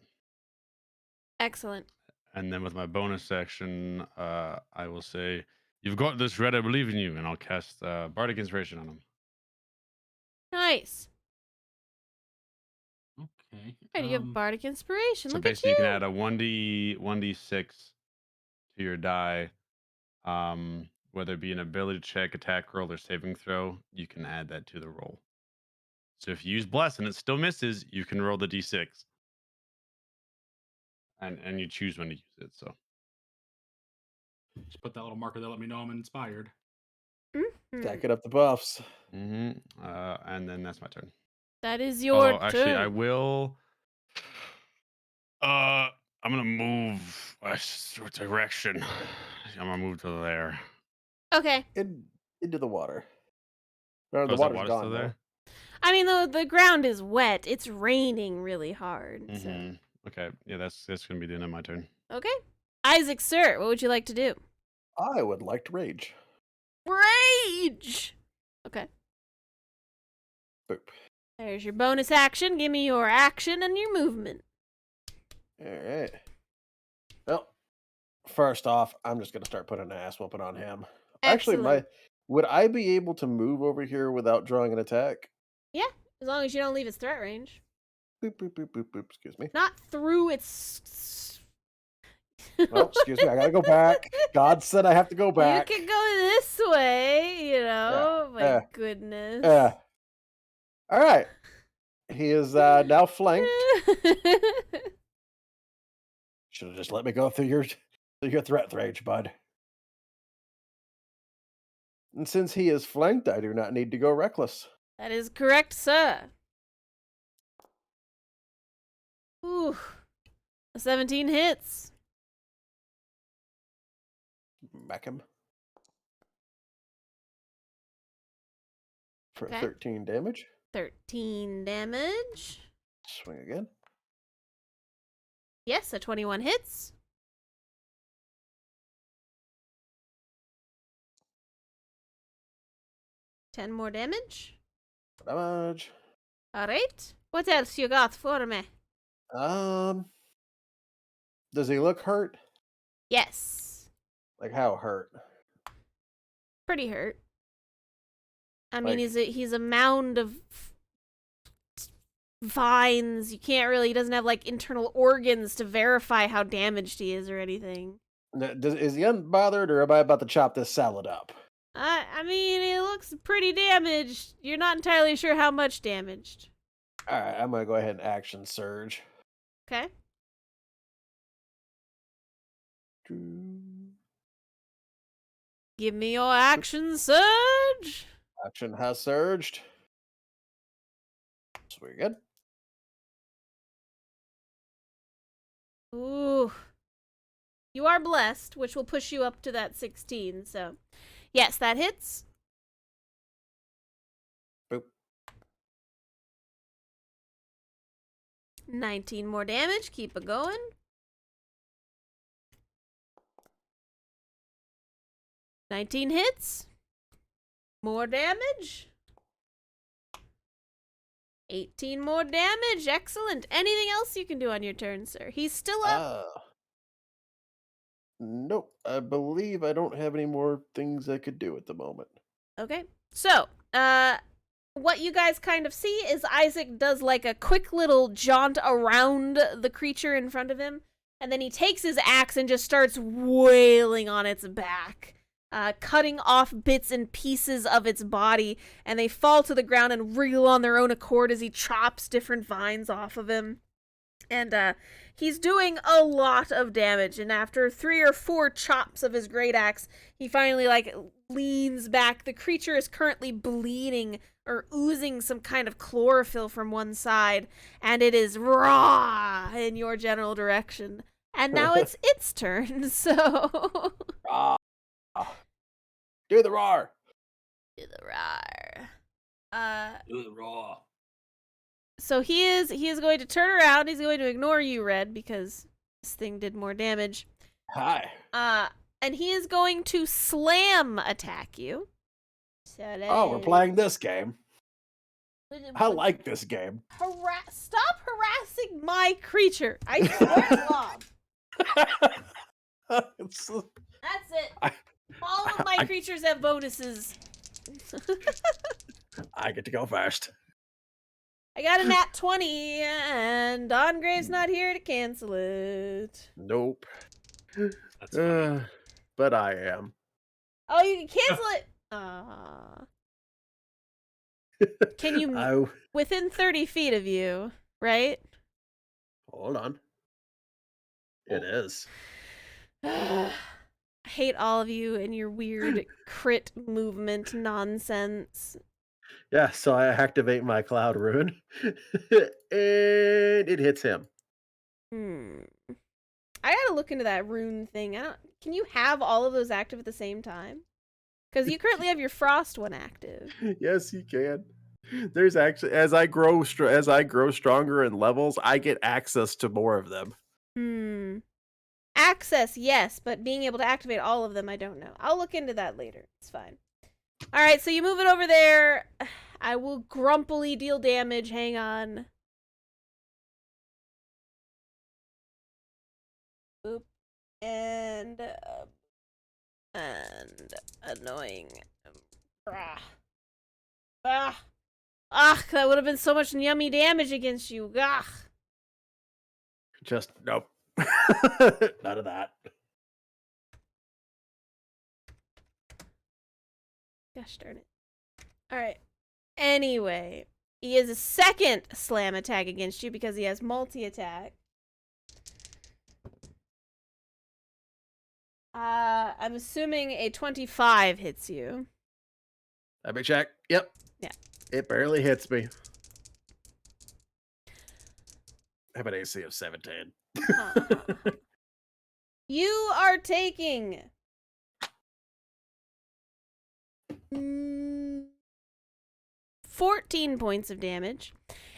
Excellent.
And then with my bonus action, I will say, "You've got this, Red. I believe in you," and I'll cast Bardic Inspiration on him.
Nice.
Okay.
Right, you have Bardic Inspiration.
So
Look at
basically,
you.
you can add a 1d6 to your die, whether it be an ability check, attack roll, or saving throw. You can add that to the roll. So if you use Bless and it still misses, you can roll the d6, and you choose when to use it. So
Just put that little marker there. Let me know I'm inspired.
Mhm.
Stacking up the buffs.
and then that's my turn.
That is your
Although actually, I
turn.
will. I'm gonna move a direction. I'm gonna move to there.
Okay.
Into the water. Or
Oh,
the
is that
water's
water
gone
still
now.
there?
I mean, the ground is wet. It's raining really hard. So.
Mm-hmm. Okay, yeah, that's gonna be the end of my turn.
Okay. Isaac, sir, what would you like to do?
I would like to rage.
Rage! Okay.
Boop.
There's your bonus action. Give me your action and your movement.
Alright. Well, first off, I'm just gonna start putting an ass whooping on him. Actually,
Excellent.
would I be able to move over here without drawing an attack?
Yeah, as long as you don't leave its threat range.
Boop, boop, boop, boop, boop. Excuse me.
Not through its...
Well, excuse me. I gotta go back. God said I have to go back.
You can go this way, you know. My goodness.
All right. He is now flanked. Should have just let me go through your threat range, bud. And since he is flanked, I do not need to go reckless.
That is correct, sir. Ooh. A 17 hits.
Back him. For
Okay.
13 damage.
13 damage.
Swing again.
Yes, a 21 hits. Ten more damage.
Damage.
Alright. What else you got for me?
Does he look hurt?
Yes.
Like how hurt?
Pretty hurt. I mean,
Like-
he's a mound of vines. You can't really, he doesn't have like internal organs to verify how damaged he is or anything.
Is he unbothered, or am I about to chop this salad up?
I mean, it looks pretty damaged. You're not entirely sure how much damaged.
All right, I'm gonna go ahead and action surge.
Okay. Give me your action surge.
Action has surged. So we're good.
Ooh. You are blessed, which will push you up to that 16, so. Yes, that hits.
Boop.
19 more damage. Keep it going. 19 hits. More damage. 18 more damage. Excellent. Anything else you can do on your turn, sir? He's still up.
Nope. I believe I don't have any more things I could do at the moment.
Okay. So, what you guys kind of see is Isaac does like a quick little jaunt around the creature in front of him, and then he takes his axe and just starts wailing on its back, cutting off bits and pieces of its body, and they fall to the ground and wriggle on their own accord as he chops different vines off of him. And he's doing a lot of damage, and after 3 or 4 chops of his great axe, he finally leans back. The creature is currently bleeding or oozing some kind of chlorophyll from one side, and it is raw in your general direction. And now it's its turn, so
Do the roar.
do the roar.
Do the raw.
So he is going to turn around. He's going to ignore you, Red, because this thing did more damage.
Hi.
And he is going to slam attack you. So
Oh, we're playing this game. I like this game.
Stop harassing my creature. I swear to God. That's it. All of my creatures have bonuses.
I get to go first.
I got a nat 20, and Don Grave's not here to cancel it.
Nope.
That's funny.
But I am.
Oh, you can cancel it. Can you within 30 feet of you, right?
Hold on. It is.
I hate all of you and your weird crit movement nonsense.
Yeah, so I activate my Cloud Rune, and it hits him.
I gotta look into that rune thing. Can you have all of those active at the same time? Because you currently have your Frost one active.
Yes, you can. There's actually, as I grow stronger in levels, I get access to more of them.
Access, yes, but being able to activate all of them, I don't know. I'll look into that later. It's fine. All right, so you move it over there. I will grumpily deal damage. Hang on. Oop. And annoying. That would have been so much yummy damage against you.
Just, nope. None of that.
Gosh darn it. Alright. Anyway, he has a second slam attack against you because he has multi-attack. I'm assuming a 25 hits you.
Let me check. Yep.
Yeah.
It barely hits me. I have an AC of 17.
You are taking 14 points of damage,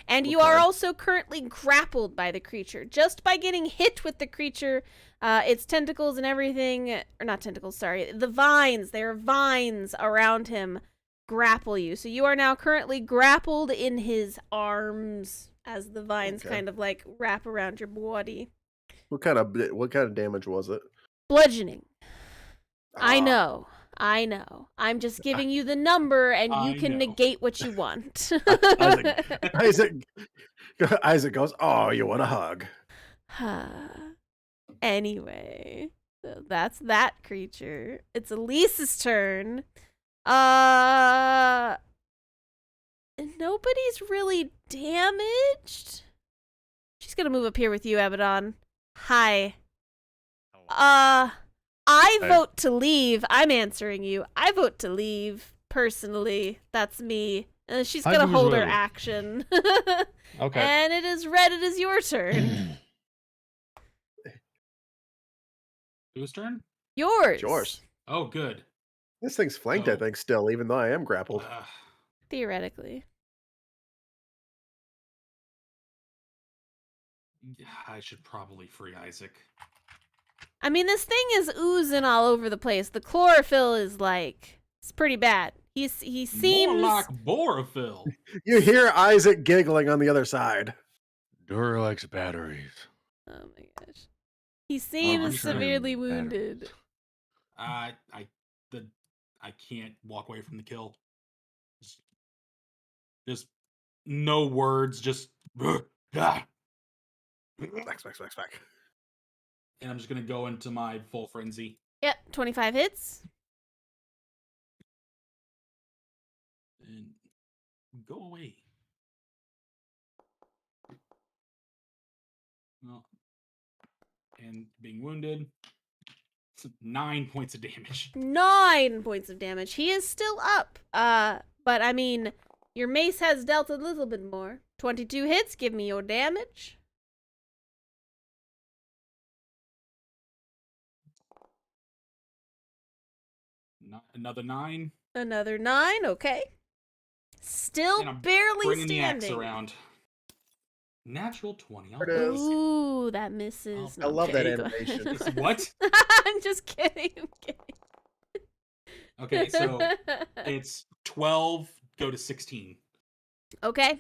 and you are also currently grappled by the creature. Just by getting hit with the creature, its tentacles and everything, or not tentacles, sorry, the vines, there are vines around him, grapple you. So you are now currently grappled in his arms as the vines kind of wrap around your body.
What kind of damage was it?
Bludgeoning. I know. I'm just giving you the number, and you can negate what you want.
Isaac goes, "Oh, you want a hug?"
Anyway, so that's that creature. It's Elise's turn. Nobody's really damaged. She's gonna move up here with you, Abaddon. Hi. I vote to leave. I'm answering you. I vote to leave, personally. That's me. She's gonna hold her action.
Okay.
And it is Red. It is your turn.
Whose turn?
Yours.
Oh, good.
This thing's flanked, I think, still, even though I am grappled.
Theoretically.
I should probably free Isaac.
I mean, this thing is oozing all over the place. The chlorophyll is it's pretty bad. He
More
seems
like Borophyll.
You hear Isaac giggling on the other side.
Duralex batteries.
oh my gosh. He seems
just gonna-
severely wounded.
I can't walk away from the kill. Just no words. Just ah.
Back.
And I'm just gonna go into my full frenzy.
Yep, 25 hits.
And go away. Well, and being wounded. 9 points of damage.
9 points of damage. He is still up. But I mean, your mace has dealt a little bit more. 22 hits. Give me your damage.
Another 9.
Another 9. Okay. Still
And I'm
barely
bringing
standing.
the axe around. Natural 20.
There it is.
Ooh, that misses.
I love that
I'm kidding.
animation.
It's what?
I'm just kidding. I'm kidding.
Okay, so it's 12, go to 16.
Okay.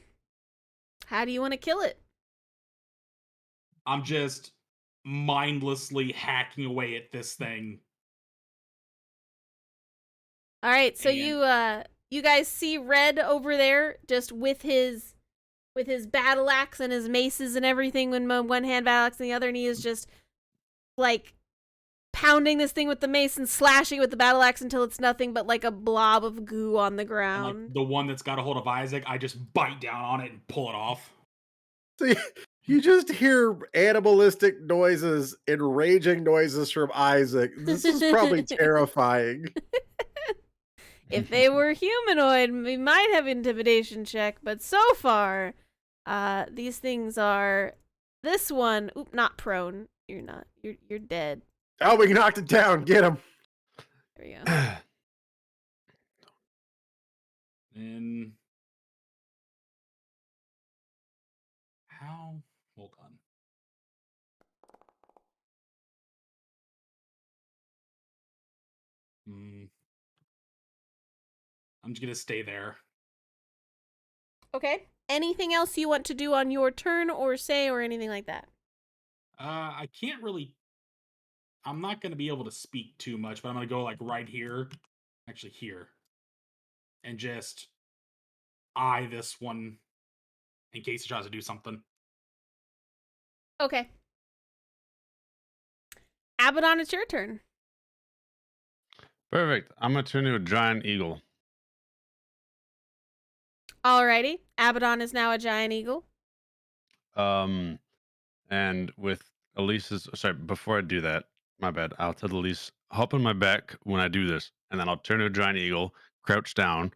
How do you want to kill it?
I'm just mindlessly hacking away at this thing.
All right, so
And-
you guys see Red over there just with his battle axe and his maces and everything in one hand, battle axe in the other, and he is just like pounding this thing with the mace and slashing it with the battle axe until it's nothing but like a blob of goo on the
And
ground.
like the one that's got a hold of Isaac, I just bite down on it and pull it off.
So you just hear animalistic noises and raging noises from Isaac. This is probably terrifying.
If they were humanoid, we might have intimidation check, but so far, these things are. This one, oop, not prone. You're not. You're dead.
Oh, we knocked it down. Get him.
There we go.
And how? Hold on. I'm just gonna stay there.
Okay. Anything else you want to do on your turn or say or anything like that?
I can't really. I'm not gonna be able to speak too much, but I'm gonna go like right here, actually here, and just eye this one in case he tries to do something.
Okay. Abaddon, it's your turn.
Perfect. I'm gonna turn into a giant eagle.
Alrighty. Abaddon is now a giant eagle.
And with Elise's, sorry, before I do that, my bad. I'll tell Elise, hop on my back when I do this, and then I'll turn to a giant eagle, crouch down.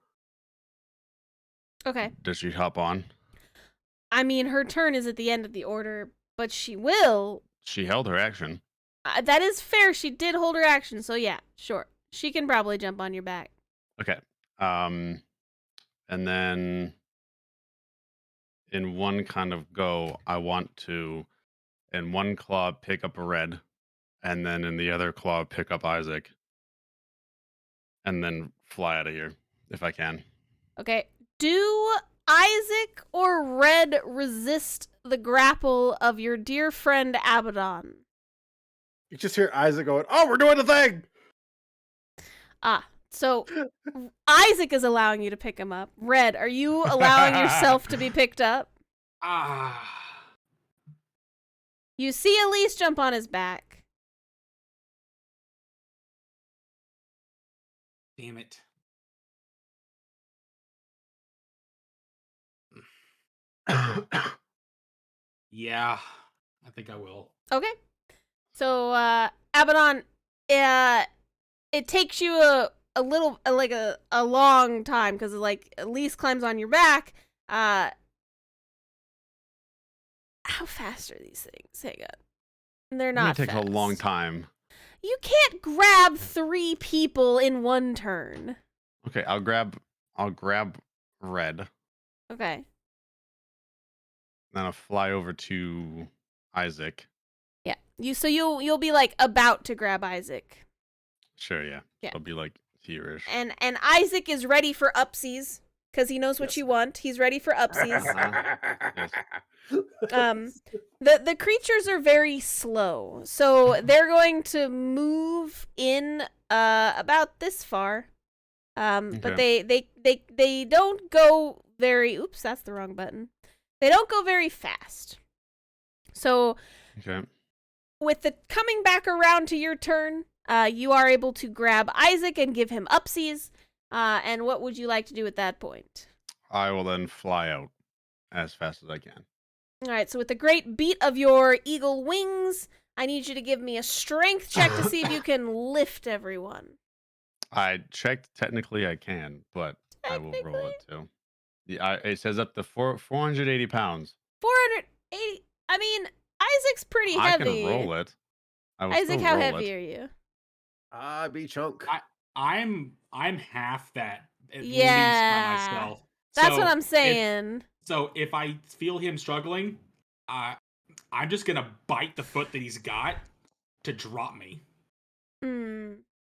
Okay.
Does she hop on?
I mean, her turn is at the end of the order, but she will.
She held her action.
That is fair. She did hold her action, so yeah, sure. She can probably jump on your back.
Okay. And then in one kind of go, I want to, in one claw, pick up a Red, and then in the other claw, pick up Isaac, and then fly out of here if I can.
Okay. Do Isaac or Red resist the grapple of your dear friend Abaddon?
You just hear Isaac going, "Oh, we're doing the thing."
So Isaac is allowing you to pick him up. Red, are you allowing yourself to be picked up? You see Elise jump on his back.
Damn it. Yeah, I think I will.
Okay. So, Abaddon, it takes you a little, like a long time, because, like, Elise climbs on your back. How fast are these things? Hang on. They're not
It may take
fast.
a long time.
You can't grab 3 people in one turn.
Okay, I'll grab Red.
Okay.
Then I'll fly over to Isaac.
Yeah. You'll be like about to grab Isaac.
Sure, yeah.
Yeah.
I'll be like Here-ish.
And Isaac is ready for upsies because he knows what
Yes.
you want. He's ready for upsies.
Yes.
The creatures are very slow, so they're going to move in about this far. But they don't go very. Oops, that's the wrong button. They don't go very fast. So
Okay.
with the coming back around to your turn, you are able to grab Isaac and give him upsies. And what would you like to do at that point?
I will then fly out as fast as I can.
All right, so with the great beat of your eagle wings, I need you to give me a strength check to see if you can lift everyone.
I checked. Technically, I can, but I will roll it too. Yeah, it says up to 480 pounds.
480. I mean, Isaac's pretty
I
heavy.
can roll it. I will
Isaac,
still
how
roll
heavy
it.
are you?
Be chunk.
I'm half that at least
Yeah.
by myself.
That's
So
what I'm saying.
So if I feel him struggling, I'm just gonna bite the foot that he's got to drop me.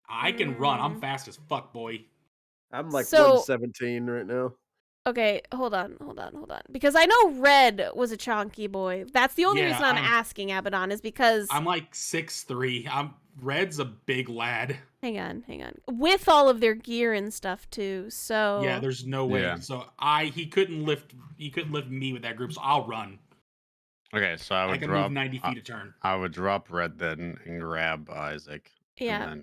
I can run. I'm fast as fuck, boy.
I'm like
So-
117 right now.
Okay, hold on. Because I know Red was a chonky boy. That's the only
Yeah,
reason I'm asking Abaddon is because...
I'm like 6'3". Red's a big lad.
Hang on. With all of their gear and stuff too, so...
Yeah, there's no way.
Yeah.
So he couldn't lift me with that group, so I'll run.
Okay, so I
I
would
can
drop.
move 90 feet a turn.
I would drop Red then and grab Isaac.
Yeah.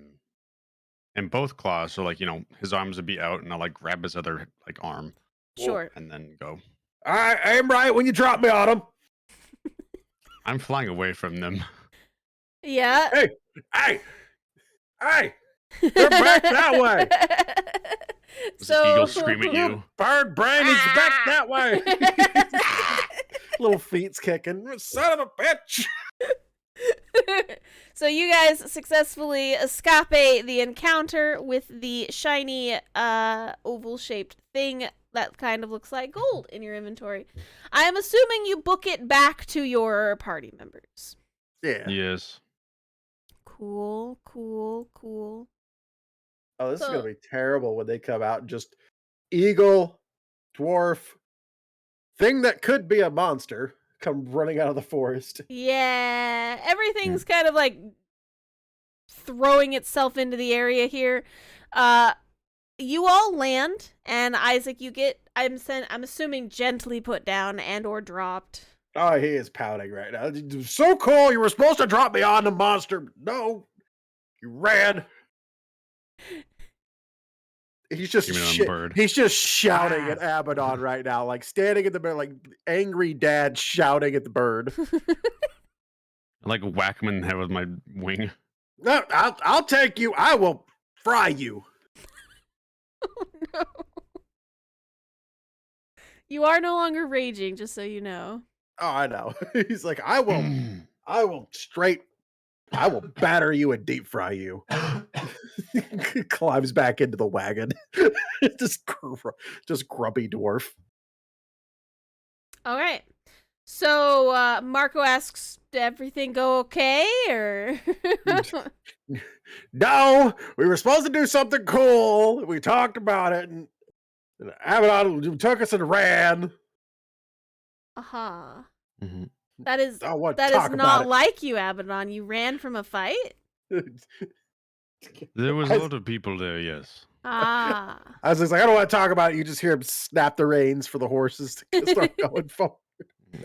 And both claws, so like his arms would be out, and I'll like grab his other like arm.
Sure.
And then go.
I aim right when you drop me on him.
I'm flying away from them.
Yeah.
Hey! They're back that way.
Does the eagle scream at you?
Bird brain is back that way. Little feet's kicking. Son of a bitch.
So you guys successfully escape the encounter with the shiny oval-shaped thing that kind of looks like gold in your inventory. I am assuming you book it back to your party members.
Yeah.
Yes.
Cool.
Oh, this is
So-
gonna be terrible when they come out and just eagle, dwarf, thing that could be a monster come running out of the forest.
Yeah, everything's kind of like throwing itself into the area here. You all land, and Isaac, you get I'm assuming gently put down and or dropped.
Oh, he is pouting right now. So cool! You were supposed to drop me on the monster. No, you ran. He's just
Give me that bird.
he's just shouting at Abaddon right now, like standing at the bird, like angry dad shouting at the bird.
I like whack him in the head with my wing.
No, I'll take you. I will fry you.
Oh no. You are no longer raging, just so you know.
Oh, I know. He's like, I will batter you and deep fry you. Climbs back into the wagon. just grumpy dwarf.
All right. So Marco asks, did everything go okay, or?
No, we were supposed to do something cool. We talked about it, and Abaddon took us and ran.
Uh-huh.
Mhm.
That is
I want to
that is
talk about
not
it.
like you, Abaddon. You ran from a fight?
There was a lot of people there, yes.
Ah.
I was just like, I don't want to talk about it. You just hear him snap the reins for the horses to start going forward.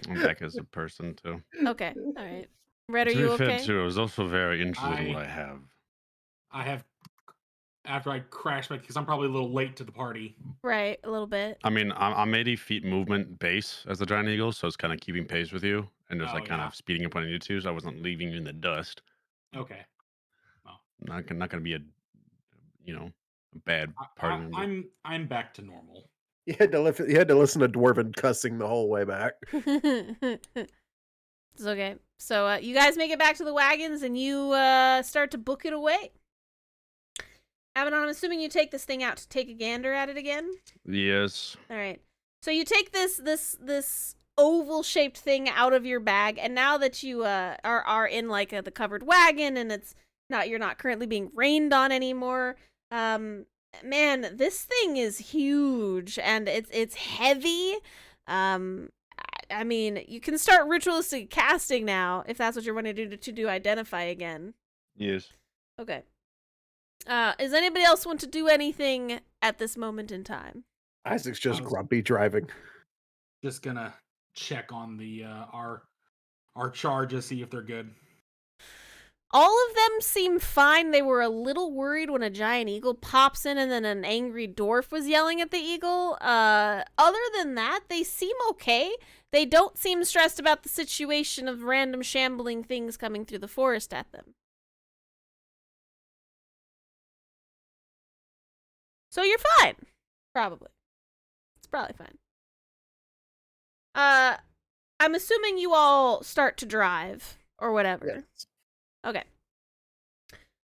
I'm back as a person, too.
Okay. All right. Red, are
To
you
be fair,
okay?
too, I was also very interested in what I have.
I have after I crash back because I'm probably a little late to the party.
Right, a little bit.
I mean, I'm 80 feet movement base as the giant eagle, so it's kind of keeping pace with you and just
Oh,
like kind
yeah.
of speeding up when I need to, so I wasn't leaving you in the dust.
Okay.
Not gonna be a bad party member.
I'm back to normal.
You had to listen to Dwarven cussing the whole way back.
It's okay. So you guys make it back to the wagons, and you start to book it away. Abaddon, I'm assuming you take this thing out to take a gander at it again?
Yes.
All right. So you take this oval-shaped thing out of your bag, and now that you are in like the covered wagon, and you're not currently being rained on anymore, man, this thing is huge and it's heavy. I mean, you can start ritualistic casting now if that's what you're wanting to do identify again.
Yes.
Okay. Does anybody else want to do anything at this moment in time?
Isaac's just grumpy driving.
Just gonna check on the our charges, see if they're good.
All of them seem fine. They were a little worried when a giant eagle pops in and then an angry dwarf was yelling at the eagle. Other than that, they seem okay. They don't seem stressed about the situation of random shambling things coming through the forest at them. So you're fine. Probably. It's probably fine. I'm assuming you all start to drive or whatever.
Yes.
Okay.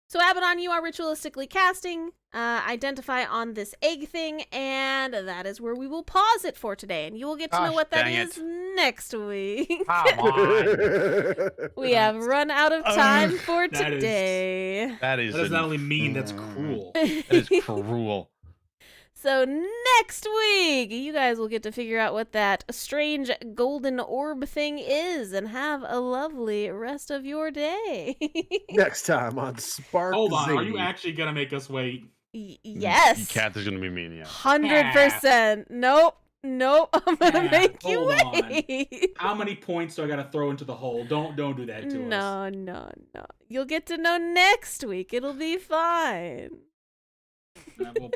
So Abaddon, you are ritualistically casting, identify on this egg thing, and that is where we will pause it for today, and you will get to know
Gosh,
what that
dang
is next week.
Come on.
We have run out of time for
that is-
today.
That
That does not only mean that's cruel.
That is cruel.
So next week, you guys will get to figure out what that strange golden orb thing is, and have a lovely rest of your day.
Next time on Spark
Hold on,
Z.
are you actually gonna make us wait?
Yes.
Kath is gonna be mean, yeah.
100%. Nope. I'm gonna
Yeah,
make you
hold on.
wait.
How many points do I gotta throw into the hole? Don't do that to us.
No. You'll get to know next week. It'll be fine.
Well,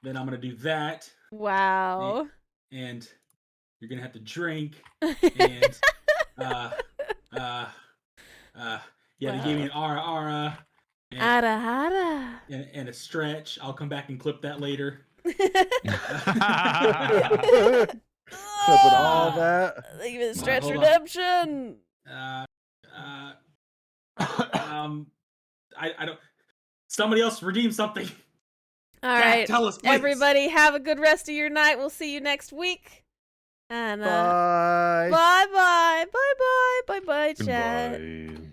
then I'm gonna do that,
Wow.
and you're gonna have to drink, and yeah, they gave me an ara, and,
Ara.
and a stretch. I'll come back and clip that later.
Clipping all that.
Even stretch
Hold on.
redemption.
I don't. Somebody else redeem something.
All
Yeah,
right.
tell us, please.
Everybody, have a good rest of your night. We'll see you next week. And
Bye.
bye, chat.
Goodbye.